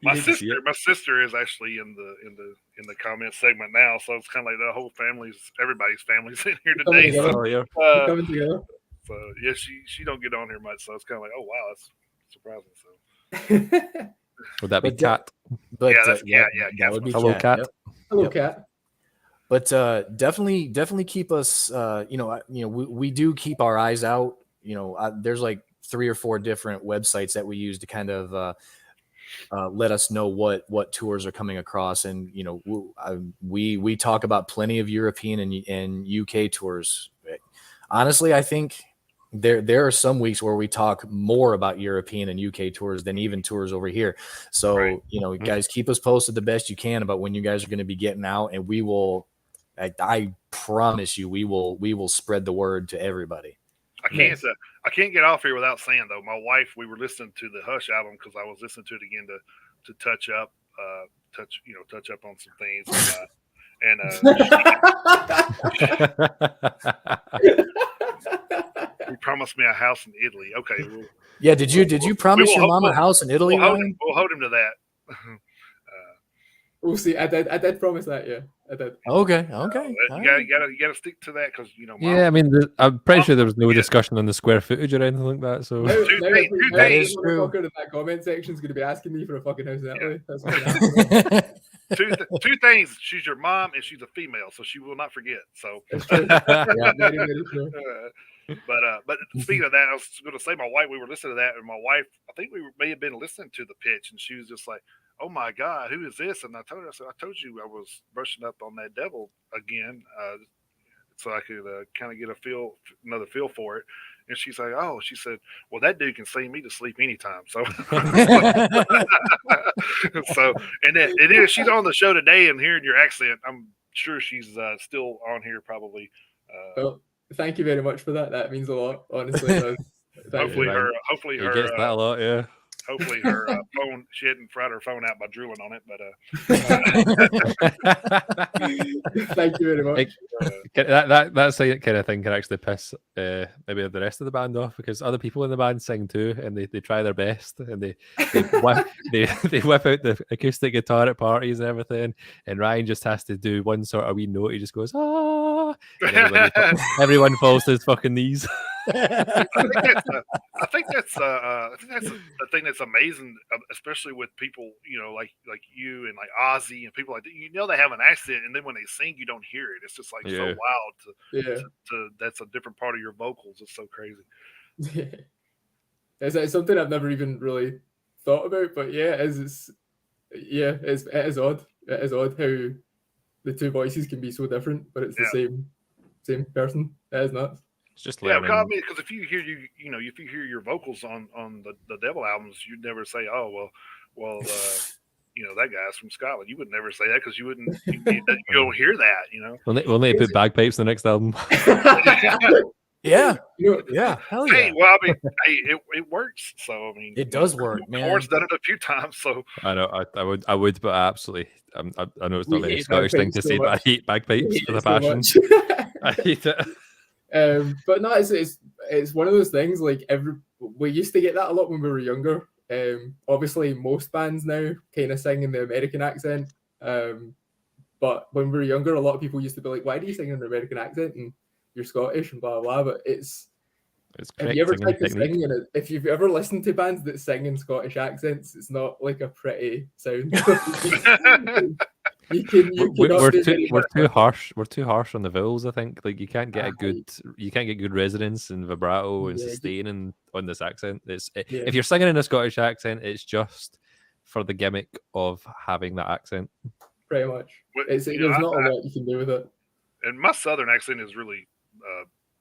My sister is actually in the comment segment now, so it's kind of like the whole everybody's family's in here today. Coming together. So yeah, she don't get on here much, so it's kind of like, oh wow, that's surprising. So would that be Cat? But yeah, that's Cat. Yeah, that would be Hello, Cat. Yep. Hello, Cat. But definitely keep us. We do keep our eyes out. There's like 3 or 4 different websites that we use to kind of let us know what tours are coming across, and we talk about plenty of European and UK tours. Honestly, I think there are some weeks where we talk more about European and UK tours than even tours over here. So right. Guys, keep us posted the best you can about when you guys are going to be getting out, and we will. I promise you, we will spread the word to everybody. I can't get off here without saying though, my wife, we were listening to the Hush album because I was listening to it again to touch up on some things, he promised me a house in Italy. Okay, yeah. Did you promise your mom a house in Italy? We'll hold him to that. We'll see. I did promise that. Yeah, I did. Okay. You gotta stick to that because Mom, yeah. I mean, I'm pretty sure there was no discussion on the square footage or anything like that. So that is true. In that comment section is going to be asking me for a fucking house in Italy. That's what two things. She's your mom and she's a female, so she will not forget. So, very, very true. But speaking of that, I was going to say my wife. We were listening to that, and my wife, I think we may have been listening to the pitch, and she was just like, "Oh my God, who is this?" And I told her, I told you I was brushing up on that devil again, so I could kind of get another feel for it. And she's like, "Oh," she said, "Well, that dude can sing me to sleep anytime." So, and it is. She's on the show today, and hearing your accent, I'm sure she's still on here probably. Well, thank you very much for that. That means a lot, honestly. Hopefully her gets that a lot, yeah. Hopefully her phone, she hadn't fried her phone out by drooling on it, but thank you very much. That kind of thing can actually piss maybe the rest of the band off, because other people in the band sing too, and they try their best, and they whip out the acoustic guitar at parties and everything, and Ryan just has to do one sort of wee note. He just goes, ah, and everyone falls to his fucking knees. I think that's the thing that's amazing, especially with people, like you and like Ozzy and people like that. They have an accent, and then when they sing, you don't hear it. It's just like so wild to that's a different part of your vocals. It's so crazy. It's something I've never even really thought about, but it is odd. It is odd how the two voices can be so different, but it's the same person. It is nuts. It's just learning. Because if you hear if you hear your vocals on the Devil albums, you'd never say, "Oh well, that guy's from Scotland." You would never say that because you don't hear that. We'll need to put bagpipes in the next album. Yeah. Hell yeah. Hey, well, I mean, it works. So I mean, it does work, man. Ford's done it a few times, so I know I would, but absolutely, I know it's not a Scottish thing to say, but I hate bagpipes with a passion. I hate it. But no, it's one of those things. Like we used to get that a lot when we were younger. Obviously, most bands now kind of sing in the American accent. But when we were younger, a lot of people used to be like, "Why do you sing in the American accent? And you're Scottish and blah blah." But it's It's Have correct you ever singing tried to technique. sing in it? If you've ever listened to bands that sing in Scottish accents, it's not like a pretty sound. you cannot We're do too very we're much. too harsh. We're too harsh on the vowels. I think like you can't get Aye. good resonance and vibrato and Yeah, sustain on this accent. Yeah. If you're singing in a Scottish accent, it's just for the gimmick of having that accent. Pretty much. But, There's not a lot you can do with it. And my Southern accent is really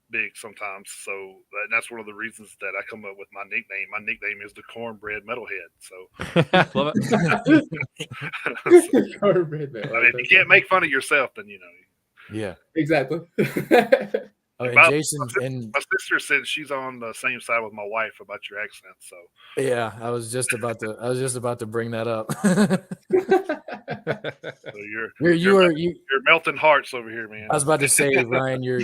big sometimes. So that's one of the reasons that I come up with my nickname. My nickname is the Cornbread Metalhead. So Love it. so, Cornbread metal. I mean, if you can't make fun of yourself, then Yeah. Exactly. Oh, and My Jason and my sister said she's on the same side with my wife about your accent. So yeah, I was just about to bring that up. so you're you're melting hearts over here, man. I was about to say, Ryan, you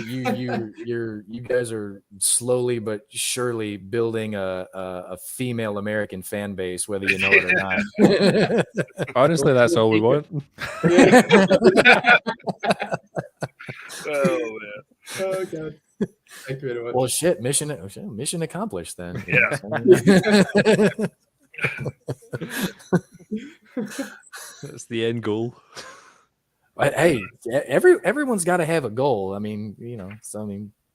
guys are slowly but surely building a female American fan base, whether you know it or not. Honestly, that's all we want. Oh man. Oh god. Thank you very much. Well, shit, mission accomplished then. Yeah. That's the end goal. Hey, everyone's got to have a goal. I mean,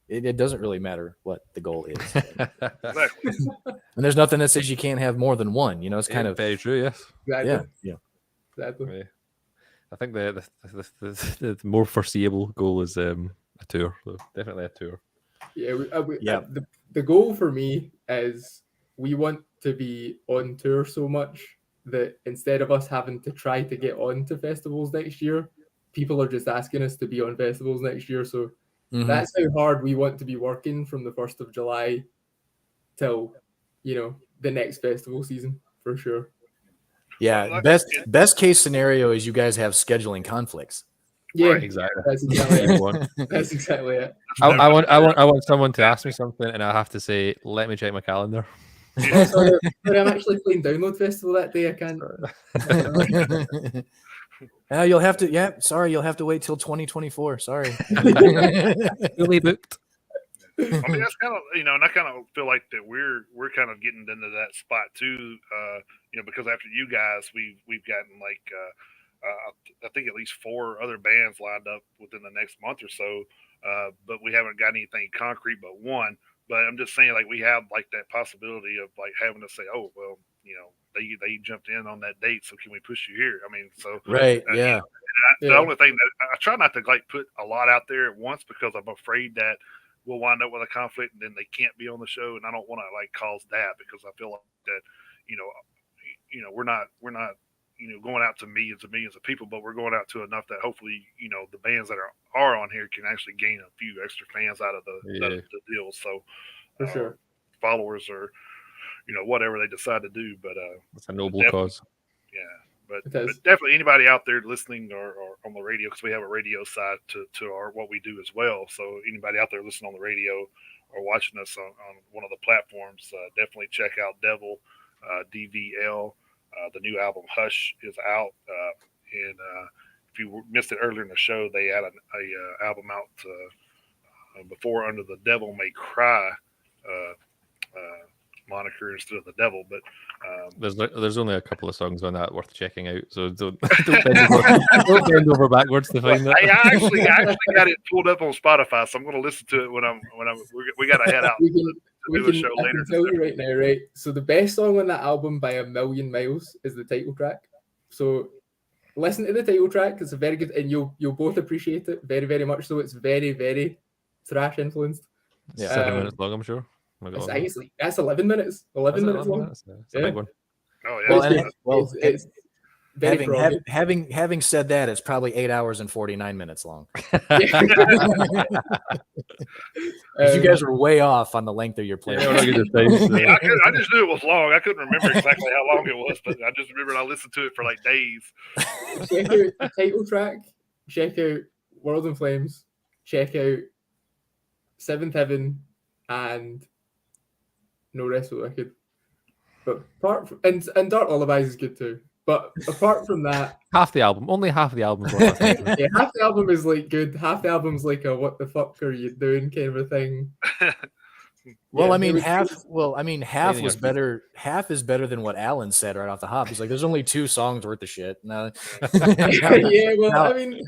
it doesn't really matter what the goal is. Exactly. And there's nothing that says you can't have more than one. It's kind of very true. Yes. Exactly. yeah. Exactly. Yeah. I think the more foreseeable goal is a tour. So definitely a tour. Yeah. The goal for me is we want to be on tour so much that instead of us having to try to get on to festivals next year, people are just asking us to be on festivals next year. So that's how hard we want to be working from the 1st of July till, the next festival season for sure. Yeah, best case scenario is you guys have scheduling conflicts. Yeah, Right. Exactly. That's exactly it. That's exactly it. I want someone to ask me something, and I have to say, let me check my calendar. Oh, sorry, I'm actually playing Download Festival that day. I can't. You'll have to. Yeah, sorry, you'll have to wait till 2024. Sorry. Fully booked. I mean, that's kind of and I kind of feel like that we're kind of getting into that spot too. Because after you guys, we've gotten like I think at least 4 other bands lined up within the next month or so, but we haven't got anything concrete but one. But I'm just saying, like we have like that possibility of like having to say, oh well, they jumped in on that date, so can we push you here? I mean, so right, yeah. The only thing that I try not to like put a lot out there at once because I'm afraid that we'll wind up with a conflict and then they can't be on the show, and I don't want to like cause that because I feel like that we're not going out to millions and millions of people, but we're going out to enough that hopefully the bands that are on here can actually gain a few extra fans out of the deal. So for sure, followers or whatever they decide to do, but it's a noble cause. Yeah. But definitely anybody out there listening or on the radio, because we have a radio side to our what we do as well. So anybody out there listening on the radio or watching us on one of the platforms, definitely check out Devil, DVL. The new album Hush is out, and if you missed it earlier in the show, they had a album out before under the Devil May Cry moniker instead of the Devil, but there's only a couple of songs on that worth checking out, so don't bend over backwards to find that. I actually got it pulled up on Spotify, so I'm going to listen to it when we got to head out. I can tell you right now, right? So the best song on that album by a million miles is the title track. So listen to the title track; it's a very good, and you'll both appreciate it very, very much. So it's very, very thrash influenced. Yeah, 7 minutes long, I'm sure. That's 11 minutes. 11 minutes long. It's a big one. Oh yeah. It's very having said that, it's probably 8 hours and 49 minutes long. You guys are way off on the length of your play. I just knew it was long. I couldn't remember exactly how long it was, but I just remembered I listened to it for like days. Check out the title track. Check out World in Flames. Check out Seventh Heaven and No Rest for the Wicked. But and Dark Lullabies is good too. But apart from that, only half the album. Yeah, half the album is like good. Half the album's like a "what the fuck are you doing" kind of a thing. Well, Yeah, I mean, it was half. good. Well, I mean, half Anything was else? better. Half is better than what Alan said right off the hop. He's like, "There's only 2 songs worth of shit." No, Yeah, well, now, I mean,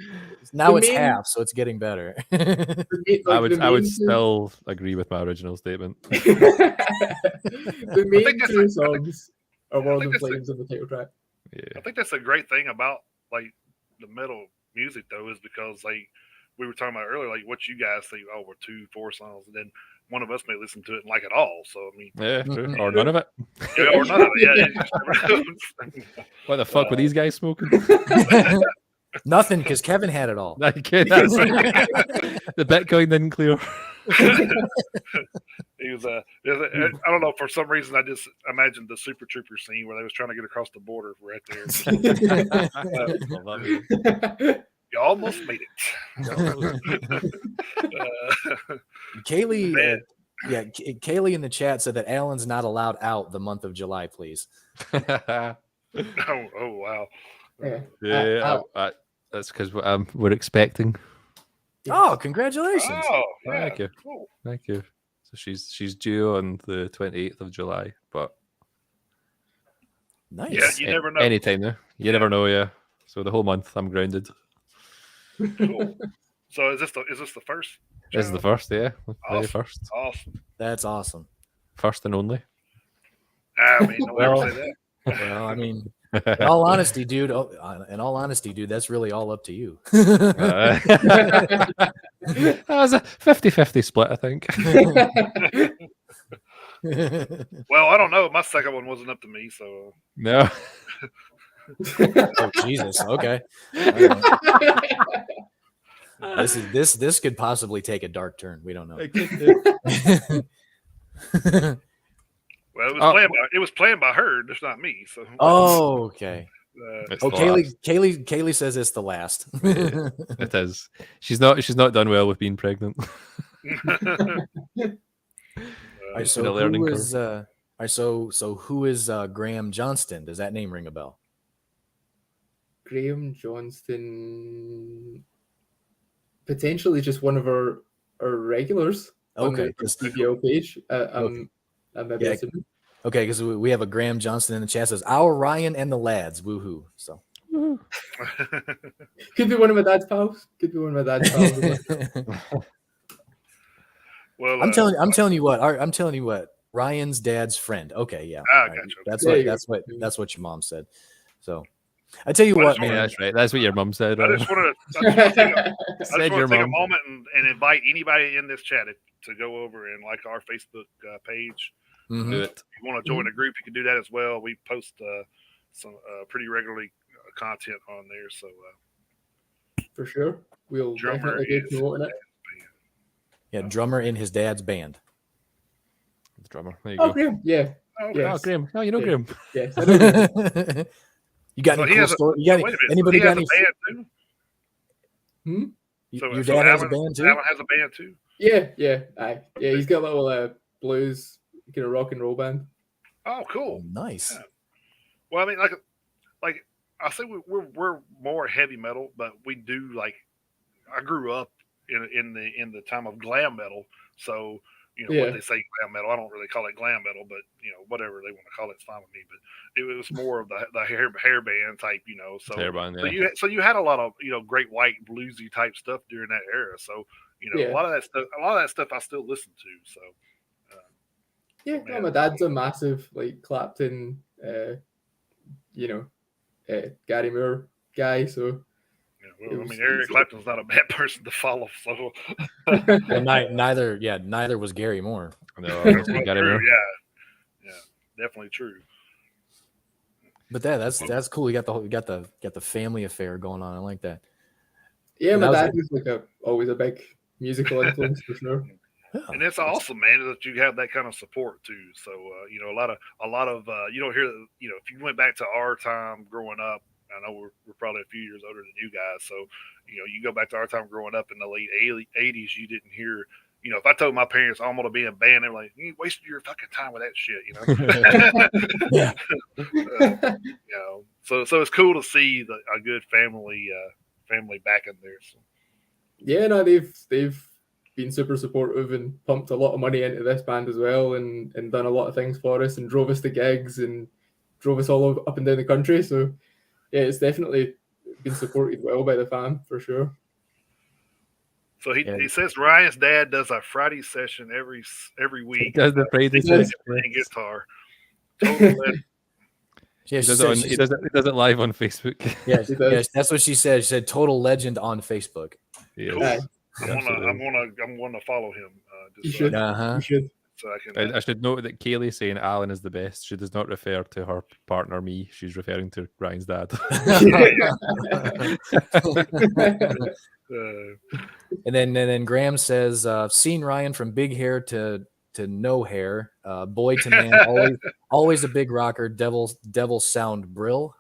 now the it's main- half, so it's getting better. I would the main two- still agree with my original statement. the main that's two a- songs are I More think Than that's a- Flames and the title track. I Yeah. think that's a great thing about like the metal music though, is because like we were talking about earlier, like what you guys think, oh, we're 2-4 songs, and then one of us may listen to it and like it all. So I mean, Yeah, true. Mhm. Or none of it. yeah, or none of it. Yeah, you just never know. What the fuck were these guys smoking? Nothing, because Kevin had it all. No, you can't. That's right. The Bitcoin didn't clear. He was I don't know, for some reason I just imagined the Super Trooper scene where they was trying to get across the border right there. Love that. You almost made it. Kaylee, Man. Kaylee in the chat said that Alan's not allowed out the month of July, please. Oh wow. Yeah. Yeah, that's because we're expecting. Oh, congratulations! Oh, yeah, Thank you. cool. Thank you. So she's due on the 28th of July, but Nice. Yeah, you never know. anytime now. You never know, yeah. So the whole month I'm grounded. Cool. So is this the first? This is the child? first, yeah. Very Awesome. first. Awesome. That's awesome. First and only. I mean, don't Well- ever say that. Well, I mean, in all honesty, dude. That's really all up to you. That was a 50-50 split, I think. Well, I don't know. My second one wasn't up to me, so No. Oh Jesus! Okay. All right. This could possibly take a dark turn. We don't know. well, Oh. it was planned by her, just not me. So Oh, okay. It's Oh, the last. Kaylee says it's the last. It is. She's not done well with being pregnant. All right, It's so been a learning who is who is Graham Johnston? Does that name ring a bell? Graham Johnston, potentially just one of our regulars on Okay, the 'cause- DPL page. Okay. Maybe Yeah. assuming. Okay, because we have a Graham Johnston in the chat says our Ryan and the lads, woohoo! So Could be one of my dad's pals. Could be one of my dad's pals. well, I'm telling you what. Ryan's dad's friend. Okay, yeah, Ah, all right. gotcha. That's There what you go. that's what your mom said. So I tell you I what, just Yeah, man. that's right. That's what your mum said. I just wanted to Said your take a mum. moment and invite anybody in this chat to go over and like our Facebook page. Mhm. Do it. If you want to join a group, you can do that as well. We post some pretty regularly content on there. So For sure. We'll drummer definitely be is promoting it. Yeah, drummer in his dad's band. The drummer. There you Oh, go. Graham. Yeah. okay. Yeah. Oh, Graham. Oh, you know Yeah. Graham. Yes. I know Graham. You got So any he cool has a- story? You got Wait a minute. anybody he got has any? a band too. Your So dad has a Alan- band too. Alan has a band too. Yeah. Aye. Yeah. He's got a little blues kind of rock and roll band. Oh, Oh, cool. nice. Yeah. Well, I mean, like I say, we're more heavy metal, but we do like. I grew up in the time of glam metal, so you know Yeah. what they say glam metal. I don't really call it glam metal, but you know whatever they want to call it, it's fine with me. But it was more of the hair band type, you know. So Hairband, so yeah. you had a lot of great white bluesy type stuff during that era. So Yeah. a lot of that stuff I still listen to. So Yeah. Man. My dad's a massive Clapton, Gary Moore guy. So well, It I was- mean, Eric Clapton's not a bad person to follow. So Well, neither was Gary Moore. No, That's you got true, him. yeah, definitely true. But that's cool. You got the family affair going on. I like that. yeah, my That dad was always a big musical influence for sure. Yeah. And it's awesome, man, that you have that kind of support too. So a lot of you don't hear if you went back to our time growing up. I know we're probably a few years older than you guys, so you go back to our time growing up in the late '80s. You didn't hear. If I told my parents I'm gonna be in a band, they're like, "You wasted your fucking time with that shit," Yeah. So it's cool to see a good family back in there. So. Yeah, no, they've been super supportive and pumped a lot of money into this band as well, and done a lot of things for us and drove us to gigs and drove us all up and down the country. So yeah, it's definitely been supported well by the fam for sure. So he says Ryan's dad does a Friday session every week. He does the Friday session. Playing guitar. Total Yeah, he does it live on Facebook. Yes, that's what she said. She said total legend on Facebook. Yes. Cool. I'm gonna follow him. You should. Uh-huh. You should. So I can. I should note that Kaylee saying Alan is the best. She does not refer to her partner, me. She's referring to Ryan's dad. And then Graham says, seen Ryan from big hair to no hair, boy to man, always a big rocker, devil sound brill.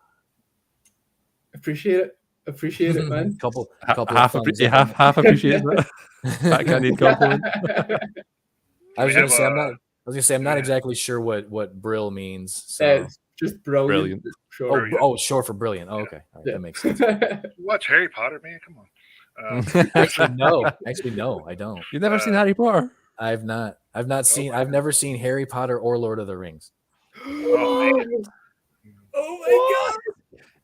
Appreciate it, man. Couple half appreciate that. Backhanded compliment. I was gonna say I'm not exactly sure what brill means. So. It's just brilliant. Short. Short for brilliant. Oh, okay, all right, that makes sense. Watch Harry Potter, man. Come on. Actually, no, I don't. You've never seen Harry Potter? I've never seen Harry Potter or Lord of the Rings. Oh my god!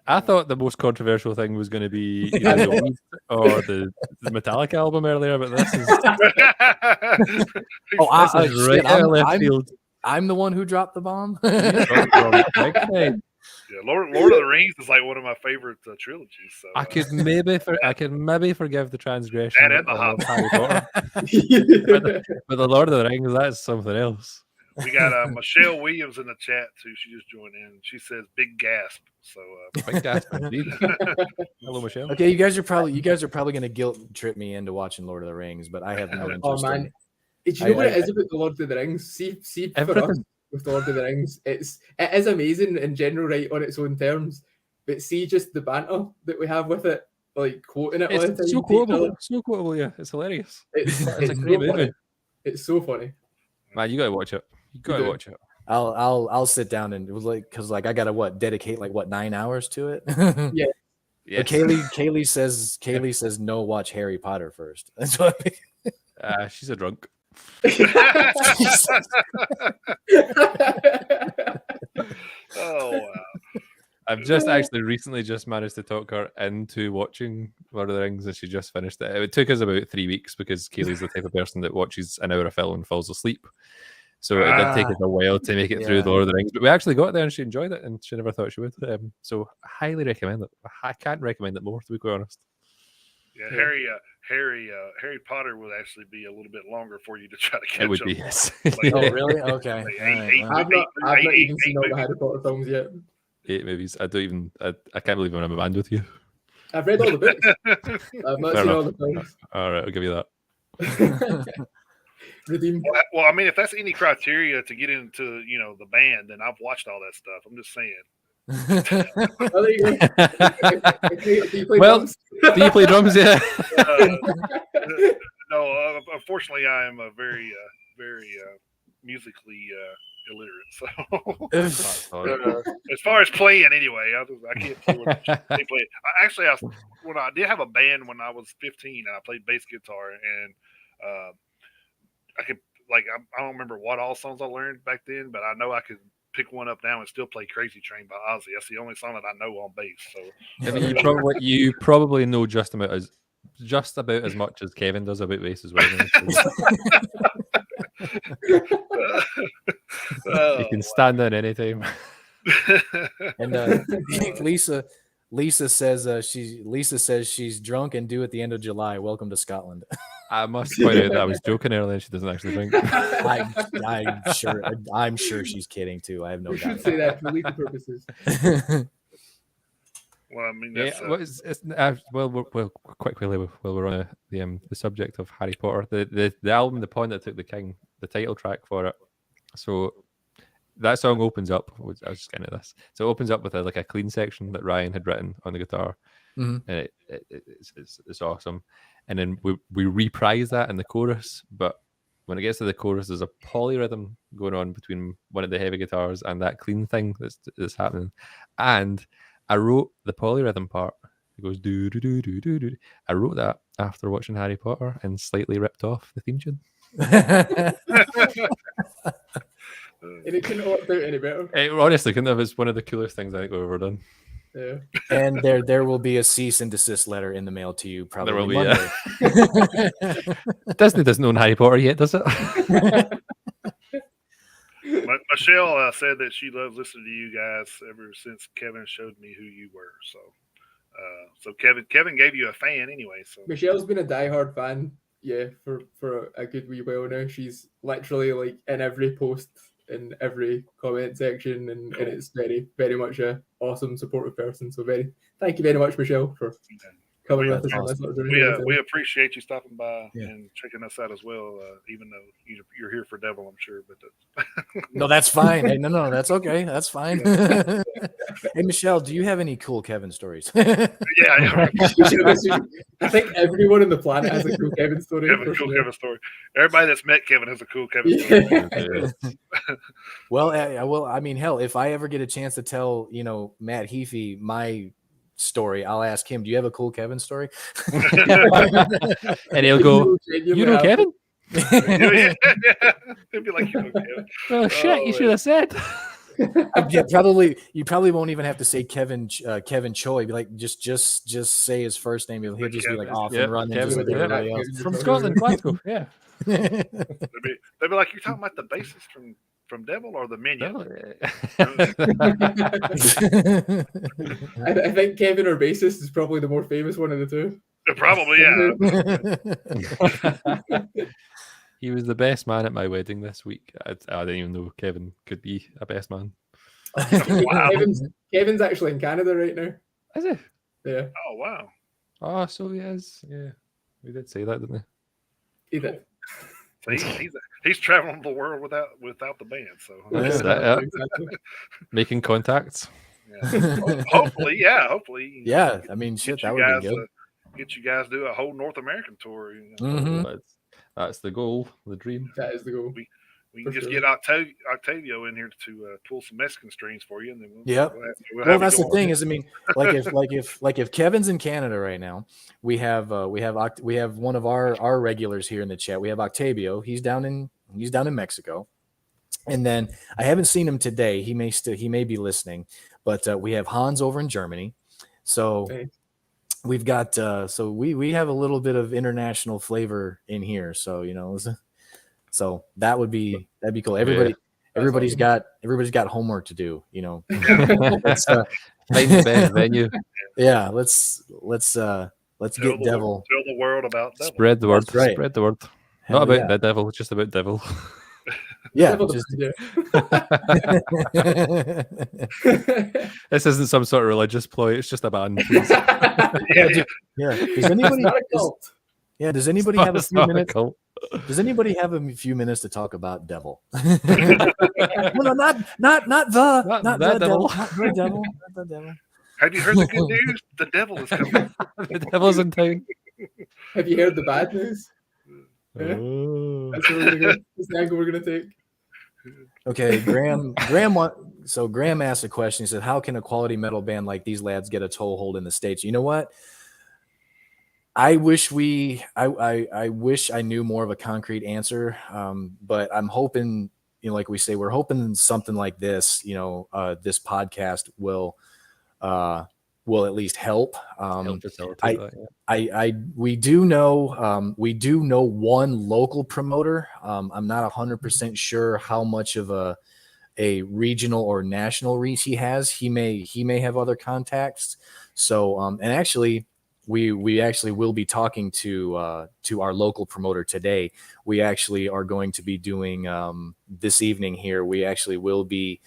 I thought the most controversial thing was going to be either the Weed or the Metallica album earlier, but this is right out of left field. I'm the one who dropped the bomb. Lord of the Rings is like one of my favorite trilogies. So I could maybe forgive the transgression and the of Harry Potter, but the Lord of the Rings, that's something else. We got Michelle Williams in the chat too. She just joined in. She says, "Big gasp." So big gasp indeed. Hello, Michelle. Okay, you guys are probably going to guilt trip me into watching Lord of the Rings, but I have no interest. Oh man, do you know what it is about the Lord of the Rings? See for us with the Lord of the Rings, it is amazing in general, right, on its own terms. But see just the banter that we have with it, like quoting it all the time. It's so quotable. So quotable, yeah. It's hilarious. It's a great movie. It's so funny. Man, you gotta watch it. You gotta watch it. I'll sit down and it was because I gotta dedicate 9 hours to it. Yeah. But Kaylee says no, watch Harry Potter first. That's what she's a drunk. Oh wow. I've just actually recently managed to talk her into watching Lord of the Rings, and she just finished it. It took us about 3 weeks because Kaylee's the type of person that watches an hour of film and falls asleep. So it did take us a while to make it through the Lord of the Rings, but we actually got there and she enjoyed it, and she never thought she would. So I highly recommend it. I can't recommend it more, to be quite honest. Yeah, Harry Potter would actually be a little bit longer for you to try to catch up. It would be, yes. Oh, really? Okay. I've not even seen all the Harry Potter films yet. 8 movies. I can't believe I'm in a band with you. I've read all the books. I've not seen all the films. All right, I'll give you that. Redeem. Well, I mean, if that's any criteria to get into, the band, then I've watched all that stuff. I'm just saying. Oh, there you go. Do you play drums? Do you play drums? Yeah. No, unfortunately, I am a very, very musically illiterate. So, as far as playing, anyway, I can't play what they play. When I did have a band when I was 15, and I played bass guitar, and I could I don't remember what all songs I learned back then, but I know I could pick one up now and still play Crazy Train by Ozzy. That's the only song that I know on bass. So I mean, you probably know just about as much as Kevin does about bass as well. You can stand there anytime. And Lisa says she's drunk and due at the end of July. Welcome to Scotland. I must point out that I was joking earlier. She doesn't actually drink. I'm sure she's kidding too. I have no doubt. You should say that for legal purposes. Well, I mean, that's, quickly while we're on the subject of Harry Potter, the album, The Pawn That Took the King, the title track for it. So that song opens up. I was just getting at this. So it opens up with a clean section that Ryan had written on the guitar, and it's awesome. And then we reprise that in the chorus, but when it gets to the chorus, there's a polyrhythm going on between one of the heavy guitars and that clean thing that's happening. And I wrote the polyrhythm part It goes do do do do do do. I wrote that after watching Harry Potter and slightly ripped off the theme tune. And it couldn't have worked out any better. It honestly couldn't have. It's one of the coolest things I think we've ever done. Yeah. And there will be a cease and desist letter in the mail to you probably There will be, Monday. Disney doesn't own Harry Potter yet, does it? Michelle said that she loves listening to you guys ever since Kevin showed me who you were. So Kevin gave you a fan anyway. So Michelle's been a diehard fan, yeah, for a good wee while now. She's literally like in every post, in every comment section, and it's very, very much a awesome, supportive person. So thank you very much, Michelle, for coming with us on this little journey. We appreciate you stopping by and checking us out as well. Even though you're here for Devil, I'm sure, but no, that's fine. Hey, no, that's okay. That's fine. Hey, Michelle, do you have any cool Kevin stories? Yeah. I think everyone on the planet has a cool Kevin story. Kevin story. Everybody that's met Kevin has a cool Kevin story. Well, I mean, hell, if I ever get a chance to tell, Matt Heafy my story, I'll ask him, do you have a cool Kevin story? And he'll go, you know Kevin? Yeah. He'll be like, you know Kevin. Oh shit, you should have said. Yeah, you probably won't even have to say Kevin Choi. Be like, just say his first name. He'll just be like off and running just like everybody else. From Scotland, Glasgow. Yeah. They'll be like, you're talking about the bassist from Devil or the Minion? I think Kevin or bassist is probably the more famous one of the two. Probably, yeah. He was the best man at my wedding this week. I didn't even know Kevin could be a best man. Wow. Kevin's actually in Canada right now. Is he? Yeah. Oh, wow. Oh, so he is. Yeah. We did say that, didn't we? He did. So he's traveling the world without the band. So Exactly. Making contacts. Yeah. Hopefully. Yeah, I mean, shit, that would be good. Get you guys do a whole North American tour. That's the goal, the dream. That is the goal. We can just get Octavio in here to pull some Mexican strings for you, and then well, that's the thing is, I mean, if Kevin's in Canada right now, we have one of our regulars here in the chat. We have Octavio. He's down in Mexico, and then I haven't seen him today. He may be listening, but we have Hans over in Germany. So we've got we have a little bit of international flavor in here. So so that'd be cool. Everybody's got homework to do. Let's, find the best venue. Yeah, let's get Devil. Tell the world about Devil. Spread the word. Right. Spread the word. Not about the Devil, it's just about Devil. Yeah. This isn't some sort of religious ploy. It's just a band. Yeah. Does anybody? Does anybody have a few minutes? Does anybody have a few minutes to talk about Devil? No, not the devil. Not the devil. Not the devil. Have you heard the good news? The devil is coming. The devil's in town. Have you heard the bad news? Yeah. Oh. That's where we're gonna go. That's the angle we're gonna take. Okay, Graham asked a question. He said, "How can a quality metal band like these lads get a toehold in the States?" You know what? I wish I wish I knew more of a concrete answer. But I'm hoping, like we say, we're hoping something like this, this podcast will at least help. We do know one local promoter. I'm not 100% sure how much of a regional or national reach he has. He may have other contacts. So and actually we actually will be talking to our local promoter today. We actually are going to be doing this evening here. We actually will be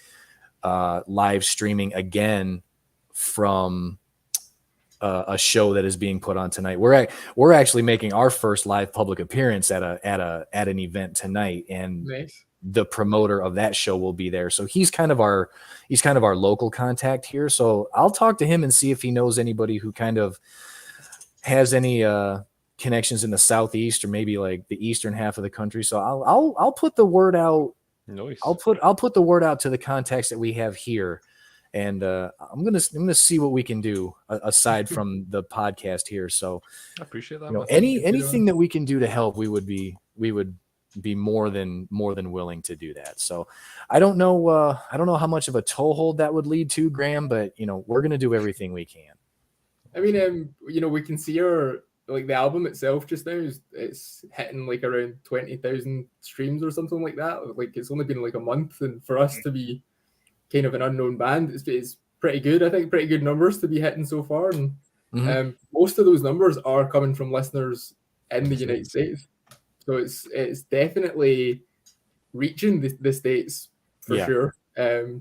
live streaming again from a show that is being put on tonight. We're actually making our first live public appearance at an event tonight, and nice. The promoter of that show will be there. So he's kind of our local contact here. So I'll talk to him and see if he knows anybody who kind of has any connections in the Southeast or maybe like the eastern half of the country. So I'll put the word out. Nice. I'll put the word out to the contacts that we have here and I'm gonna see what we can do aside from the podcast here. So I appreciate that. you know, anything that we can do to help, we would be more than willing to do that. So I don't know how much of a toehold that would lead to, Graham, but you know, we're gonna do everything we can. I mean, you know, we can see the album itself just now it's hitting like around 20,000 streams or something like that. Like it's only been like a month, and for us to be kind of an unknown band, it's pretty good. I think pretty good numbers to be hitting so far, and most of those numbers are coming from listeners in the United States. So it's definitely reaching the States for sure.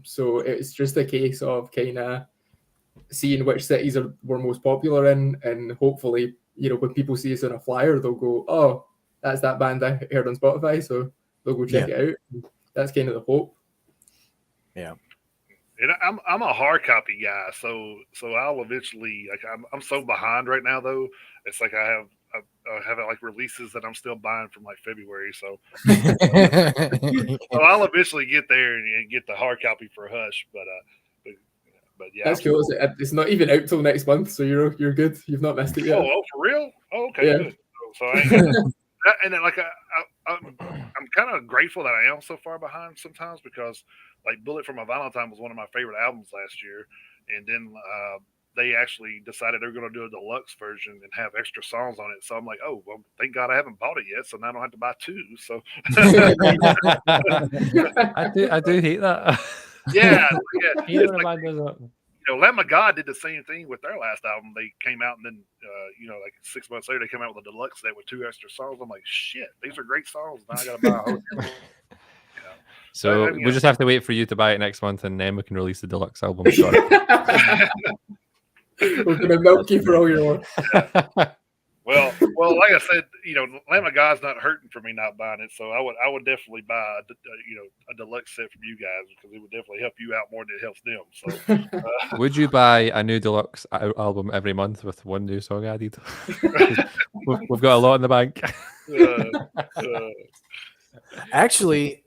So it's just a case of kind of seeing which cities we're most popular in, and hopefully, you know, when people see us on a flyer, they'll go, "Oh, that's that band I heard on Spotify," so they'll go check it out. That's kind of the hope. Yeah. And I'm a hard copy guy, so I'll eventually, like, I'm so behind right now though. It's like I have like releases that I'm still buying from like February, so I'll eventually get there and get the hard copy for Hush. But yeah, that's cool. It's not even out till next month, so you're good. You've not missed it yet. Oh, for real? Oh, okay, good. So I ain't and then, like I'm kind of grateful that I am so far behind sometimes, because like Bullet for My Valentine was one of my favorite albums last year, and then they actually decided they're going to do a deluxe version and have extra songs on it. So I'm like, oh well, thank God I haven't bought it yet, so now I don't have to buy two. So I do hate that. Yeah. You know, Lamb of God did the same thing with their last album. They came out, and then you know, like 6 months later, they came out with a deluxe set with 2 extra songs. I'm like, shit, these are great songs. Now I got to buy a whole. So we'll just have to wait for you to buy it next month, and then we can release the deluxe album. We're gonna milk you for all your work. Well, like I said, you know, Lamb of God's not hurting for me not buying it, so I would definitely buy a deluxe set from you guys, because it would definitely help you out more than it helps them. So, would you buy a new deluxe album every month with one new song added? we've got a lot in the bank. Actually,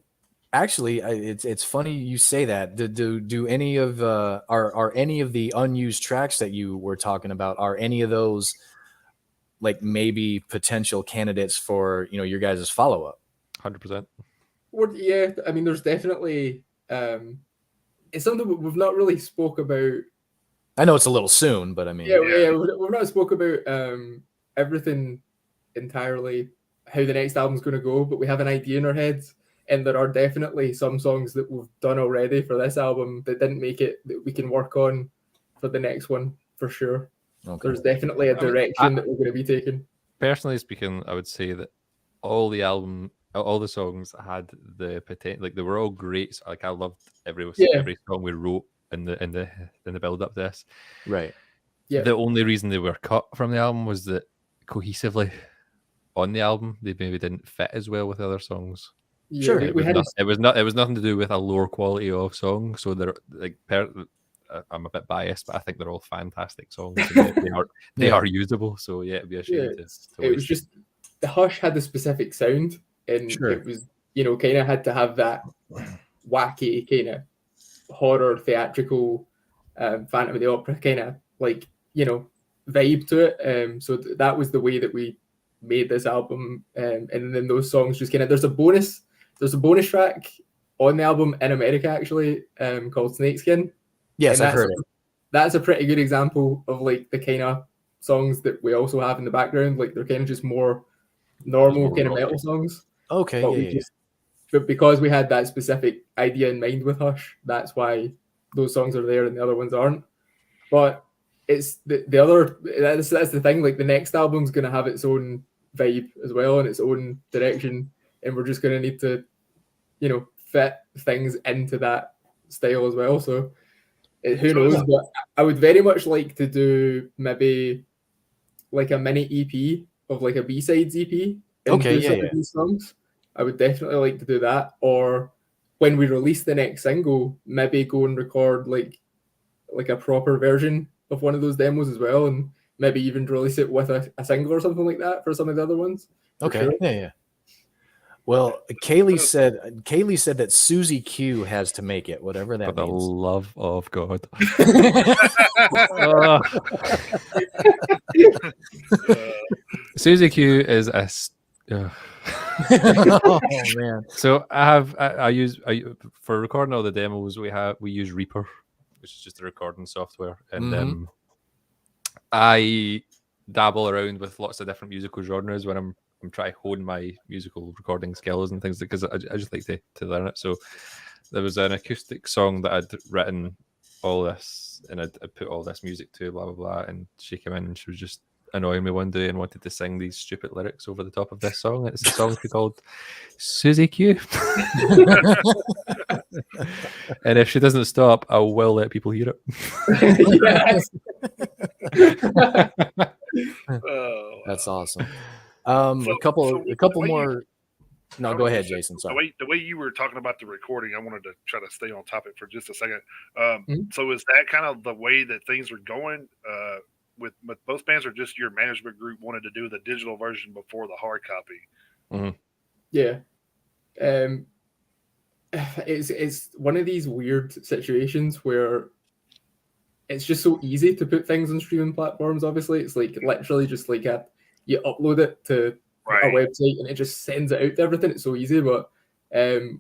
it's funny you say that. Do any of are any of the unused tracks that you were talking about, are any of those like maybe potential candidates for, you know, your guys' follow-up? 100%. Yeah, I mean, there's definitely it's something we've not really spoke about. I know it's a little soon, but I mean, we've not spoke about everything entirely, how the next album's going to go, but we have an idea in our heads, and there are definitely some songs that we've done already for this album that didn't make it that we can work on for the nenext one for sure. Okay. There's definitely a direction that we're going to be taking. Personally speaking, I would say that all the songs had the potential. Like, they were all great. Like, I loved every song we wrote in the build up to this. Right. Yeah. The only reason they were cut from the album was that cohesively on the album they maybe didn't fit as well with other songs. Yeah, sure. It was nothing to do with a lower quality of song. So they're like, I'm a bit biased, but I think they're all fantastic songs. They are usable. So yeah, it'd be a shame to it was just the Hush had the specific sound, and it was, you know, kind of had to have that wacky kind of horror theatrical Phantom of the Opera kind of, like, you know, vibe to it. So that was the way that we made this album, and then those songs just kind of, there's a bonus track on the album in America actually, called Snakeskin. Yes, I've heard it. That's a pretty good example of like the kind of songs that we also have in the background. Like, they're kind of just more normal kind of metal songs. Okay, but because we had that specific idea in mind with Hush, that's why those songs are there and the other ones aren't. But it's the other, that's the thing. Like, the next album's going to have its own vibe as well and its own direction, and we're just going to need to, you know, fit things into that style as well. So who knows? But I would very much like to do maybe like a mini EP of like a B-sides EP. And do some of these songs. I would definitely like to do that. Or when we release the next single, maybe go and record like a proper version of one of those demos as well, and maybe even release it with a single or something like that for some of the other ones. Okay, sure. Yeah. Well, Kaylee said that Susie Q has to make it, whatever that For the means. love of God. Susie Q is a. Oh man. So I use for recording all the demos we use Reaper, which is just a recording software, and I dabble around with lots of different musical genres when I'm trying to hone my musical recording skills and things, because I just like to learn it. So there was an acoustic song that I'd written all this, and I'd put all this music to, blah blah blah, and she came in and she was just annoying me one day and wanted to sing these stupid lyrics over the top of this song. It's a song called Susie Q. And if she doesn't stop, I will let people hear it. That's awesome. A couple more. No, go ahead, Jason. Sorry. The way you were talking about the recording, I wanted to try to stay on topic for just a second. So is that kind of the way that things are going with both bands, or just your management group wanted to do the digital version before the hard copy? Mm-hmm. Yeah. It's one of these weird situations where it's just so easy to put things on streaming platforms. Obviously, it's like literally just like you upload it to a website and it just sends it out to everything. It's so easy. But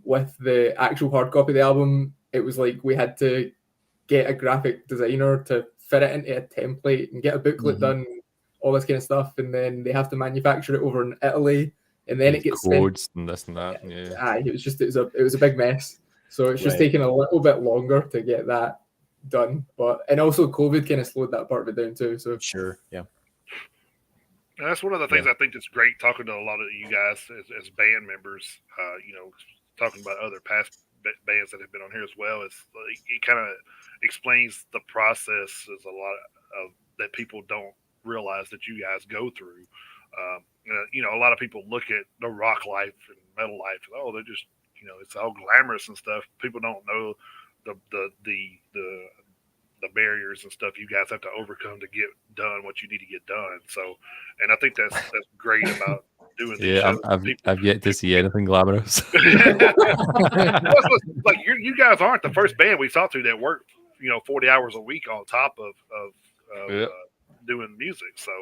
with the actual hard copy of the album, it was like we had to get a graphic designer to fit it into a template and get a booklet done, all this kind of stuff, and then they have to manufacture it over in Italy, and then it gets codes and this and that. Yeah, it was a big mess. So it's just taking a little bit longer to get that done. And also COVID kind of slowed that part of it down too. So sure, yeah. And that's one of the things I think that's great talking to a lot of you guys as band members. Talking about other past bands that have been on here as well. It's like it kind of explains the process as a lot of that people don't realize that you guys go through. A lot of people look at the rock life and metal life. Oh, they're just it's all glamorous and stuff. People don't know the barriers and stuff you guys have to overcome to get done what you need to get done. So, and I think that's great about doing these shows. I've yet to see anything glamorous. Like you guys aren't the first band we saw that worked 40 hours a week on top of doing music. So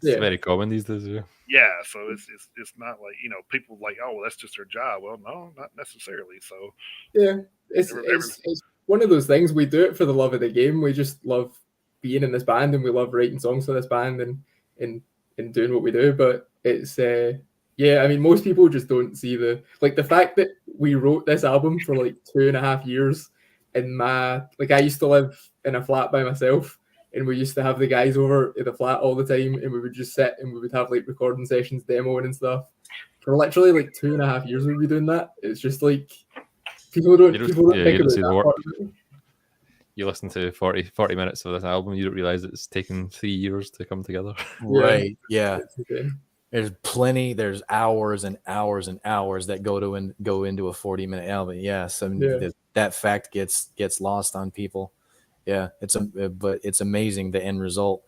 it's very common these days. Yeah, so it's not like people like, oh, well, that's just their job. Well, no, not necessarily. So yeah, it's one of those things. We do it for the love of the game. We just love being in this band, and we love writing songs for this band and doing what we do. But it's I mean, most people just don't see the fact that we wrote this album for like 2.5 years. And I used to live in a flat by myself, and we used to have the guys over at the flat all the time, and we would just sit and we would have like recording sessions, demoing and stuff. For literally like 2.5 years we'd be doing that. It's just like people don't think about that part of it. You listen to 40 minutes of this album, you don't realize it's taken 3 years to come together. Right. Yeah. There's hours and hours and hours that go into a 40-minute album. Yes. I mean, that fact gets lost on people. Yeah. But it's amazing, the end result.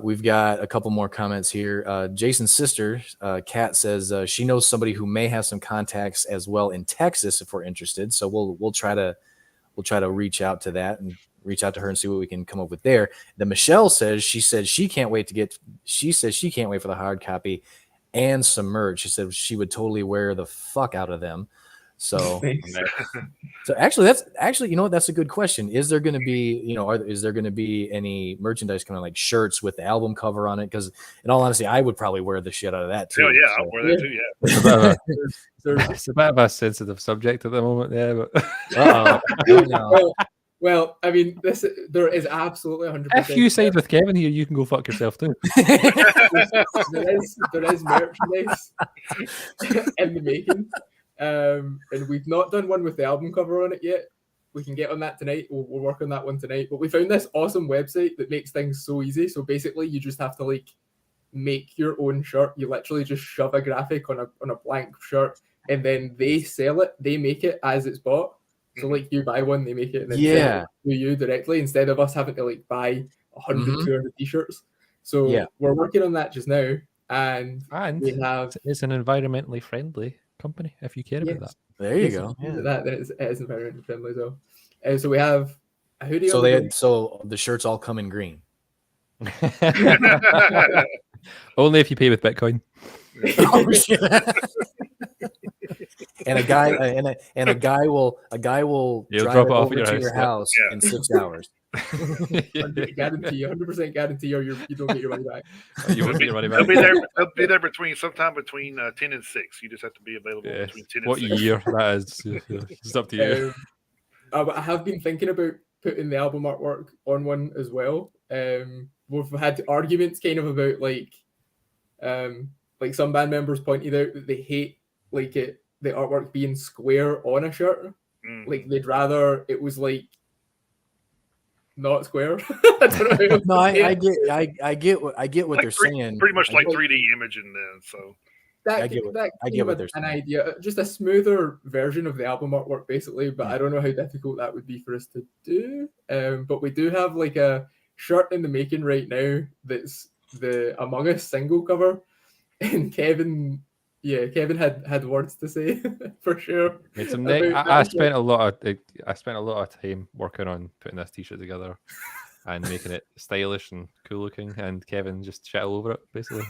We've got a couple more comments here. Jason's sister, Kat, says she knows somebody who may have some contacts as well in Texas if we're interested. So we'll try to reach out to that and reach out to her and see what we can come up with there. Then Michelle says she can't wait for the hard copy and some merch. She said she would totally wear the fuck out of them. So actually that's a good question. Is there going to be is there going to be any merchandise coming, like shirts with the album cover on it? Because in all honesty, I would probably wear the shit out of that too. Oh yeah, I'll wear that too. Yeah, it's a bit of a sensitive subject at the moment. Yeah, but well, I mean, there is absolutely 100%. If you side with Kevin here, you can go fuck yourself too. there is merchandise in the making. And we've not done one with the album cover on it yet. We can get on that tonight. We'll work on that one tonight. But we found this awesome website that makes things so easy. So basically, you just have to make your own shirt. You literally just shove a graphic on a blank shirt, and then they sell it. They make it as it's bought. So you buy one, they make it, and then sell it to you directly, instead of us having to buy 100, 200 t-shirts. So we're working on that just now, and we have. It's an environmentally friendly. company if you care about that. There you Yes, go. if you Yeah. do that, then it is environmentally friendly as well. So we have a hoodie. So on they the had, so the shirts all come in green. Only if you pay with Bitcoin. Oh shit! And a guy and a guy will He'll drive drop it it off over at your to house, your yep. house Yeah. in 6 hours. guarantee, 100% guarantee, or you don't get your money back. You won't get your money They'll back. be there sometime between 10 and 6. You just have to be available Yeah. between 10 and What 6. year that is? It's up to you. I have been thinking about putting the album artwork on one as well. We've had arguments kind of about like some band members pointed out that they hate the artwork being square on a shirt. Like they'd rather it was like not square. I don't know. No, I get what Like they're saying. Pretty much like Like- 3D imaging then. So I get what they're an saying. idea, just a smoother version of the album artwork, basically. But I don't know how difficult that would be for us to do. But we do have like a shirt in the making right now that's the Among Us single cover, and Kevin had words to say for sure. Made some about I that spent a lot of time working on putting this t-shirt together and making it stylish and cool looking, and Kevin just shit all over it. Basically,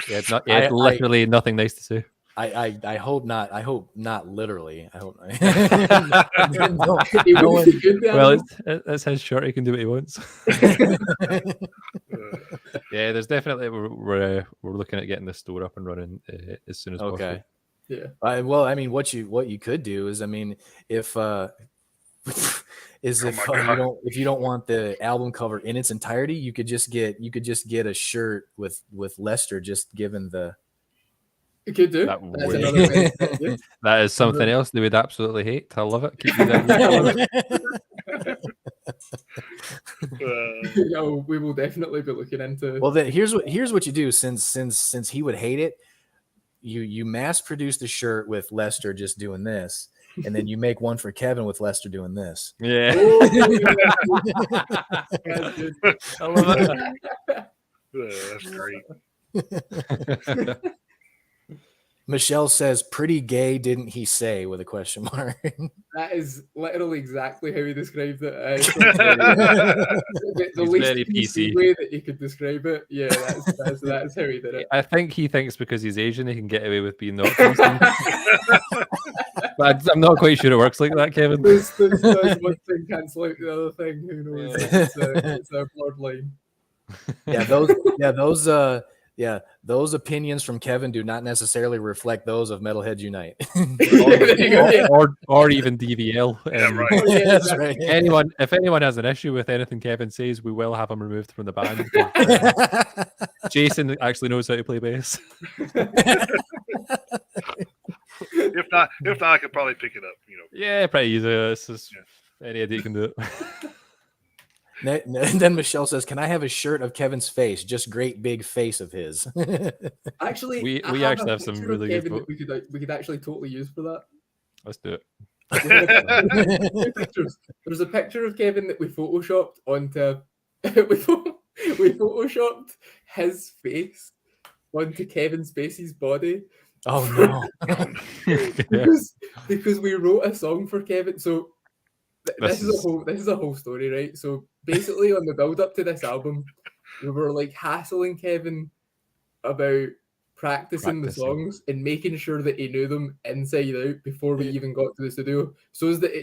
he had literally nothing nice to say. I hope not. I hope not literally. I hope Well, it's his shirt. He can do what he wants. Yeah, there's definitely we're looking at getting the store up and running as soon as possible. Yeah. Well, I mean, what you could do is, I mean, if if you don't want the album cover in its entirety, you could just get a shirt with Lester just given the. You could do. That That's would- another way to do it. That is something else they would absolutely hate. I love it. Keep me there. No, we will definitely be looking into. Well, then here's what you do, since he would hate it. You mass produce the shirt with Lester just doing this, and then you make one for Kevin with Lester doing this. Yeah. That's good. I love it. that's great. Michelle says, "Pretty gay, didn't he say?" with a question mark. That is literally exactly how he described it. The He's least very PC PC. way that you could describe it. Yeah, that's how he did it. I think he thinks because he's Asian, he can get away with being not PC. But I'm not quite sure it works like that, Kevin. There's one thing cancel out the other thing. Who knows? It's a blurred line. Those opinions from Kevin do not necessarily reflect those of Metalheads Unite. or even DVL. Yeah, right. That's right. If anyone has an issue with anything Kevin says, we will have him removed from the band. Jason actually knows how to play bass. If not, I could probably pick it up. Yeah, pretty easy. It's just any idiot can do it. Then Michelle says, "Can I have a shirt of Kevin's face? Just great big face of his." Actually, We I actually have some picture of really good Kevin that we could actually totally use for that. Let's do it. There's a picture of Kevin that we photoshopped onto. we photoshopped his face onto Kevin Spacey's body. Oh no! because we wrote a song for Kevin. So this is a whole story, right? So basically, on the build up to this album, we were like hassling Kevin about practicing the songs and making sure that he knew them inside out before we even got to the studio, so as that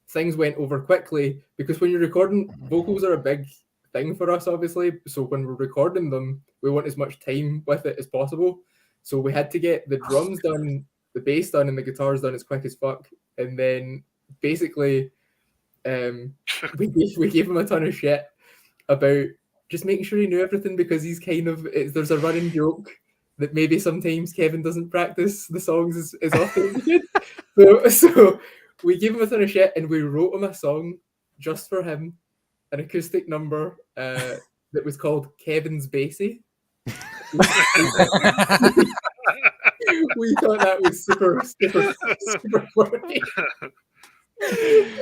things went over quickly, because when you're recording, vocals are a big thing for us, obviously. So when we're recording them, we want as much time with it as possible. So we had to get the drums done, the bass done, and the guitars done as quick as fuck. And then basically, we gave him a ton of shit about just making sure he knew everything, because he's there's a running joke that maybe sometimes Kevin doesn't practice the songs as often as he did. So we gave him a ton of shit, and we wrote him a song just for him, an acoustic number that was called Kevin's Bassy. We thought that was super funny.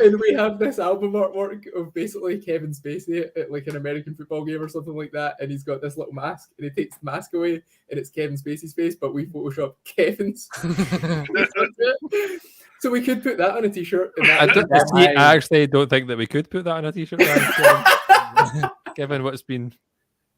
And we have this album artwork of basically Kevin Spacey at like an American football game or something like that, and he's got this little mask, and he takes the mask away, and it's Kevin Spacey's face, but we Photoshop Kevin's face onto it. So we could put that on a t-shirt. And I actually don't think that we could put that on a t-shirt. Given what's been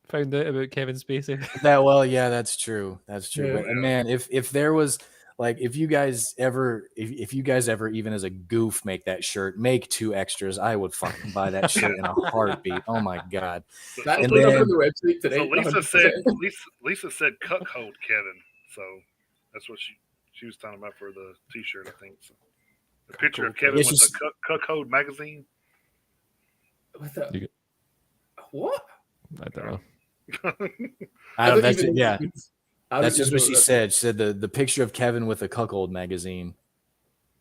found out about Kevin Spacey. Yeah, that's true. That's true. Yeah. But man, if there was like, if you guys ever even as a goof make that shirt, make 2 extras, I would fucking buy that shirt in a heartbeat. Oh my god. That's And put up then- on the website today. So Lisa said cuckold Kevin. So that's what she was talking about for the t-shirt, I think. So the picture of Kevin Yeah, with the cuckold magazine. What? I don't know. That's it, yeah. That's just what she said. said. She said the picture of Kevin with a cuckold magazine.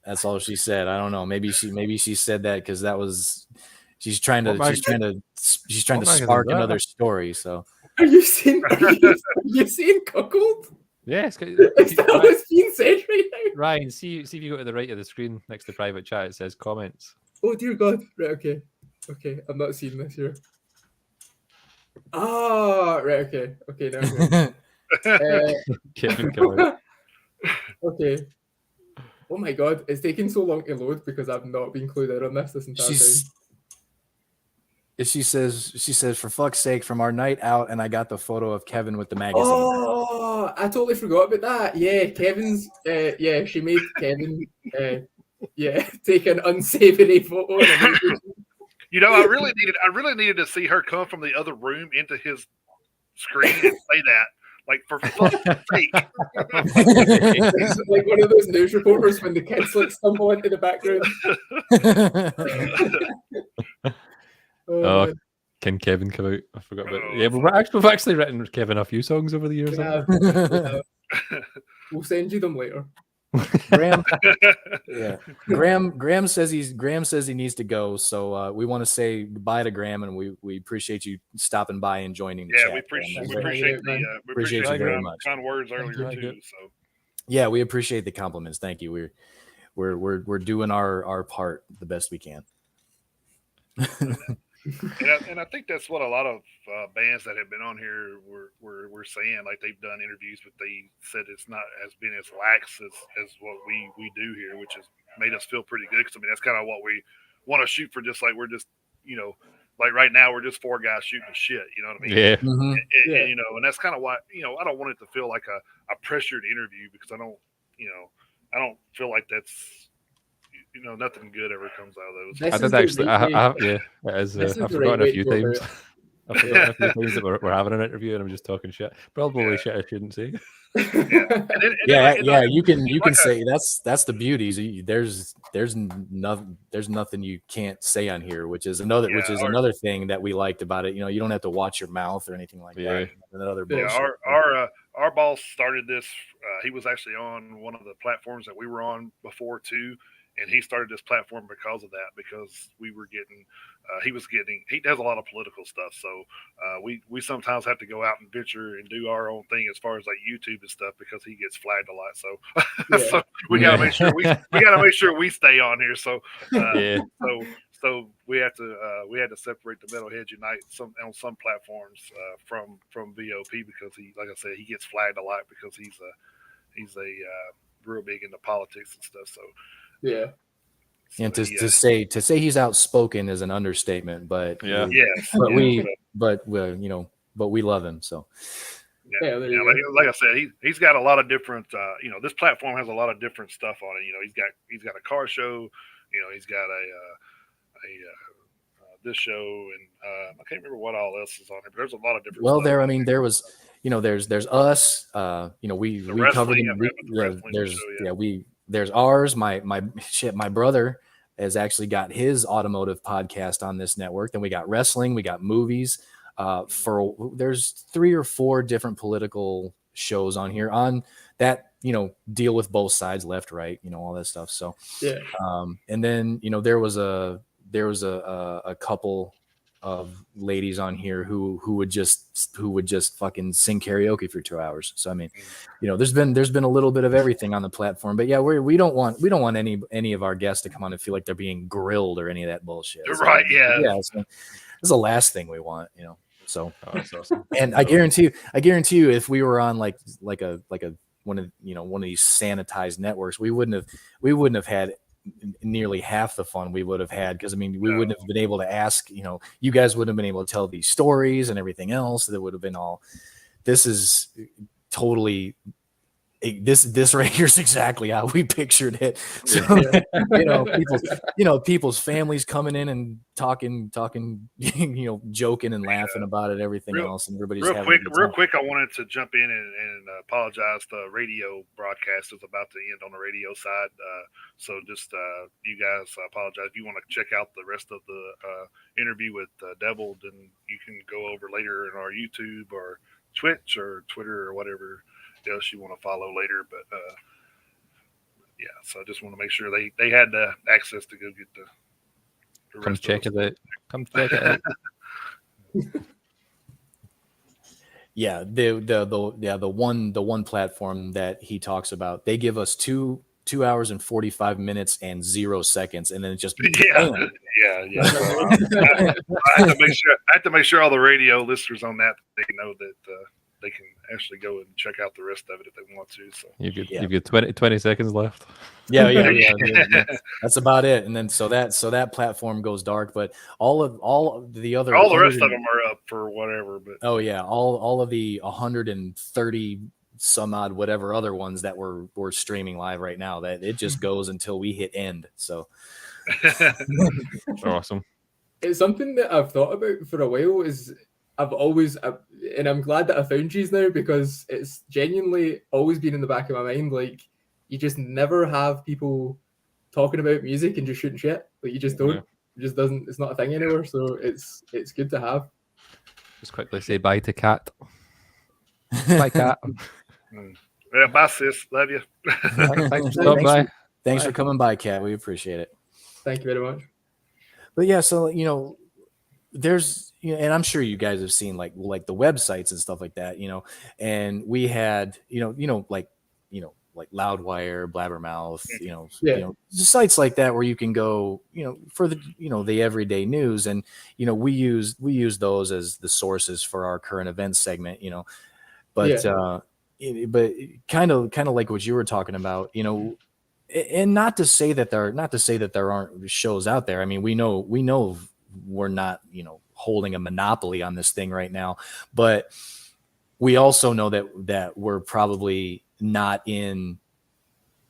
That's all she said. I don't know. Maybe she said that because that was she's trying to spark another story. So Are you seeing cuckold? Yes. Is that what's being said right now? Ryan, see if you go to the right of the screen next to private chat, it says comments. Oh dear God! Right, okay. I'm not seeing this here. Ah, right, okay. Now. Kevin coming. Okay. Oh my God, it's taking so long to load because I've not been clued in on this entire time. She says, for fuck's sake, from our night out, and I got the photo of Kevin with the magazine. Oh, I totally forgot about that. Yeah, Kevin's. She made Kevin. Take an unsavory photo. You know, I really needed to see her come from the other room into his screen and say that. Like, for fuck's sake. It's like one of those news reporters when the kids like stumble into the background. Oh, can Kevin come out? I forgot about it. Yeah, we've actually written Kevin a few songs over the years. We'll send you them later. Graham says he needs to go, so we want to say goodbye to Graham, and we appreciate you stopping by and joining the chat. We appreciate you very much. Kind words earlier too. So yeah, we appreciate the compliments. Thank you. We're doing our part the best we can. And I think that's what a lot of bands that have been on here were saying. Like, they've done interviews, but they said it's not as been as lax as what we do here, which has made us feel pretty good. Because I mean, that's kind of what we want to shoot for. Just like we're just, like right now we're just 4 guys shooting the shit. You know what I mean? Yeah. Mm-hmm. And, and that's kind of why I don't want it to feel like a pressured interview, because I don't feel like that's. Nothing good ever comes out of those. I did actually. I've forgotten a few times. I've forgotten a few times that we're having an interview and I'm just talking shit. Probably shit I shouldn't say. You can say that's the beauty. There's nothing you can't say on here, which is another thing that we liked about it. You don't have to watch your mouth or anything like that. Another our boss started this. He was actually on one of the platforms that we were on before too. And he started this platform because of that, because he does a lot of political stuff. So we sometimes have to go out and venture and do our own thing as far as like YouTube and stuff, because he gets flagged a lot. So, so we gotta make sure we stay on here. So so we had to separate the Metalheads Unite on some platforms from VOP, because he, like I said, he gets flagged a lot because he's a real big into politics and stuff. So. Yeah. And to say he's outspoken is an understatement, but but we love him. So like I said, he's got a lot of different. This platform has a lot of different stuff on it. He's got a car show. He's got this show, and I can't remember what all else is on it. But there's a lot of different. Well, stuff. there was. There's us. We covered. There's ours. My brother has actually got his automotive podcast on this network. Then we got wrestling, we got movies. There's 3 or 4 different political shows on here on that, deal with both sides, left, right, all that stuff. So yeah. And then there was a couple ladies on here who would just fucking sing karaoke for 2 hours. So I mean, there's been a little bit of everything on the platform, but yeah, we don't want any of our guests to come on and feel like they're being grilled or any of that bullshit. So, Right? Yeah. Yeah. It's the last thing we want, So that's awesome. and I guarantee you, if we were on like a one of these sanitized networks, we wouldn't have had nearly half the fun we would have had, because I mean we wouldn't have been able to ask, you guys wouldn't have been able to tell these stories and everything else. That would have been all. This is totally. This right here is exactly how we pictured it. So people's families coming in and talking, joking and laughing about it, everything else, and everybody's real quick. I wanted to jump in and apologize. The radio broadcast is about to end on the radio side, so just you guys, I apologize. If you want to check out the rest of the interview with Devil, then you can go over later in our YouTube or Twitch or Twitter or whatever else you want to follow later. But yeah, so I just want to make sure they had the access to go get the come check it out. Come check it out. Yeah, the one platform that he talks about, they give us 2 hours and 45 minutes and 0 seconds, and then it just yeah. I have to make sure all the radio listeners on that, they know that they can actually go and check out the rest of it if they want to. So you've got 20 seconds left. Yeah. That's about it. And then so that platform goes dark, but all of the rest of them are up for whatever. But all of the 130 some odd whatever other ones that we're streaming live right now, that it just goes until we hit end. So awesome. It's something that I've thought about for a while. Is I've always, and I'm glad that I found you now, because it's genuinely always been in the back of my mind. Like, you just never have people talking about music and just shooting shit. Like, you just don't. It just doesn't. It's not a thing anymore. So it's good to have. Just quickly say bye to Kat. Bye, Kat. Yeah, bye, sis. Love you. Thanks for coming by, Kat. We appreciate it. Thank you very much. But yeah, so there's. And I'm sure you guys have seen like the websites and stuff like that, and we had, like Loudwire, Blabbermouth, sites like that where you can go, for the, the everyday news. And, we use those as the sources for our current events segment, but kind of like what you were talking about, and not to say that there aren't shows out there. I mean, we know we're not, holding a monopoly on this thing right now, but we also know that we're probably not in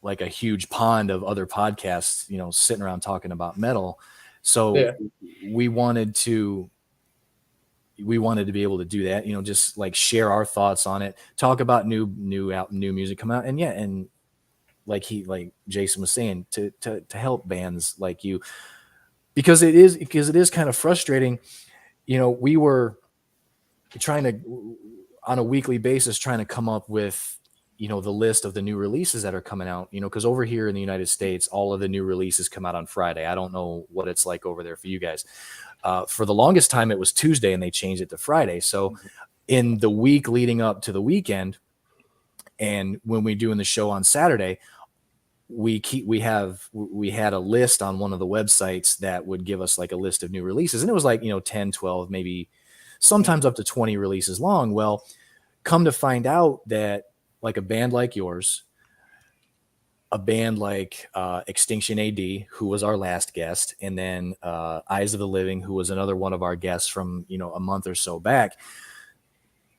like a huge pond of other podcasts, sitting around talking about metal. So we wanted to be able to do that, just like share our thoughts on it, talk about new music coming out, and like Jason was saying, to help bands like you, because it is kind of frustrating. We were trying to, on a weekly basis, trying to come up with, the list of the new releases that are coming out, because over here in the United States, all of the new releases come out on Friday. I don't know what it's like over there for you guys. For the longest time, it was Tuesday, and they changed it to Friday. So in the week leading up to the weekend, and when we're doing the show on Saturday, we had a list on one of the websites that would give us like a list of new releases, and it was like 10, 12, maybe sometimes up to 20 releases long. Well, come to find out that like a band like yours, a band like Extinction AD, who was our last guest, and then Eyes of the Living, who was another one of our guests from a month or so back,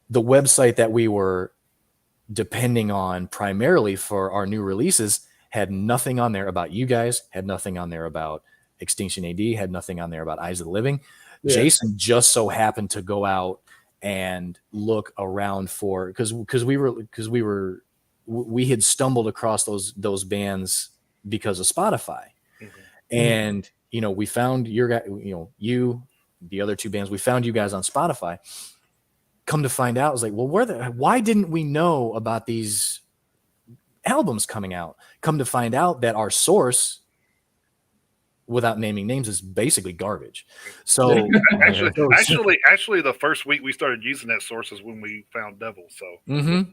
the website that we were depending on primarily for our new releases had nothing on there about you guys, had nothing on there about Extinction AD, had nothing on there about Eyes of the Living. Yeah. Jason just so happened to go out and look around for, because we had stumbled across those bands because of Spotify. Mm-hmm. And we found your guy, you, the other two bands, we found you guys on Spotify. Come to find out, I was like, well, why didn't we know about these albums coming out? Come to find out that our source without naming names, is basically garbage. So actually, the first week we started using that source is when we found Devil. So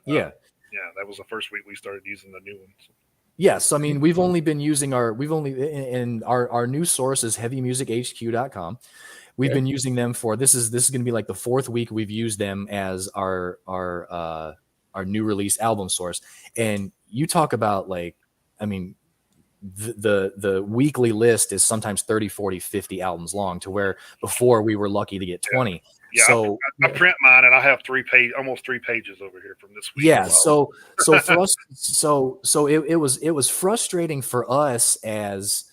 yeah, that was the first week we started using the new one. So. Yes, I mean we've only been using our new source is heavymusichq.com. We've been using them for this is going to be like the fourth week we've used them as our new release album source. And you talk about like, I mean, the weekly list is sometimes 30, 40, 50 albums long, to where before we were lucky to get 20. Yeah, so I print mine and I have almost 3 pages over here from this week. Yeah, so for us, so it was frustrating for us as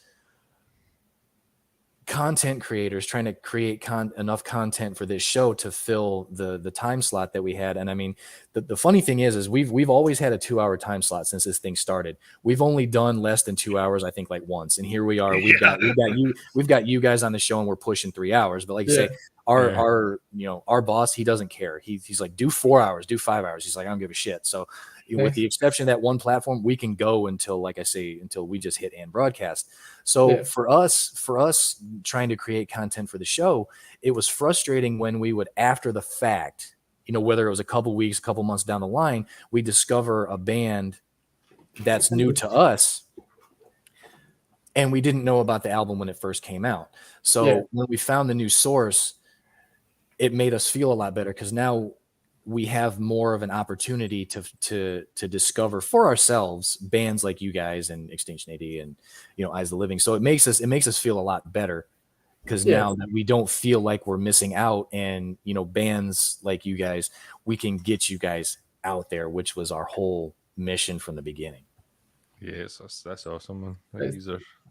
content creators trying to create enough content for this show to fill the time slot that we had. And I mean, the funny thing is we've always had a 2-hour time slot since this thing started. We've only done less than 2 hours, I think, like once. And here we are. We've got you guys on the show, and we're pushing 3 hours. But like you say, our boss, he doesn't care. He's like, do 4 hours, do 5 hours. He's like, I don't give a shit. So with the exception of that one platform, we can go until, like I say, until we just hit and broadcast. So for us trying to create content for the show, it was frustrating when we would, after the fact, whether it was a couple weeks, a couple months down the line, we discover a band that's new to us, and we didn't know about the album when it first came out. So when we found the new source, it made us feel a lot better, because now we have more of an opportunity to discover for ourselves bands like you guys and Extinction AD and Eyes of the Living. So it makes us feel a lot better, because now that we don't feel like we're missing out, and bands like you guys, we can get you guys out there, which was our whole mission from the beginning. Yes, that's awesome, man.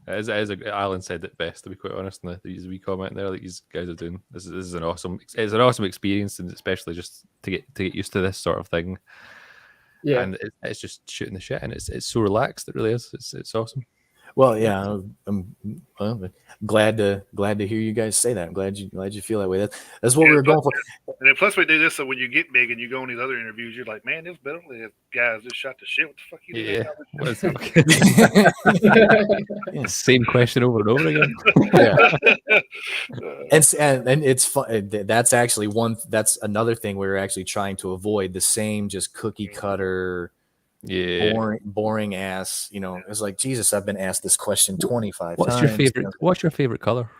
Alan said it best, to be quite honest, in the wee comment there that these guys are doing. This is an awesome experience, and especially just to get used to this sort of thing. Yeah, and it's just shooting the shit, and it's so relaxed. It really is. It's awesome. Well, yeah, I'm glad to hear you guys say that. I'm glad you feel that way. That's what we were going for. And then plus we do this so when you get big and you go on these other interviews, you're like, man, this Bentley guys just shot the shit. What the fuck you doing? Same question over and over again. And it's fun. That's actually that's another thing we were actually trying to avoid, the same just cookie cutter. Boring ass. It's like, Jesus, I've been asked this question 25 times. What's your favorite color?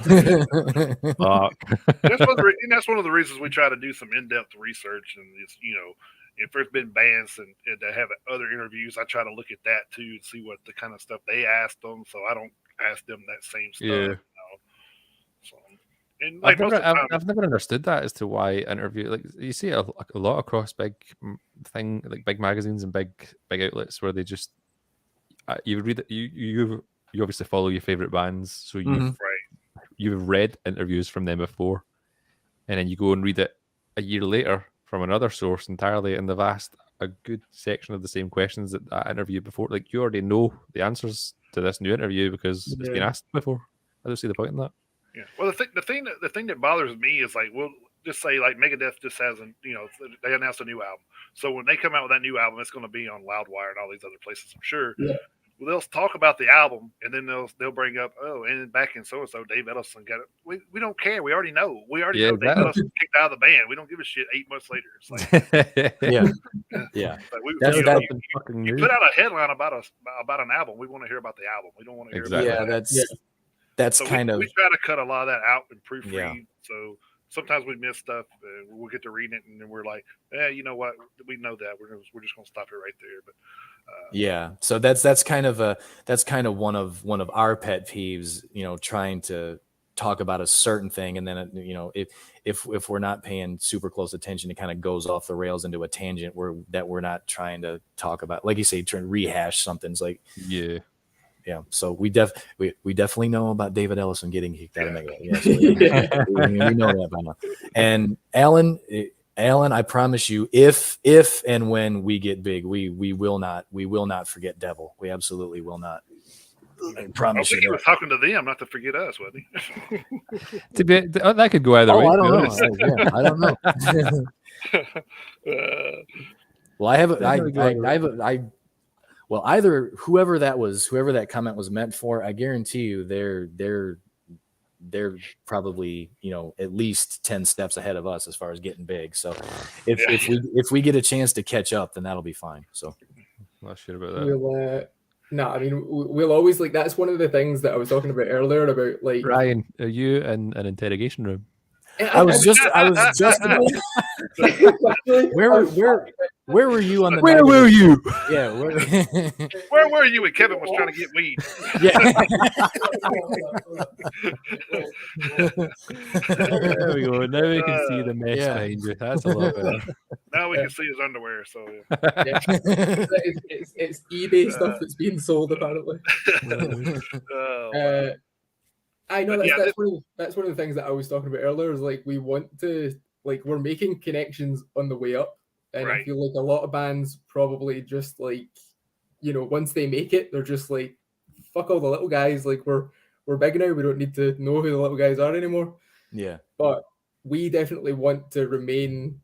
That's one of the reasons we try to do some in-depth research, and it's, if there's been bands and that have other interviews, I try to look at that too and see what the kind of stuff they asked them, so I don't ask them that same stuff. So, and I've never understood that as to why interview, like you see a lot across big magazines and big outlets where they just you read it, you obviously follow your favorite bands, so you've read interviews from them before, and then you go and read it a year later from another source entirely, and they've asked a good section of the same questions that interview before. Like, you already know the answers to this new interview because it's been asked before. I don't see the point in that. Yeah. Well, the thing that bothers me is, like, we'll just say, like, Megadeth just hasn't, they announced a new album. So when they come out with that new album, it's going to be on Loudwire and all these other places, I'm sure. Yeah. Well, they'll talk about the album, and then they'll bring up, and back in so-and-so, Dave Ellison got it. We don't care. We already know. We already know Dave Ellison kicked out of the band. We don't give a shit 8 months later. It's like, yeah. Like you put out a headline about an album. We want to hear about the album. We don't want to hear about that's so kind of. We try to cut a lot of that out and proofread. Yeah. So sometimes we miss stuff. We'll get to reading it, and then we're like, you know what? We know that. We're just gonna stop it right there. But so that's kind of one of our pet peeves. Trying to talk about a certain thing, and then if we're not paying super close attention, it kind of goes off the rails into a tangent that we're not trying to talk about. Like you say, trying to rehash something. It's like Yeah, so we definitely know about David Ellison getting kicked out of Megadeth. Yes, we know that by now. And Alan, I promise you, if and when we get big, we will not forget Devil. We absolutely will not. I promise you. He was talking to them, not to forget us, wasn't he? That could go either way. I don't know. I don't know. Well, Well, either whoever that comment was meant for, I guarantee you they're probably, at least 10 steps ahead of us as far as getting big. So if we get a chance to catch up, then that'll be fine. So not sure about that. I mean, we'll always, like, that's one of the things that I was talking about earlier about, like, Ryan, are you in an interrogation room? I was just where were you on the Where were you? Yeah, where were you when Kevin was trying to get weed? Yeah. There we go. Now we can see the mess behind you. That's a lot better. Now we can see his underwear. So it's eBay stuff that's being sold apparently. I know that's one of the things that I was talking about earlier. Is like we want to, like, we're making connections on the way up, and I feel like a lot of bands probably just, like, once they make it, they're just like, fuck all the little guys. Like, we're big now. We don't need to know who the little guys are anymore. Yeah. But we definitely want to remain,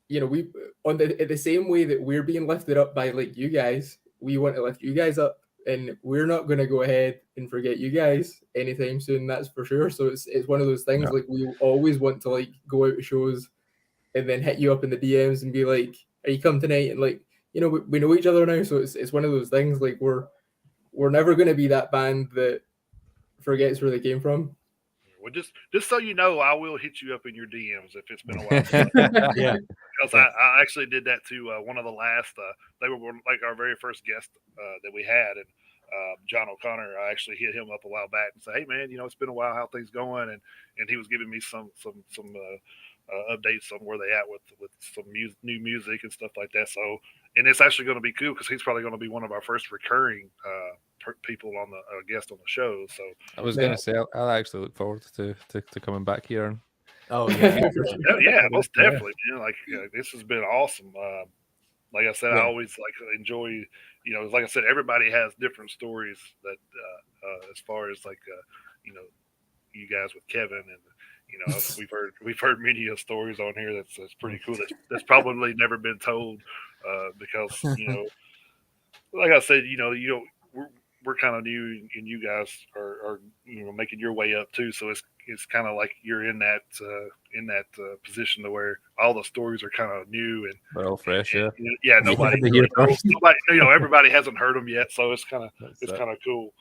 we in the same way that we're being lifted up by, like, you guys. We want to lift you guys up. And we're not going to go ahead and forget you guys anytime soon, that's for sure. So it's one of those things, like, we always want to, like, go out to shows and then hit you up in the DMs and be like, are you coming tonight? And, like, we know each other now, so it's one of those things, like, we're never going to be that band that forgets where they came from. Well, just so you know, I will hit you up in your DMs if it's been a while. Yeah. Because I actually did that to one of the last. They were like our very first guest that we had, and John O'Connor. I actually hit him up a while back and said, "Hey, man, it's been a while. How things going?" And he was giving me some updates on where they at with some new music and stuff like that. So, and it's actually going to be cool because he's probably going to be one of our first recurring people on the guest on the show. So I was going to say I'll actually look forward to coming back here. Oh yeah, yeah, most definitely, man. Like, this has been awesome. Like I said, I always enjoy. Like I said, everybody has different stories that as far as like you guys with Kevin and we've heard many of stories on here that's pretty cool. That's probably never been told because like I said, we're kind of new and you guys are making your way up too. So it's kind of like you're in that position to where all the stories are kind of new and they're all fresh. Nobody everybody hasn't heard them yet. So it's kind of cool.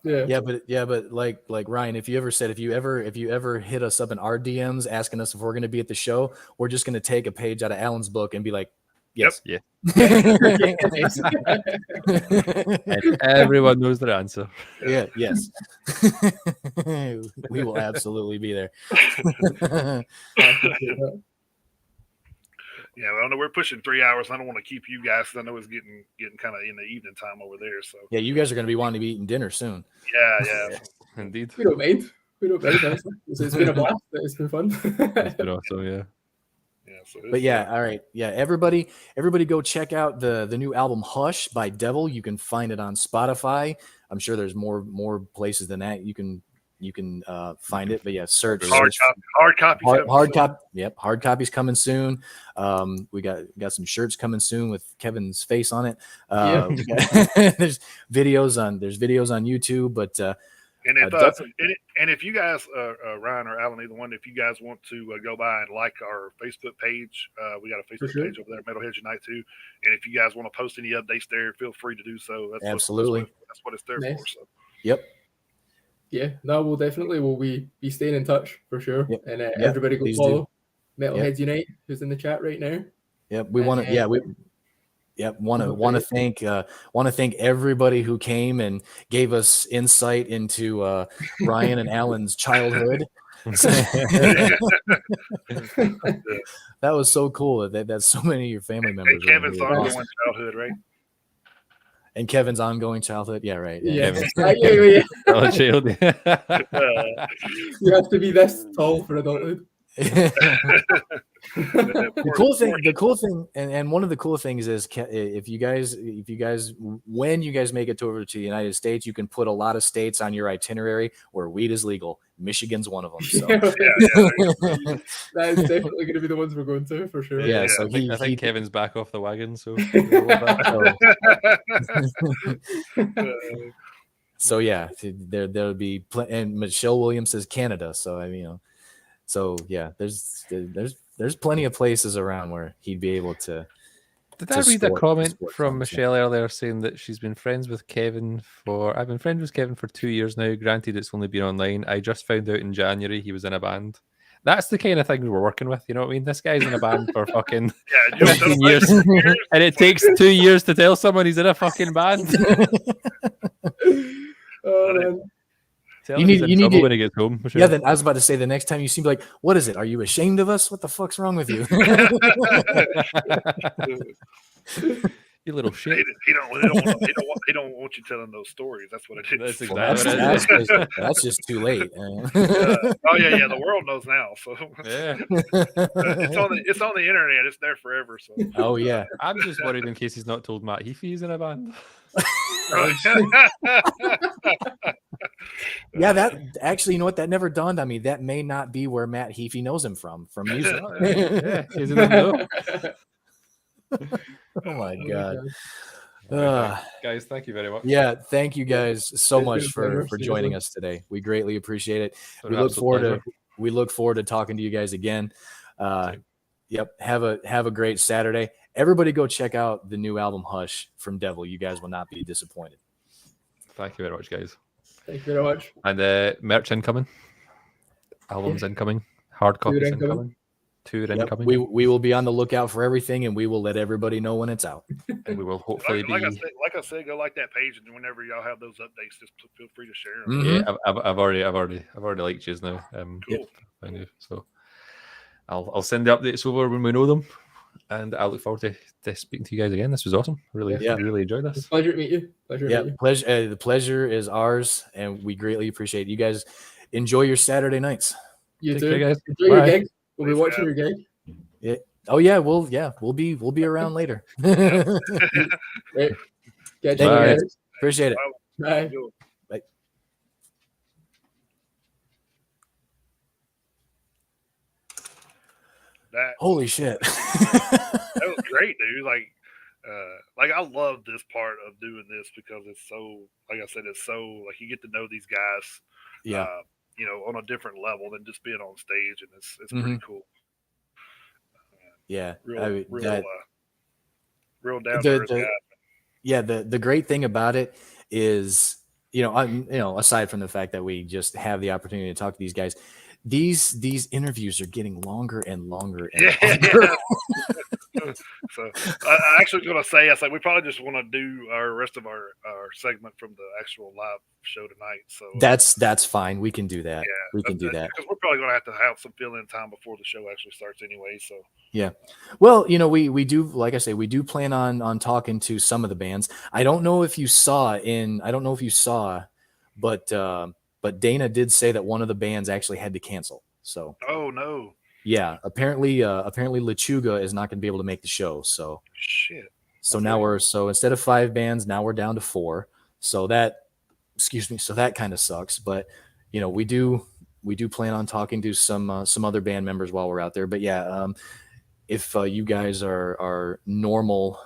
But like Ryan, if you ever hit us up in our DMs asking us if we're going to be at the show, we're just going to take a page out of Alan's book and be like, yes. Yep. And everyone knows their answer. Yeah. Yes. We will absolutely be there. Yeah, well, I know we're pushing 3 hours. I don't want to keep you guys because I know it's getting kind of in the evening time over there. So yeah, you guys are going to be wanting to be eating dinner soon. Yeah. Indeed. We don't mind. It's been a blast. It's been fun. It's been awesome. Yeah. So but all right. Yeah, everybody go check out the new album Hush by Devil. You can find it on Spotify. I'm sure there's more places than that you can find it. But yeah, search hard copy. Yep, hard copies coming soon. We got some shirts coming soon with Kevin's face on it. There's videos on YouTube, but and if you guys, Ryan or Alan, either one, if you guys want to go by and like our Facebook page, we got a Facebook page over there, Metalheads Unite too. And if you guys want to post any updates there, feel free to do so. Absolutely, that's what it's there for. So. Yep. Yeah, no, we'll be staying in touch for sure. Yep. And everybody go follow Metalheads Unite, who's in the chat right now. Yep, we want to. Want to thank everybody who came and gave us insight into Ryan and Alan's childhood. That was so cool that so many of your family members. And Kevin's ongoing childhood, right? And Kevin's ongoing childhood, yeah, right. Yeah. Child. You have to be this tall for adulthood. The cool thing, and one of the cool things is if you guys, when you guys make it over to the United States, you can put a lot of states on your itinerary where weed is legal. Michigan's one of them. So that is definitely going to be the ones we're going to for sure. Yeah, so I think Kevin's back off the wagon. So, so yeah, there'll be and Michelle Williams says Canada. So I mean, so yeah, there's plenty of places around where he'd be able to. Did I read a comment from Michelle earlier saying that she's been friends with Kevin I've been friends with Kevin for 2 years now. Granted, it's only been online. I just found out in January he was in a band. That's the kind of thing we're working with. You know what I mean? This guy's in a band for fucking 15 years. And it takes 2 years to tell someone he's in a fucking band. Oh, man. You need to, when he gets home. Sure. Yeah, then I was about to say the next time you seem like, what is it? Are you ashamed of us? What the fuck's wrong with you? You little shit. He don't want you telling those stories. That's what it is. That's exactly that's just too late. Oh yeah, the world knows now. So yeah, it's on the internet. It's there forever. So oh yeah, I'm just worried in case he's not told Matt Heafy he's in a band. Yeah, that actually, you know what? That never dawned on me. That may not be where Matt Heafy knows him from music. Yeah, he's in the Oh my god. Guys, thank you very much. Yeah, thank you guys so much for joining us today. We greatly appreciate it. We look forward to talking to you guys again. Yep, have a great Saturday. Everybody go check out the new album Hush from Devil. You guys will not be disappointed. Thank you very much, guys. Thank you very much. And merch incoming. Albums incoming. Hard copies incoming. Tour incoming. We will be on the lookout for everything, and we will let everybody know when it's out. And we will hopefully like I said, go like that page, and whenever y'all have those updates, just feel free to share them. Mm-hmm. Yeah, I've already liked yours now. Cool. So I'll send the updates over when we know them, and I look forward to speaking to you guys again. This was awesome. Really enjoyed this. It's a pleasure to meet you. The pleasure is ours, and we greatly appreciate it. You guys. Enjoy your Saturday nights. You too, guys. Enjoy your gig. We'll be watching your gig. Yeah. Oh yeah, we'll be around later. Great. Thank you guys. Appreciate it. Bye. Bye. Holy shit. That was great, dude. Like I love this part of doing this because it's so, like I said, it's so like you get to know these guys. Yeah. On a different level than just being on stage, and it's pretty cool. Yeah, real down to earth guy. Yeah, the great thing about it is, aside from the fact that we just have the opportunity to talk to these guys, these interviews are getting longer and longer and longer. So I actually going to say, we probably just want to do our rest of our segment from the actual live show tonight. So that's fine. We can do that. Yeah, we can do that because we're probably going to have some fill-in time before the show actually starts anyway. So yeah, well, we do, like I say, we do plan on talking to some of the bands. I don't know if you saw, but Dana did say that one of the bands actually had to cancel. So oh no. Yeah, apparently Lechuga is not going to be able to make the show. So shit. So now instead of 5 bands, now we're down to 4. So that kind of sucks. But we do plan on talking to some other band members while we're out there. But yeah, if you guys are normal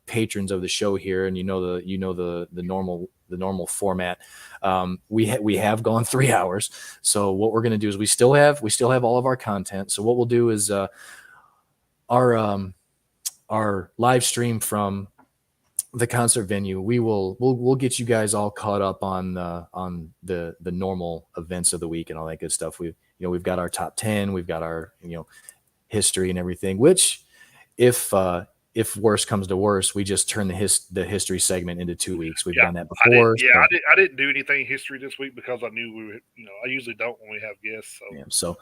patrons of the show here, and the normal format, we have gone 3 hours. So what we're going to do is we still have all of our content. So what we'll do is our live stream from the concert venue, we'll get you guys all caught up on the normal events of the week and all that good stuff. We've got our top 10, we've got our history and everything, which if worse comes to worse, we just turn the history segment into 2 weeks. We've done that before. I didn't do anything history this week because I knew we were, I usually don't when we have guests. So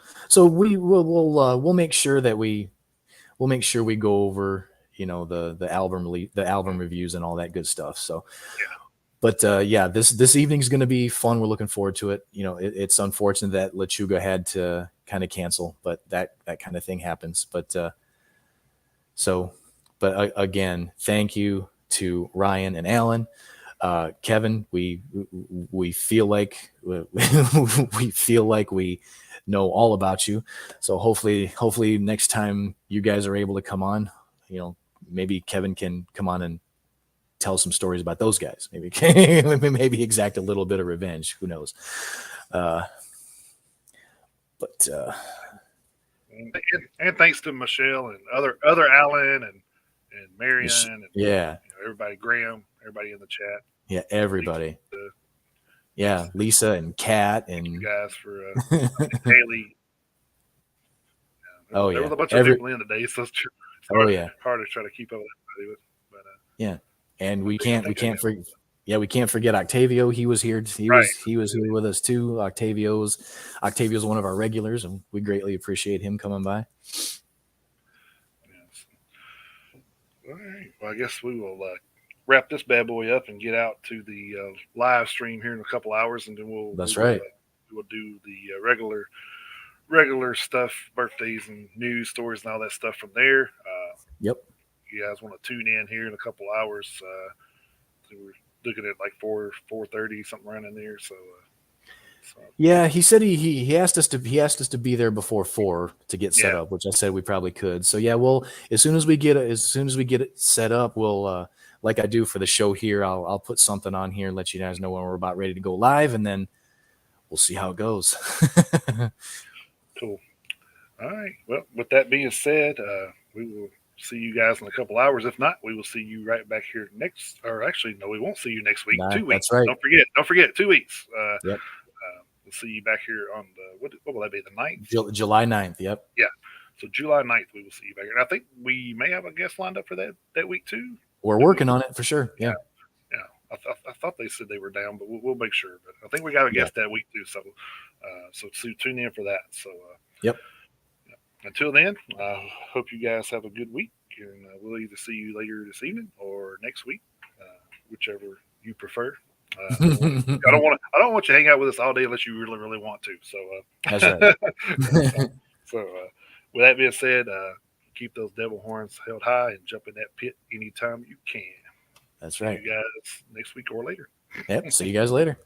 we'll make sure that we'll make sure we go over, the album reviews and all that good stuff. So, but this evening's going to be fun. We're looking forward to it. It's unfortunate that Lechuga had cancel, but that kind of thing happens. But again, thank you to Ryan and Alan. Kevin, we feel like we feel like we know all about you. So hopefully next time you guys are able to come on, maybe Kevin can come on and tell some stories about those guys. Maybe exact a little bit of revenge. Who knows? And thanks to Michelle and other Alan and Marion and everybody, Graham, everybody in the chat. Yeah, everybody. Lisa and Kat and you guys for Haley. There was a bunch of people in today, so it's hard to try to keep up with everybody. But and we can't forget Octavio. He was here. He was here with us too. Octavio's one of our regulars, and we greatly appreciate him coming by. All right. Well, I guess we will wrap this bad boy up and get out to the live stream here in a couple hours, and then we'll do the regular stuff, birthdays and news stories and all that stuff from there. Yep. You guys want to tune in here in a couple hours? So we're looking at like 4:30, something around in there. So. Yeah, he said he asked us to be there before 4 to get set up, which I said we probably could. So yeah, as soon as we get it set up, we'll like I do for the show here, I'll put something on here and let you guys know when we're about ready to go live, and then we'll see how it goes. Cool. All right. Well, with that being said, we will see you guys in a couple hours. If not, we will see you right back here next. Or actually, no, we won't see you next week. 2 weeks. That's right. Don't forget. 2 weeks. Yep. We'll see you back here on what will that be? The 9th? July 9th. Yep. Yeah. So July 9th, we will see you back here. And I think we may have a guest lined up for that week too. We're working on it for sure. Yeah. I thought they said they were down, but we'll make sure. But I think we got a guest that week too. So, so tune in for that. So, yep. Until then, I hope you guys have a good week, and we'll either see you later this evening or next week, whichever you prefer. I don't want you to hang out with us all day unless you really, really want to. So, that's right. So, with that being said, keep those devil horns held high and jump in that pit anytime you can. That's right. See you guys next week or later. Yep. See you guys later.